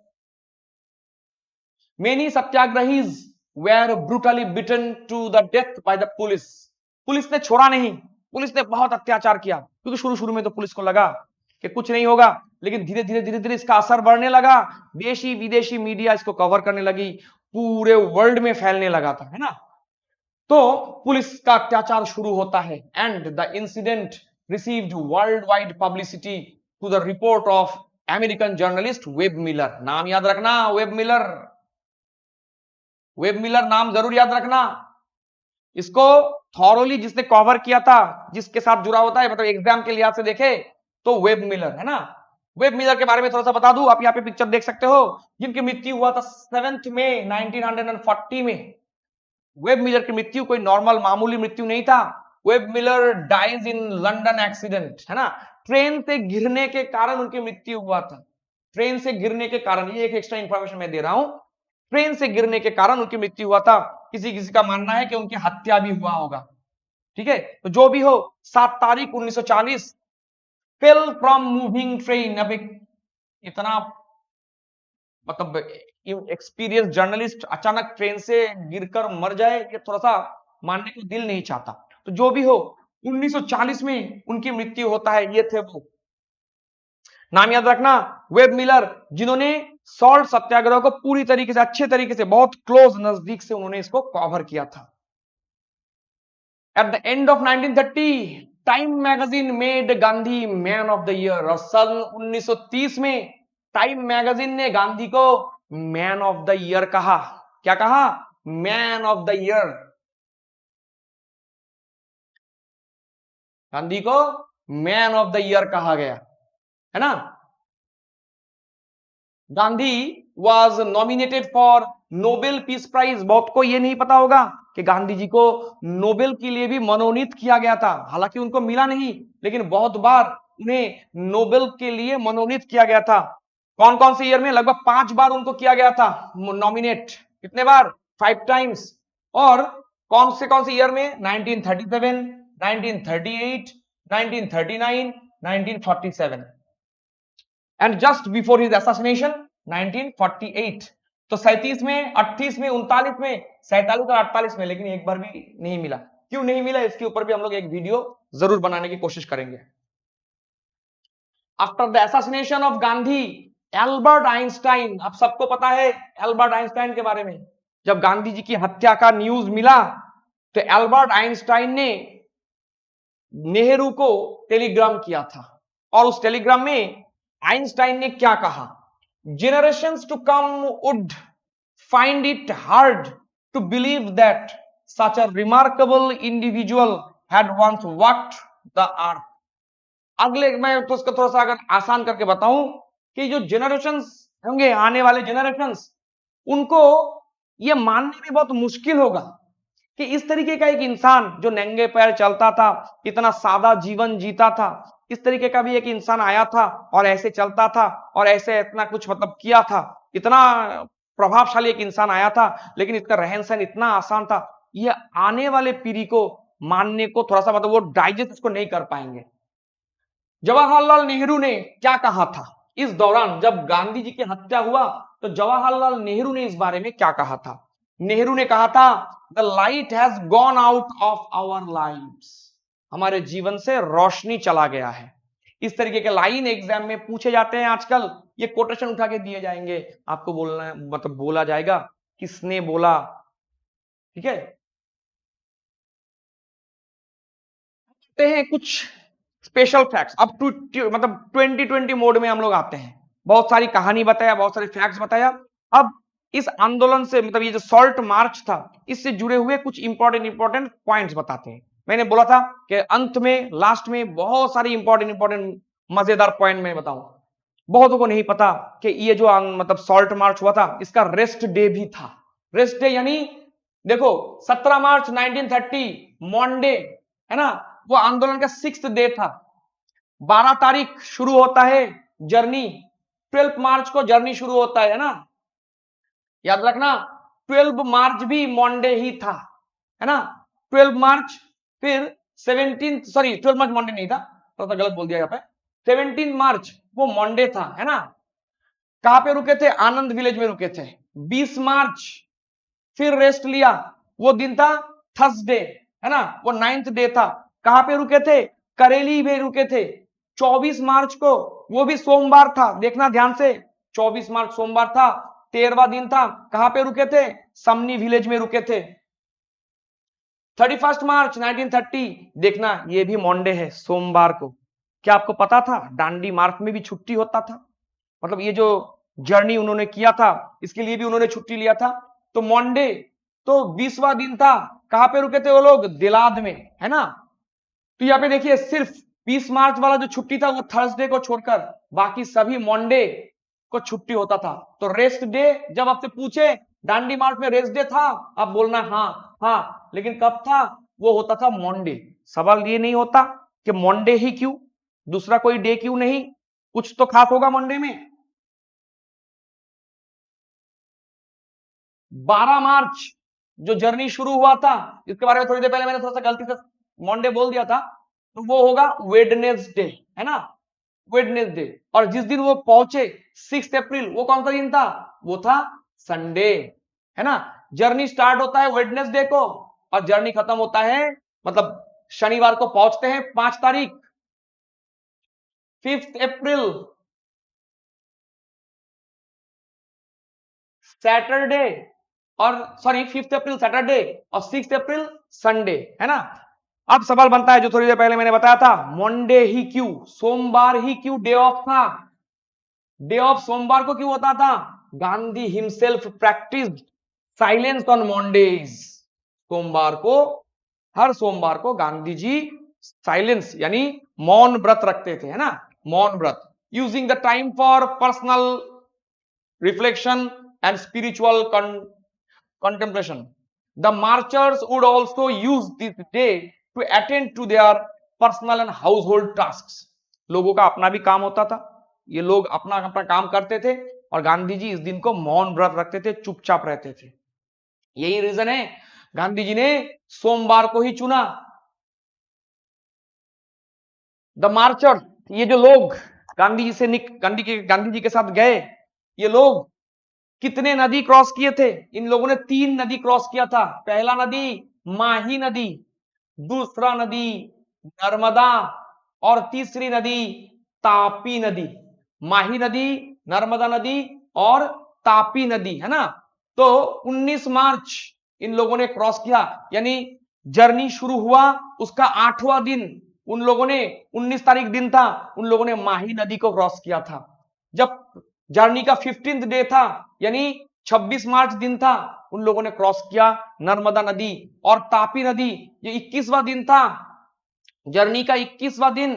Many satyagrahis were brutally beaten to the death by the police। Police ने छोड़ा नहीं, पुलिस ने बहुत अत्याचार किया, क्योंकि शुरू शुरू में तो पुलिस को लगा कि कुछ नहीं होगा, लेकिन धीरे धीरे धीरे धीरे इसका असर बढ़ने लगा, देशी विदेशी मीडिया इसको कवर करने लगी, पूरे वर्ल्ड में फैलने लगा था, है ना। तो पुलिस का अत्याचार शुरू होता है and the incident received world wide publicity to the report of American journalist Webb Miller. नाम याद रखना, वेब मिलर, वेब मिलर नाम जरूर याद रखना। इसको थॉरोली जिसने कवर किया था, जिसके साथ जुड़ा होता है, मतलब एग्जाम के लिहाज से देखे तो वेब मिलर, है ना। वेब मिलर के बारे में थोड़ा सा बता दूं, आप यहाँ पे पिक्चर देख सकते हो, जिनकी मृत्यु हुआ था 7 मई 1940 में। वेब मिलर की मृत्यु कोई नॉर्मल मामूली मृत्यु नहीं था। Webb Miller dies in London accident, है ना। ट्रेन से गिरने के कारण उनकी मृत्यु हुआ था, ट्रेन से गिरने के कारण, ये एक एक्स्ट्रा इंफॉर्मेशन मैं दे रहा हूं, ट्रेन से गिरने के कारण उनकी मृत्यु हुआ था। किसी किसी का मानना है कि उनकी हत्या भी हुआ होगा, ठीक है। तो जो भी हो, 7 तारीख 1940 फेल फ्रॉम मूविंग ट्रेन। अब एक इतना मतलब एक्सपीरियंस जर्नलिस्ट अचानक ट्रेन से गिरकर मर जाए, ये थोड़ा सा मानने को दिल नहीं चाहता। तो जो भी हो, 1940 में उनकी मृत्यु होता है। ये थे वो, नाम याद रखना, वेब मिलर, जिन्होंने सॉल्ट सत्याग्रह को पूरी तरीके से, अच्छे तरीके से, बहुत क्लोज, नजदीक से उन्होंने इसको कवर किया था। At the end of 1930 time magazine made Gandhi man of the year, और सन 1930 में टाइम मैगजीन ने गांधी को मैन ऑफ द ईयर कहा। क्या कहा? Man of the year. Gandhi को मैन ऑफ द ईयर कहा गया, है ना। Gandhi was nominated for Nobel peace prize. बहुत को ये नहीं पता होगा कि गांधी जी को नोबेल के लिए भी मनोनीत किया गया था, हालांकि उनको मिला नहीं, लेकिन बहुत बार उन्हें नोबेल के लिए मनोनीत किया गया था। कौन कौन से ईयर में? लगभग 5 बार उनको किया गया था नॉमिनेट। कितने बार? 5 टाइम्स। और कौन से ईयर में? 1937, 1938, 1939, 1947 and just before his assassination 1948। तो 37 में, 38 में, 39 में, 47 और 48 में, लेकिन एक बार भी नहीं मिला। क्यों नहीं मिला, इसके ऊपर भी हम लोग एक वीडियो जरूर बनाने की कोशिश करेंगे। After the assassination of Gandhi, Albert Einstein, आप सबको पता है एल्बर्ट आइंस्टाइन के बारे में। जब गांधी जी की हत्या का न्यूज मिला तो एल्बर्ट आइंस्टाइन ने नेहरू को टेलीग्राम किया था, और उस टेलीग्राम में आइंस्टाइन ने क्या कहा? generations to come would find it hard to believe that such a remarkable individual had once walked the earth। अगले मैं तो उसको थोड़ा सा अगर आसान करके बताऊं कि जो जनरेशंस होंगे, आने वाले जनरेशंस, उनको ये मानने में बहुत मुश्किल होगा कि इस तरीके का एक इंसान जो नंगे पैर चलता था, इतना सादा जीवन जीता था, इस तरीके का भी एक इंसान आया था और ऐसे चलता था और ऐसे इतना कुछ मतलब किया था, इतना प्रभावशाली एक इंसान आया था, लेकिन इसका रहन सहन इतना आसान था, ये आने वाले पीढ़ी को मानने को थोड़ा सा मतलब वो डाइजेस्ट इसको नहीं कर पाएंगे। जवाहरलाल नेहरू ने क्या कहा था इस दौरान जब गांधी जी की हत्या हुआ? तो जवाहरलाल नेहरू ने इस बारे में क्या कहा था? नेहरू ने कहा था, the light has gone out of our lives, हमारे जीवन से रोशनी चला गया है। इस तरीके के लाइन एग्जाम में पूछे जाते हैं आजकल, ये कोटेशन उठा के दिए जाएंगे, आपको बोलना है, मतलब बोला जाएगा किसने बोला, ठीक है। हैं कुछ स्पेशल फैक्ट्स। अब मतलब 2020 मोड में हम लोग आते हैं, बहुत सारी कहानी बताया, बहुत सारे फैक्ट्स बताया। अब इस आंदोलन से मतलब ये जो सॉल्ट मार्च था, इससे जुड़े हुए कुछ इंपॉर्टेंट पॉइंट्स बताते हैं। मैंने बोला था कि अंत में, लास्ट में बहुत सारी इंपॉर्टेंट मजेदार पॉइंट मैं बताऊं। बहुतों को नहीं पता कि ये जो मतलब सॉल्ट मार्च हुआ था, इसका रेस्ट डे भी था। रेस्ट डे यानी देखो 17 मार्च 1930 मॉन्डे, है ना, वो आंदोलन का 6th डे था। 12 तारीख शुरू होता है जर्नी, 12 मार्च को जर्नी शुरू होता है ना, याद रखना। 12 मार्च भी मॉन्डे ही था, है ना। 12 मार्च, फिर 12 मार्च मॉन्डे नहीं था, तो गलत बोल दिया यहाँ पे। 17 मार्च वो मॉन्डे था, है ना। कहां पे रुके थे? आनंद विलेज में रुके थे। 20 मार्च फिर रेस्ट लिया, वो दिन था थर्सडे, है ना, वो 9th डे था। कहां पे रुके थे? करेली में रुके थे। 24 मार्च को, वो भी सोमवार था, देखना ध्यान से, 24 मार्च सोमवार था, 13वां दिन था। कहां पे रुके थे? समनी विलेज में रुके थे। 31 मार्च 1930, देखना ये भी मंडे है, सोमवार को। क्या आपको पता था डांडी मार्च में भी छुट्टी होता था? मतलब ये जो जर्नी उन्होंने किया था, इसके लिए भी उन्होंने छुट्टी लिया था। तो मंडे तो 20वां दिन था। कहां पे रुके थे वो लोग? दिलाद में, है ना। तो यहाँ पे देखिए, सिर्फ 20 मार्च वाला जो छुट्टी था वो थर्सडे को छोड़कर बाकी सभी मंडे को छुट्टी होता था। तो रेस्ट डे जब आपसे पूछे डांडी मार्च में रेस्ट डे था, आप बोलना हाँ हाँ, लेकिन कब था? वो होता था मंडे। सवाल ये नहीं होता कि मंडे ही क्यों, दूसरा कोई डे क्यों नहीं, कुछ तो खास होगा मंडे में। 12 मार्च जो जर्नी शुरू हुआ था, इसके बारे में थोड़ी देर पहले मैंने थोड़ा सा गलती से मंडे बोल दिया था, तो वो होगा वेडनेसडे, है ना, वेडनेसडे। और जिस दिन वो पहुंचे 6 अप्रैल, वो कौन सा दिन था? वो था संडे, है ना। जर्नी स्टार्ट होता है वेडनेसडे को और जर्नी खत्म होता है, मतलब शनिवार को पहुंचते हैं 5 तारीख, 5 अप्रैल सैटरडे, और सॉरी 5 अप्रैल सैटरडे और 6 अप्रैल संडे, है ना। अब सवाल बनता है जो थोड़ी देर पहले मैंने बताया था, मंडे ही क्यों, सोमवार ही क्यों डे ऑफ था? डे ऑफ सोमवार को क्यों होता था? Gandhi himself practice silence on Mondays. सोमवार को, हर सोमवार को गांधी जी साइलेंस यानी मौन व्रत रखते थे, है ना, मौन व्रत, using the time for personal reflection and spiritual contemplation. The marchers would also use this day to attend to their personal and household tasks. लोगों का अपना भी काम होता था, ये लोग अपना अपना काम करते थे और गांधी जी इस दिन को मौन व्रत रखते थे, चुपचाप रहते थे। यही रीजन है गांधी जी ने सोमवार को ही चुना। द मार्चर, ये जो लोग गांधी जी से गांधी जी के साथ गए, ये लोग कितने नदी क्रॉस किए थे? इन लोगों ने 3 नदी क्रॉस किया था। पहला नदी माही नदी, दूसरा नदी नर्मदा और तीसरी नदी तापी नदी। माही नदी, नर्मदा नदी और तापी नदी, है ना। तो 19 मार्च इन लोगों ने क्रॉस किया, यानी जर्नी शुरू हुआ उसका 8वां दिन उन लोगों ने, 19 तारीख दिन था, उन लोगों ने माही नदी को क्रॉस किया था। जब जर्नी का 15th डे था, यानी 26 मार्च दिन था, उन लोगों ने क्रॉस किया नर्मदा नदी। और तापी नदी ये 21वां दिन था, जर्नी का 21वां दिन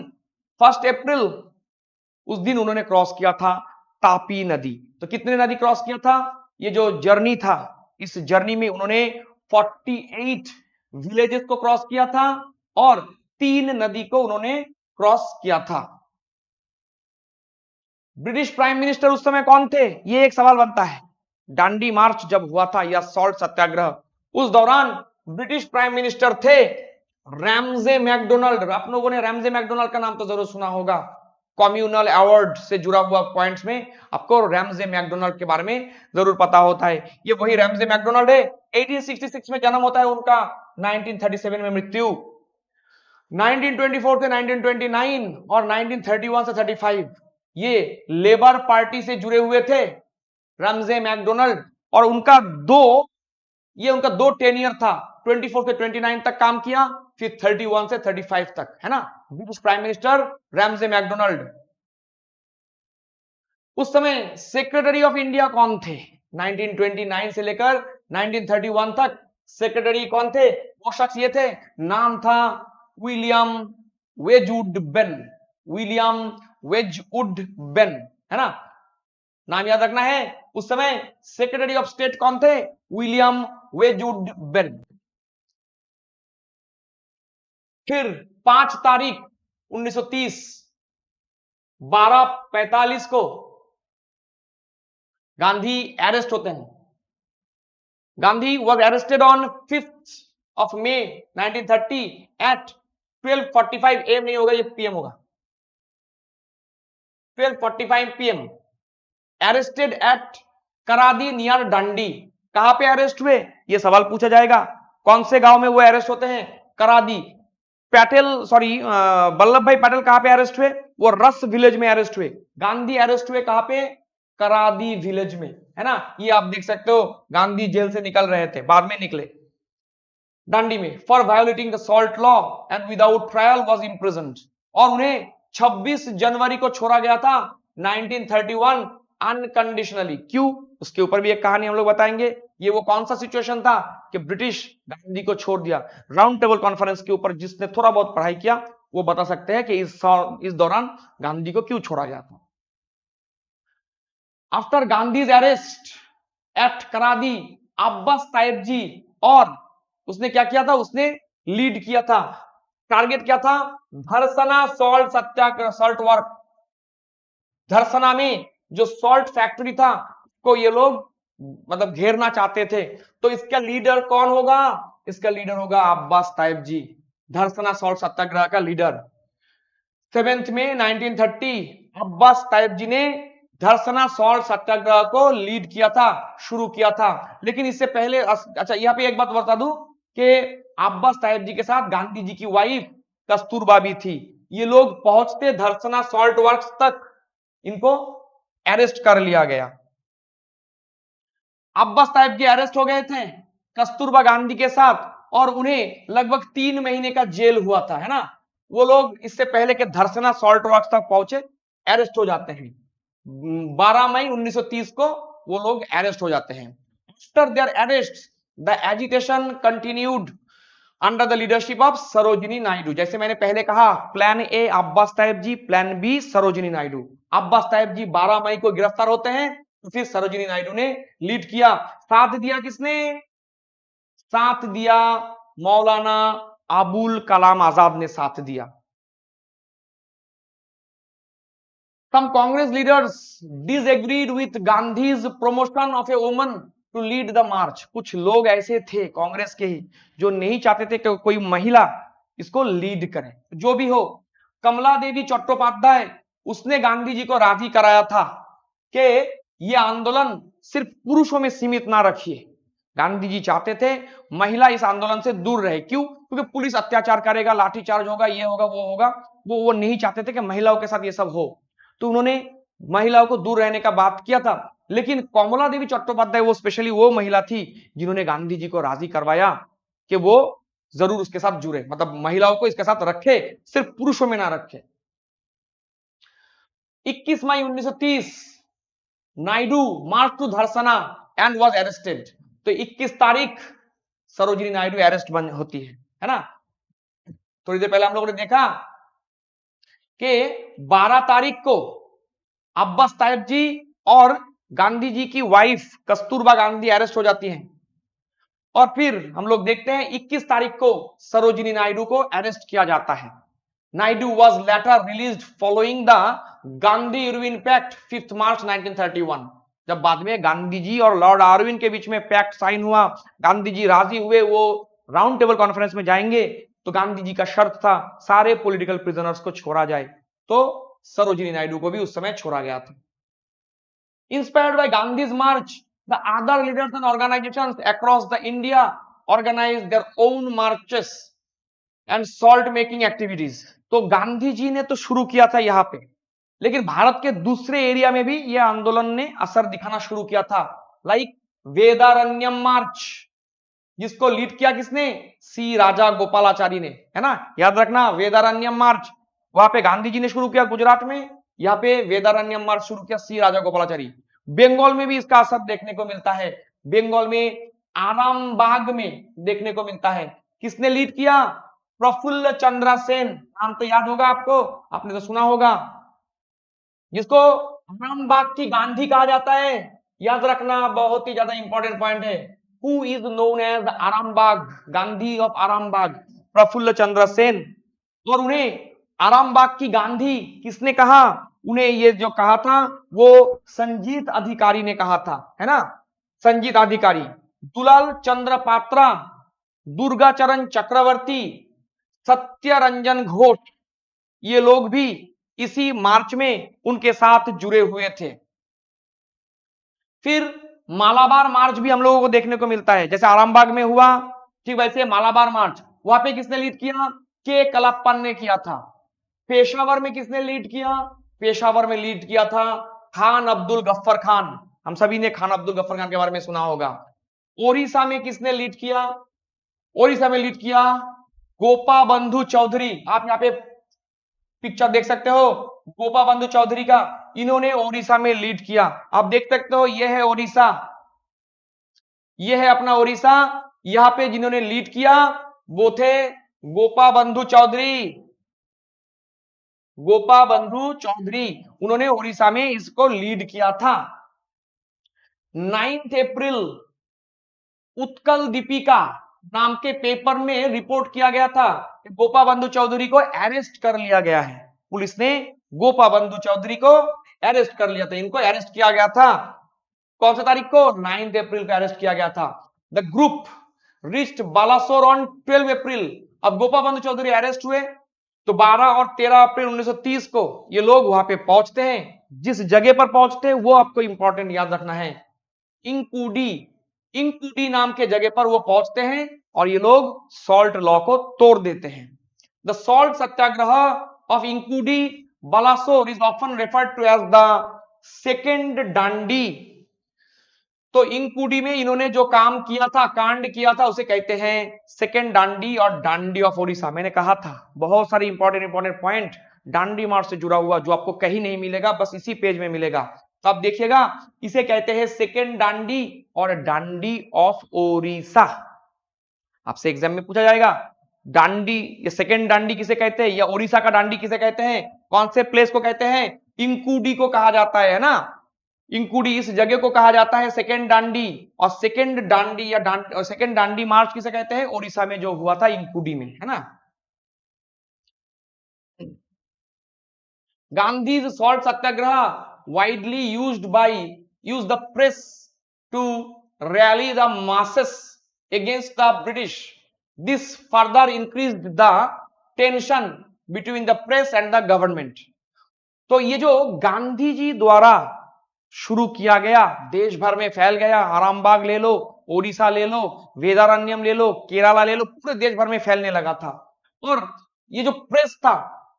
1 अप्रैल, उस दिन उन्होंने क्रॉस किया था तापी नदी। तो कितने नदी क्रॉस किया था? ये जो जर्नी था, इस जर्नी में उन्होंने 48 विलेजेस को क्रॉस किया था और 3 नदी को उन्होंने क्रॉस किया था। ब्रिटिश प्राइम मिनिस्टर उस समय कौन थे? ये एक सवाल बनता है। डांडी मार्च जब हुआ था या सॉल्ट सत्याग्रह, उस दौरान ब्रिटिश प्राइम मिनिस्टर थे रैमजे मैकडोनाल्ड। आप लोगों ने रैमजे मैकडोनाल्ड का नाम तो जरूर सुना होगा, कम्युनल अवार्ड से जुड़ा हुआ पॉइंट्स में आपको रैमजे मैकडोनाल्ड के बारे में जरूर पता होता है। ये वही रैमजे मैकडोनाल्ड है। 1866 में जन्म होता है उनका, 1937 में मृत्यु। 1924 से 1929 और 1931 से 35 ये लेबर पार्टी से जुड़े हुए थे रैमजे मैकडोनाल्ड। और उनका दो टेनियर था, 24 से 29 तक काम किया, फिर 31 से 35 तक, है ना। British prime minister Ramsay MacDonald. उस समय सेक्रेटरी ऑफ इंडिया कौन थे? 1929 से लेकर 1931 तक सेक्रेटरी कौन थे? वो शख्स ये थे, नाम था विलियम वेजवुड बेन। विलियम वेजवुड बेन, है ना, नाम याद रखना है। उस समय सेक्रेटरी ऑफ स्टेट कौन थे? विलियम वेजवुड बेन। फिर 5 तारीख 1930 12:45 को गांधी अरेस्ट होते हैं। Gandhi was arrested on 5th of May 1930 at 12:45 AM, नहीं होगा ये PM होगा, 12:45 PM। अरेस्टेड एट करादी नियर डंडी। कहां पे अरेस्ट हुए? ये सवाल पूछा जाएगा। कौन से गांव में वो अरेस्ट होते हैं? करादी। वल्लभ भाई पटेल कहां पे अरेस्ट हुए? वो रस विलेज में अरेस्ट हुए। गांधी अरेस्ट हुए कहां पे? करादी विलेज में, है ना। ये आप देख सकते हो, गांधी जेल से निकल रहे थे, बाद में निकले दांडी में, for violating the salt law and without trial was imprisoned. और उन्हें 26 जनवरी को छोड़ा गया था 1931 अनकंडीशनली। क्यों? उसके ऊपर भी एक कहानी हम लोग बताएंगे। ये वो कौन सा सिचुएशन था कि ब्रिटिश गांधी को छोड़ दिया। राउंड टेबल कॉन्फ्रेंस के ऊपर जिसने थोड़ा बहुत पढ़ाई किया वो बता सकते हैं कि इस दौरान गांधी को क्यों छोड़ा गया था। After Gandhi's arrest at Karadi, Abbas Tyab ji, और उसने क्या किया था? उसने लीड किया था, टारगेट क्या था? धरसना सॉल्ट सत्याग्रह, सॉल्ट वर्क। धरसना में जो सॉल्ट फैक्ट्री था को ये लोग मतलब घेरना चाहते थे। तो इसका लीडर कौन होगा? इसका लीडर होगा अब्बास ताइब जी, धरसना सॉल्ट सत्याग्रह का लीडर। 7 मई 1930 अब्बास ताइब जी ने धरसना सॉल्ट सत्याग्रह को लीड किया था, शुरू किया था। लेकिन इससे पहले अच्छा यहाँ पे एक बात बता दूं कि अब्बास ताइब जी के साथ गांधी जी की वाइफ कस्तूरबा भी थी। ये लोग पहुंचते धरसना सॉल्ट वर्क्स तक, इनको अरेस्ट कर लिया गया। अब्बास ताइब जी अरेस्ट हो गए थे कस्तूरबा गांधी के साथ, और उन्हें लगभग 3 महीने का जेल हुआ था, है ना। वो लोग इससे पहले के धरसना सॉल्ट वर्क्स तक पहुंचे, अरेस्ट हो जाते हैं। 12 मई 1930 को वो लोग अरेस्ट हो जाते हैं। After their arrest the agitation continued under the leadership of Sarojini Naidu. जैसे मैंने पहले कहा, plan A Abbas Tyab ji, plan B Sarojini Naidu. Abbas Tyab ji 12 मई को गिरफ्तार होते हैं, तो फिर सरोजिनी नायडू ने लीड किया। साथ दिया किसने? साथ दिया मौलाना अबुल कलाम आजाद ने साथ दिया। Some Congress leaders disagreed with Gandhi's promotion of a woman to lead the march. कुछ लोग ऐसे थे कांग्रेस के ही जो नहीं चाहते थे कि कोई महिला इसको लीड करे। जो भी हो, कमला देवी चट्टोपाध्याय, उसने गांधी जी को राजी कराया था कि यह आंदोलन सिर्फ पुरुषों में सीमित ना रखिए। गांधी जी चाहते थे महिला इस आंदोलन से दूर रहे। क्यों? क्योंकि पुलिस अत्याचार करेगा, लाठीचार्ज होगा, ये होगा, वो होगा। वो नहीं चाहते थे कि महिलाओं के साथ ये सब हो, तो उन्होंने महिलाओं को दूर रहने का बात किया था। लेकिन कमला देवी चट्टोपाध्याय वो स्पेशली वो महिला थी जिन्होंने गांधी जी को राजी करवाया कि वो जरूर उसके साथ जुड़े, मतलब महिलाओं को इसके साथ रखे, सिर्फ पुरुषों में ना रखे। 21 मई 1930 Naidu march to Dharasana and was arrested. तो 21 तारीख सरोजिनी नायडू अरेस्ट बन होती है ना। थोड़ी देर पहले हम लोगों ने देखा कि 12 तारीख को अब्बास ताइब जी और गांधी जी की वाइफ कस्तूरबा गांधी अरेस्ट हो जाती हैं। और फिर हम लोग देखते हैं 21 तारीख को सरोजिनी नायडू को अरेस्ट किया जाता है। Naidu was later released following the Gandhi Irwin pact 5 March 1931। जब बाद में गांधी जी और लॉर्ड आर्विन के बीच में पैक्ट साइन हुआ, गांधी जी राजी हुए, वो राउंड टेबल कॉन्फ्रेंस में जाएंगे, तो गांधी जी का शर्त था सारे पॉलिटिकल प्रिजनर्स को छोड़ा जाए। तो सरोजिनी नायडू को भी उस समय छोड़ा गया था। Inspired by Gandhi's march, the other leaders and organizations across the India organized their own marches and salt making activities. तो गांधी जी ने तो शुरू किया था यहाँ पे, लेकिन भारत के दूसरे एरिया में भी यह आंदोलन ने असर दिखाना शुरू किया था। लाइक वेदारण्यम मार्च, जिसको लीड किया किसने? सी राजा गोपालाचारी ने, है ना। याद रखना, वेदारण्यम मार्च वहां पे गांधी जी ने शुरू किया गुजरात में, यहाँ पे वेदारण्यम मार्च शुरू किया सी राजा गोपालाचारी। बंगाल में भी इसका असर देखने को मिलता है। बंगाल में आरामबाग में देखने को मिलता है। किसने लीड किया? प्रफुल्ल चंद्र सेन, नाम तो याद होगा आपको, आपने तो सुना होगा, जिसको आरामबाग की गांधी कहा जाता है। याद रखना, बहुत ही ज्यादा इंपॉर्टेंट पॉइंट है। Who is known as Arambagh, Gandhi of Arambagh, Prafulla Chandra Sen. और उन्हें आरामबाग की गांधी किसने कहा? उन्हें ये जो कहा था वो संजीत अधिकारी ने कहा था, है ना। संजीत अधिकारी, दुलाल चंद्र पात्रा, दुर्गाचरण चक्रवर्ती, सत्य रंजन घोष, ये लोग भी इसी मार्च में उनके साथ जुड़े हुए थे। फिर मालाबार मार्च भी हम लोगों को देखने को मिलता है, जैसे आरामबाग में हुआ ठीक वैसे मालाबार मार्च, वहां पे किसने लीड किया? के कलप्पन ने किया था। पेशावर में किसने लीड किया? पेशावर में लीड किया था खान अब्दुल गफ्फर खान। हम सभी ने खान अब्दुल गफ्फर खान के बारे में सुना होगा। ओडिशा में किसने लीड किया? ओडिशा में लीड किया गोपा बंधु चौधरी। आप यहाँ पे पिक्चर देख सकते हो गोपा बंधु चौधरी का, इन्होंने ओडिशा में लीड किया। आप देख सकते हो यह है ओडिशा, यह है अपना ओडिशा। यहां पे जिन्होंने लीड किया वो थे गोपा बंधु चौधरी। गोपा बंधु चौधरी उन्होंने ओडिशा में इसको लीड किया था। 9 अप्रैल उत्कल दीपिका नाम के पेपर में रिपोर्ट किया गया था कि गोपा बंधु चौधरी को अरेस्ट कर लिया गया है। पुलिस ने गोपा बंधु चौधरी को अरेस्ट कर लिया था। इनको अरेस्ट किया गया था कौन सा तारीख को? 9 अप्रैल को अरेस्ट किया गया था। The group reached Balasore on 12 April. अब गोपा बंधु चौधरी अरेस्ट हुए तो 12 और 13 अप्रैल 1930 को ये लोग वहां पे पहुंचते हैं। जिस जगह पर पहुंचते हैं वो आपको इंपॉर्टेंट याद रखना है, इंकुडी। इंकुडी नाम के जगह पर वो पहुंचते हैं और ये लोग सॉल्ट लॉ को तोड़ देते हैं। The salt satyagraha of Inchudi Balasore is often referred to as the second Dandi. तो इंकुडी में इन्होंने जो काम किया था, कांड किया था, उसे कहते हैं सेकेंड डांडी और डांडी ऑफ ओडिशा। मैंने कहा था बहुत सारे इंपॉर्टेंट पॉइंट डांडी मार्च से जुड़ा हुआ जो आपको कहीं नहीं मिलेगा, बस इसी पेज में मिलेगा। तो आप देखिएगा इसे कहते हैं सेकेंड डांडी और डांडी ऑफ ओडिशा। आपसे एग्जाम में पूछा जाएगा डांडी या सेकेंड डांडी किसे कहते हैं या ओडिशा का डांडी किसे कहते हैं, कौन से प्लेस को कहते हैं? इंकुडी को कहा जाता है ना। इंकुडी इस जगह को कहा जाता है सेकेंड डांडी। और सेकेंड डांडी या सेकेंड डांडी मार्च किसे कहते हैं? ओडिशा में जो हुआ था इंकुडी में, है ना। Gandhi's salt satyagraha widely used the press to rally the masses against the British. This further increased the tension between the press and the government. तो ये जो गांधी जी द्वारा शुरू किया गया, देश भर में फैल गया। आरामबाग ले लो, ओडिशा ले लो, वेदारण्यम ले लो, केरला ले लो, पूरे देश भर में फैलने लगा था। और ये जो प्रेस था,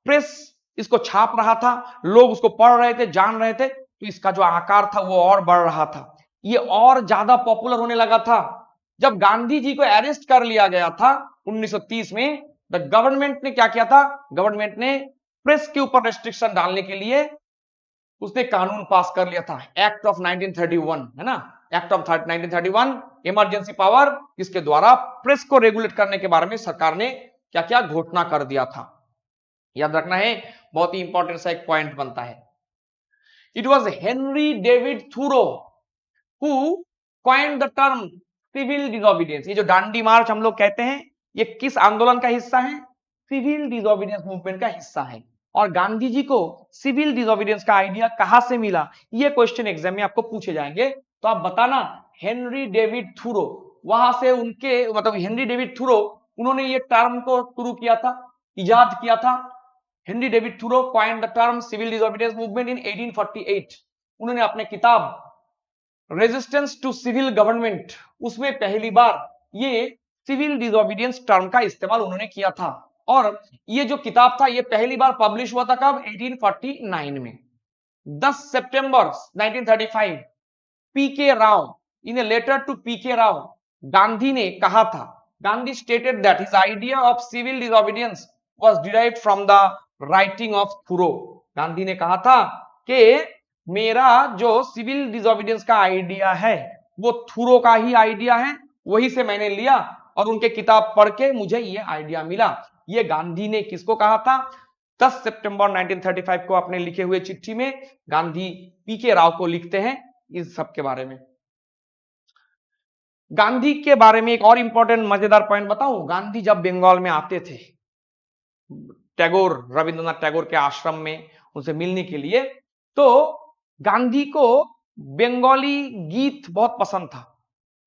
प्रेस इसको छाप रहा था, लोग उसको पढ़ रहे थे, जान रहे थे, तो इसका जो आकार था वो और बढ़ रहा था, ये और ज्यादा पॉपुलर होने लगा था। जब गांधी जी को अरेस्ट कर लिया गया था 1930 में, द गवर्नमेंट ने क्या किया था? गवर्नमेंट ने प्रेस के ऊपर रेस्ट्रिक्शन डालने के लिए उसने कानून पास कर लिया था, एक्ट ऑफ 1931, है ना। एक्ट ऑफ 1931 इमरजेंसी पावर, जिसके द्वारा प्रेस को रेगुलेट करने के बारे में सरकार ने क्या क्या घोषणा कर दिया था। याद रखना है, बहुत ही इंपॉर्टेंट सा एक पॉइंट बनता है। It was Henry David Thoreau who coined the term civil disobedience. ये जो डांडी मार्च हम लोग कहते हैं, ये किस आंदोलन का हिस्सा है? सिविल डिसोबीडियंस मूवमेंट का हिस्सा है। और गांधी जी को सिविल डिसोबीडियंस का आइडिया कहां से मिला, ये क्वेश्चन एग्जाम में आपको पूछे जाएंगे। तो आप बताना हेनरी डेविड थूरो, वहां से उनके मतलब हेनरी डेविड थूरो उन्होंने ये टर्म को शुरू किया था, इजाद किया था। Henry David Thoreau coined the term civil disobedience movement in 1848। उन्होंने अपने किताब रेजिस्टेंस टू सिविल गवर्नमेंट, उसमें पहली बार ये सिविल डिसोबीडियंस टर्म का इस्तेमाल उन्होंने किया था। और ये जो किताब था ये पहली बार पब्लिश हुआ था कब? 1849 में। 10 सितंबर 1935 PK Rao, in a letter to PK Rao, Gandhi ने कहा था, Gandhi stated that his idea of civil disobedience was derived from the writing of Thoreau. Gandhi ने कहा था कि मेरा जो सिविल डिसोबीडियंस का आइडिया है वो थूरो का ही आइडिया है, वही से मैंने लिया और उनके किताब पढ़ के मुझे ये आइडिया मिला। ये गांधी ने किसको कहा था? 10 सितंबर 1935 को अपने लिखे हुए चिट्ठी में गांधी पीके राव को लिखते हैं इस सब के बारे में। गांधी के बारे में एक और इंपॉर्टेंट मजेदार पॉइंट बताऊं। गांधी जब बंगाल में आते थे टैगोर, रविंद्रनाथ टैगोर के आश्रम में उनसे मिलने के लिए, तो गांधी को बंगाली गीत बहुत पसंद था,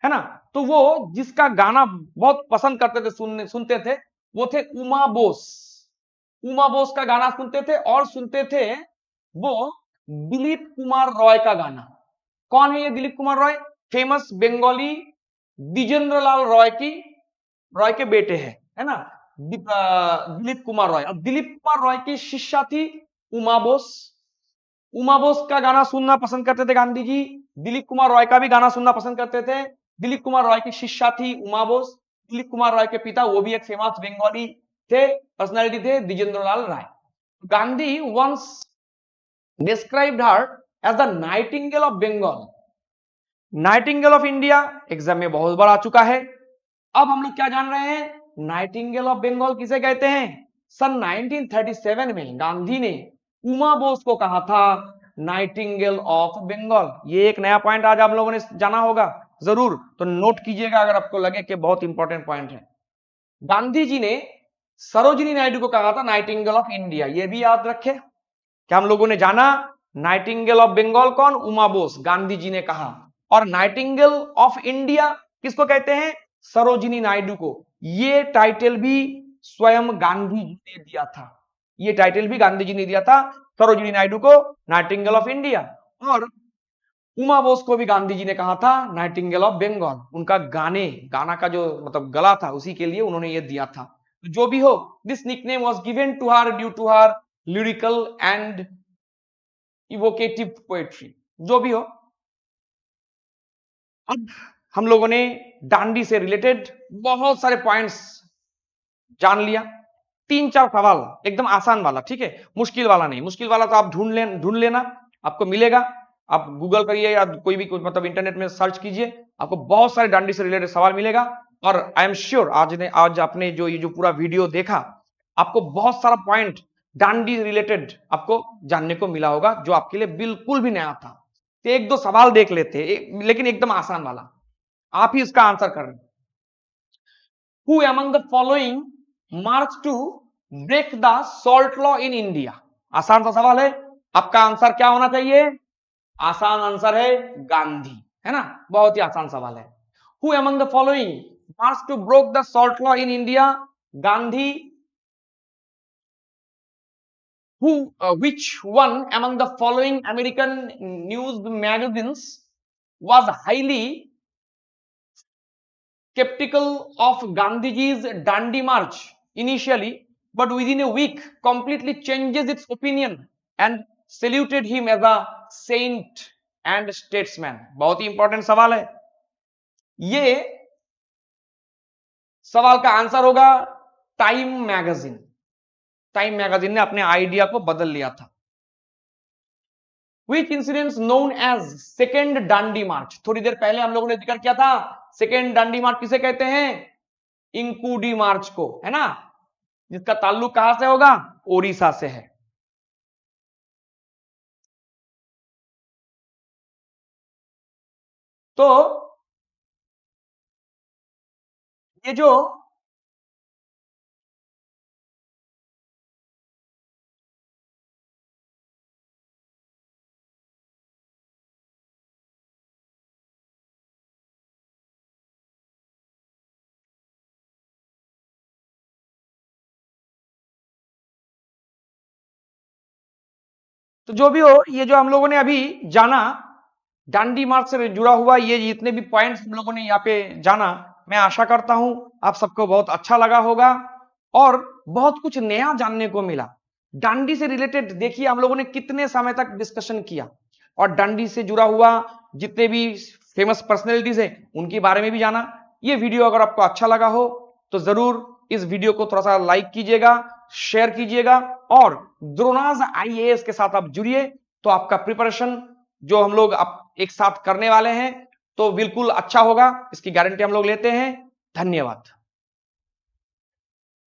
है ना। तो वो जिसका गाना बहुत पसंद करते थे, सुनते थे, वो थे उमा बोस। उमा बोस का गाना सुनते थे और सुनते थे वो दिलीप कुमार रॉय का गाना। कौन है ये दिलीप कुमार रॉय? फेमस बंगाली द्विजेंद्र लाल रॉय के बेटे हैं, है ना। दिलीप कुमार रॉय। अब दिलीप कुमार रॉय की शिष्या थी उमा बोस। उमा बोस का गाना सुनना पसंद करते थे गांधी जी। दिलीप कुमार रॉय का भी गाना सुनना पसंद करते थे। दिलीप कुमार रॉय की शिष्या थी उमा बोस। दिलीप कुमार रॉय के पिता वो भी एक फेमस बंगाली थे, पर्सनालिटी थे, Dwijendra Lal Roy. Gandhi once described her as the nightingale of Bengal. Nightingale of India exam में बहुत बार आ चुका है। अब हम लोग क्या जान रहे हैं, नाइटिंगेल ऑफ बंगाल किसे कहते हैं। सन 1937 में गांधी ने उमा बोस को कहा था नाइटिंगेल ऑफ बंगाल। ये एक नया पॉइंट आज आप लोगों ने जाना होगा जरूर, तो नोट कीजिएगा अगर आपको लगे कि बहुत इंपॉर्टेंट पॉइंट है। गांधी जी ने सरोजिनी नायडू को कहा था नाइटिंगेल ऑफ इंडिया, ये भी याद रखे। क्या हम लोगों ने जाना नाइटिंगेल ऑफ बंगाल कौन, उमा बोस, गांधी जी ने कहा। और नाइटिंगेल ऑफ इंडिया किसको कहते हैं, सरोजिनी नायडू को। ये टाइटल भी स्वयं गांधी जी ने दिया था। ये टाइटल भी गांधी जी ने दिया था सरोजिनी नायडू को, नाइटिंगेल ऑफ इंडिया। और उमा बोस को भी गांधी जी ने कहा था नाइटिंगेल ऑफ बंगाल। उनका गाना का जो मतलब गला था उसी के लिए उन्होंने ये दिया था। जो भी हो, this nickname was given to her due to her lyrical and evocative poetry. जो भी हो, अब हम लोगों ने डांडी से रिलेटेड बहुत सारे पॉइंट्स जान लिया। 3-4 सवाल एकदम आसान वाला, ठीक है, मुश्किल वाला नहीं। मुश्किल वाला तो आप ढूंढ लेना, आपको मिलेगा। आप गूगल करिए या कोई भी मतलब इंटरनेट में सर्च कीजिए, आपको बहुत सारे डांडी से रिलेटेड सवाल मिलेगा। और आई एम श्योर आज आपने जो ये जो पूरा वीडियो देखा, आपको बहुत सारा पॉइंट डांडी रिलेटेड आपको जानने को मिला होगा जो आपके लिए बिल्कुल भी नया था। तो 1-2 सवाल देख लेते हैं, लेकिन एकदम आसान वाला, आप ही इसका आंसर कर रहे हैं। Who among the following marched to break the salt law in India? आसान सा सवाल है, आपका आंसर क्या होना चाहिए, आसान आंसर है गांधी, है ना, बहुत ही आसान सवाल है। Who among the following marched to broke the salt law in India? Gandhi. Which one among the following American news magazines was highly skeptical of Gandhiji's Dandi March initially, but within a week completely changes its opinion and saluted him as a saint and statesman? बहुत ही important सवाल है। ये सवाल का answer होगा time magazine. Time magazine ने अपने idea को बदल लिया था। Which incident known as second Dandi march? थोड़ी देर पहले हम लोगों ने जिक्र किया था, सेकेंड डांडी मार्च किसे कहते हैं, इंकूडी मार्च को, है ना, जिसका ताल्लुक कहां से होगा, ओडिशा से है। तो ये जो तो जो भी हो, ये जो हम लोगों ने अभी जाना डांडी मार्च से जुड़ा हुआ, ये जितने भी पॉइंट्स हम लोगों ने यहाँ पे जाना, मैं आशा करता हूं आप सबको बहुत अच्छा लगा होगा और बहुत कुछ नया जानने को मिला। डांडी से रिलेटेड देखिए हम लोगों ने कितने समय तक डिस्कशन किया, और डांडी से जुड़ा हुआ जितने भी फेमस पर्सनैलिटीज है उनके बारे में भी जाना। ये वीडियो अगर आपको अच्छा लगा हो तो जरूर इस वीडियो को थोड़ा सा लाइक कीजिएगा, शेयर कीजिएगा, और द्रोणाज आईएएस के साथ आप जुड़िए, तो आपका प्रिपरेशन जो हम लोग एक साथ करने वाले हैं तो बिल्कुल अच्छा होगा, इसकी गारंटी हम लोग लेते हैं। धन्यवाद।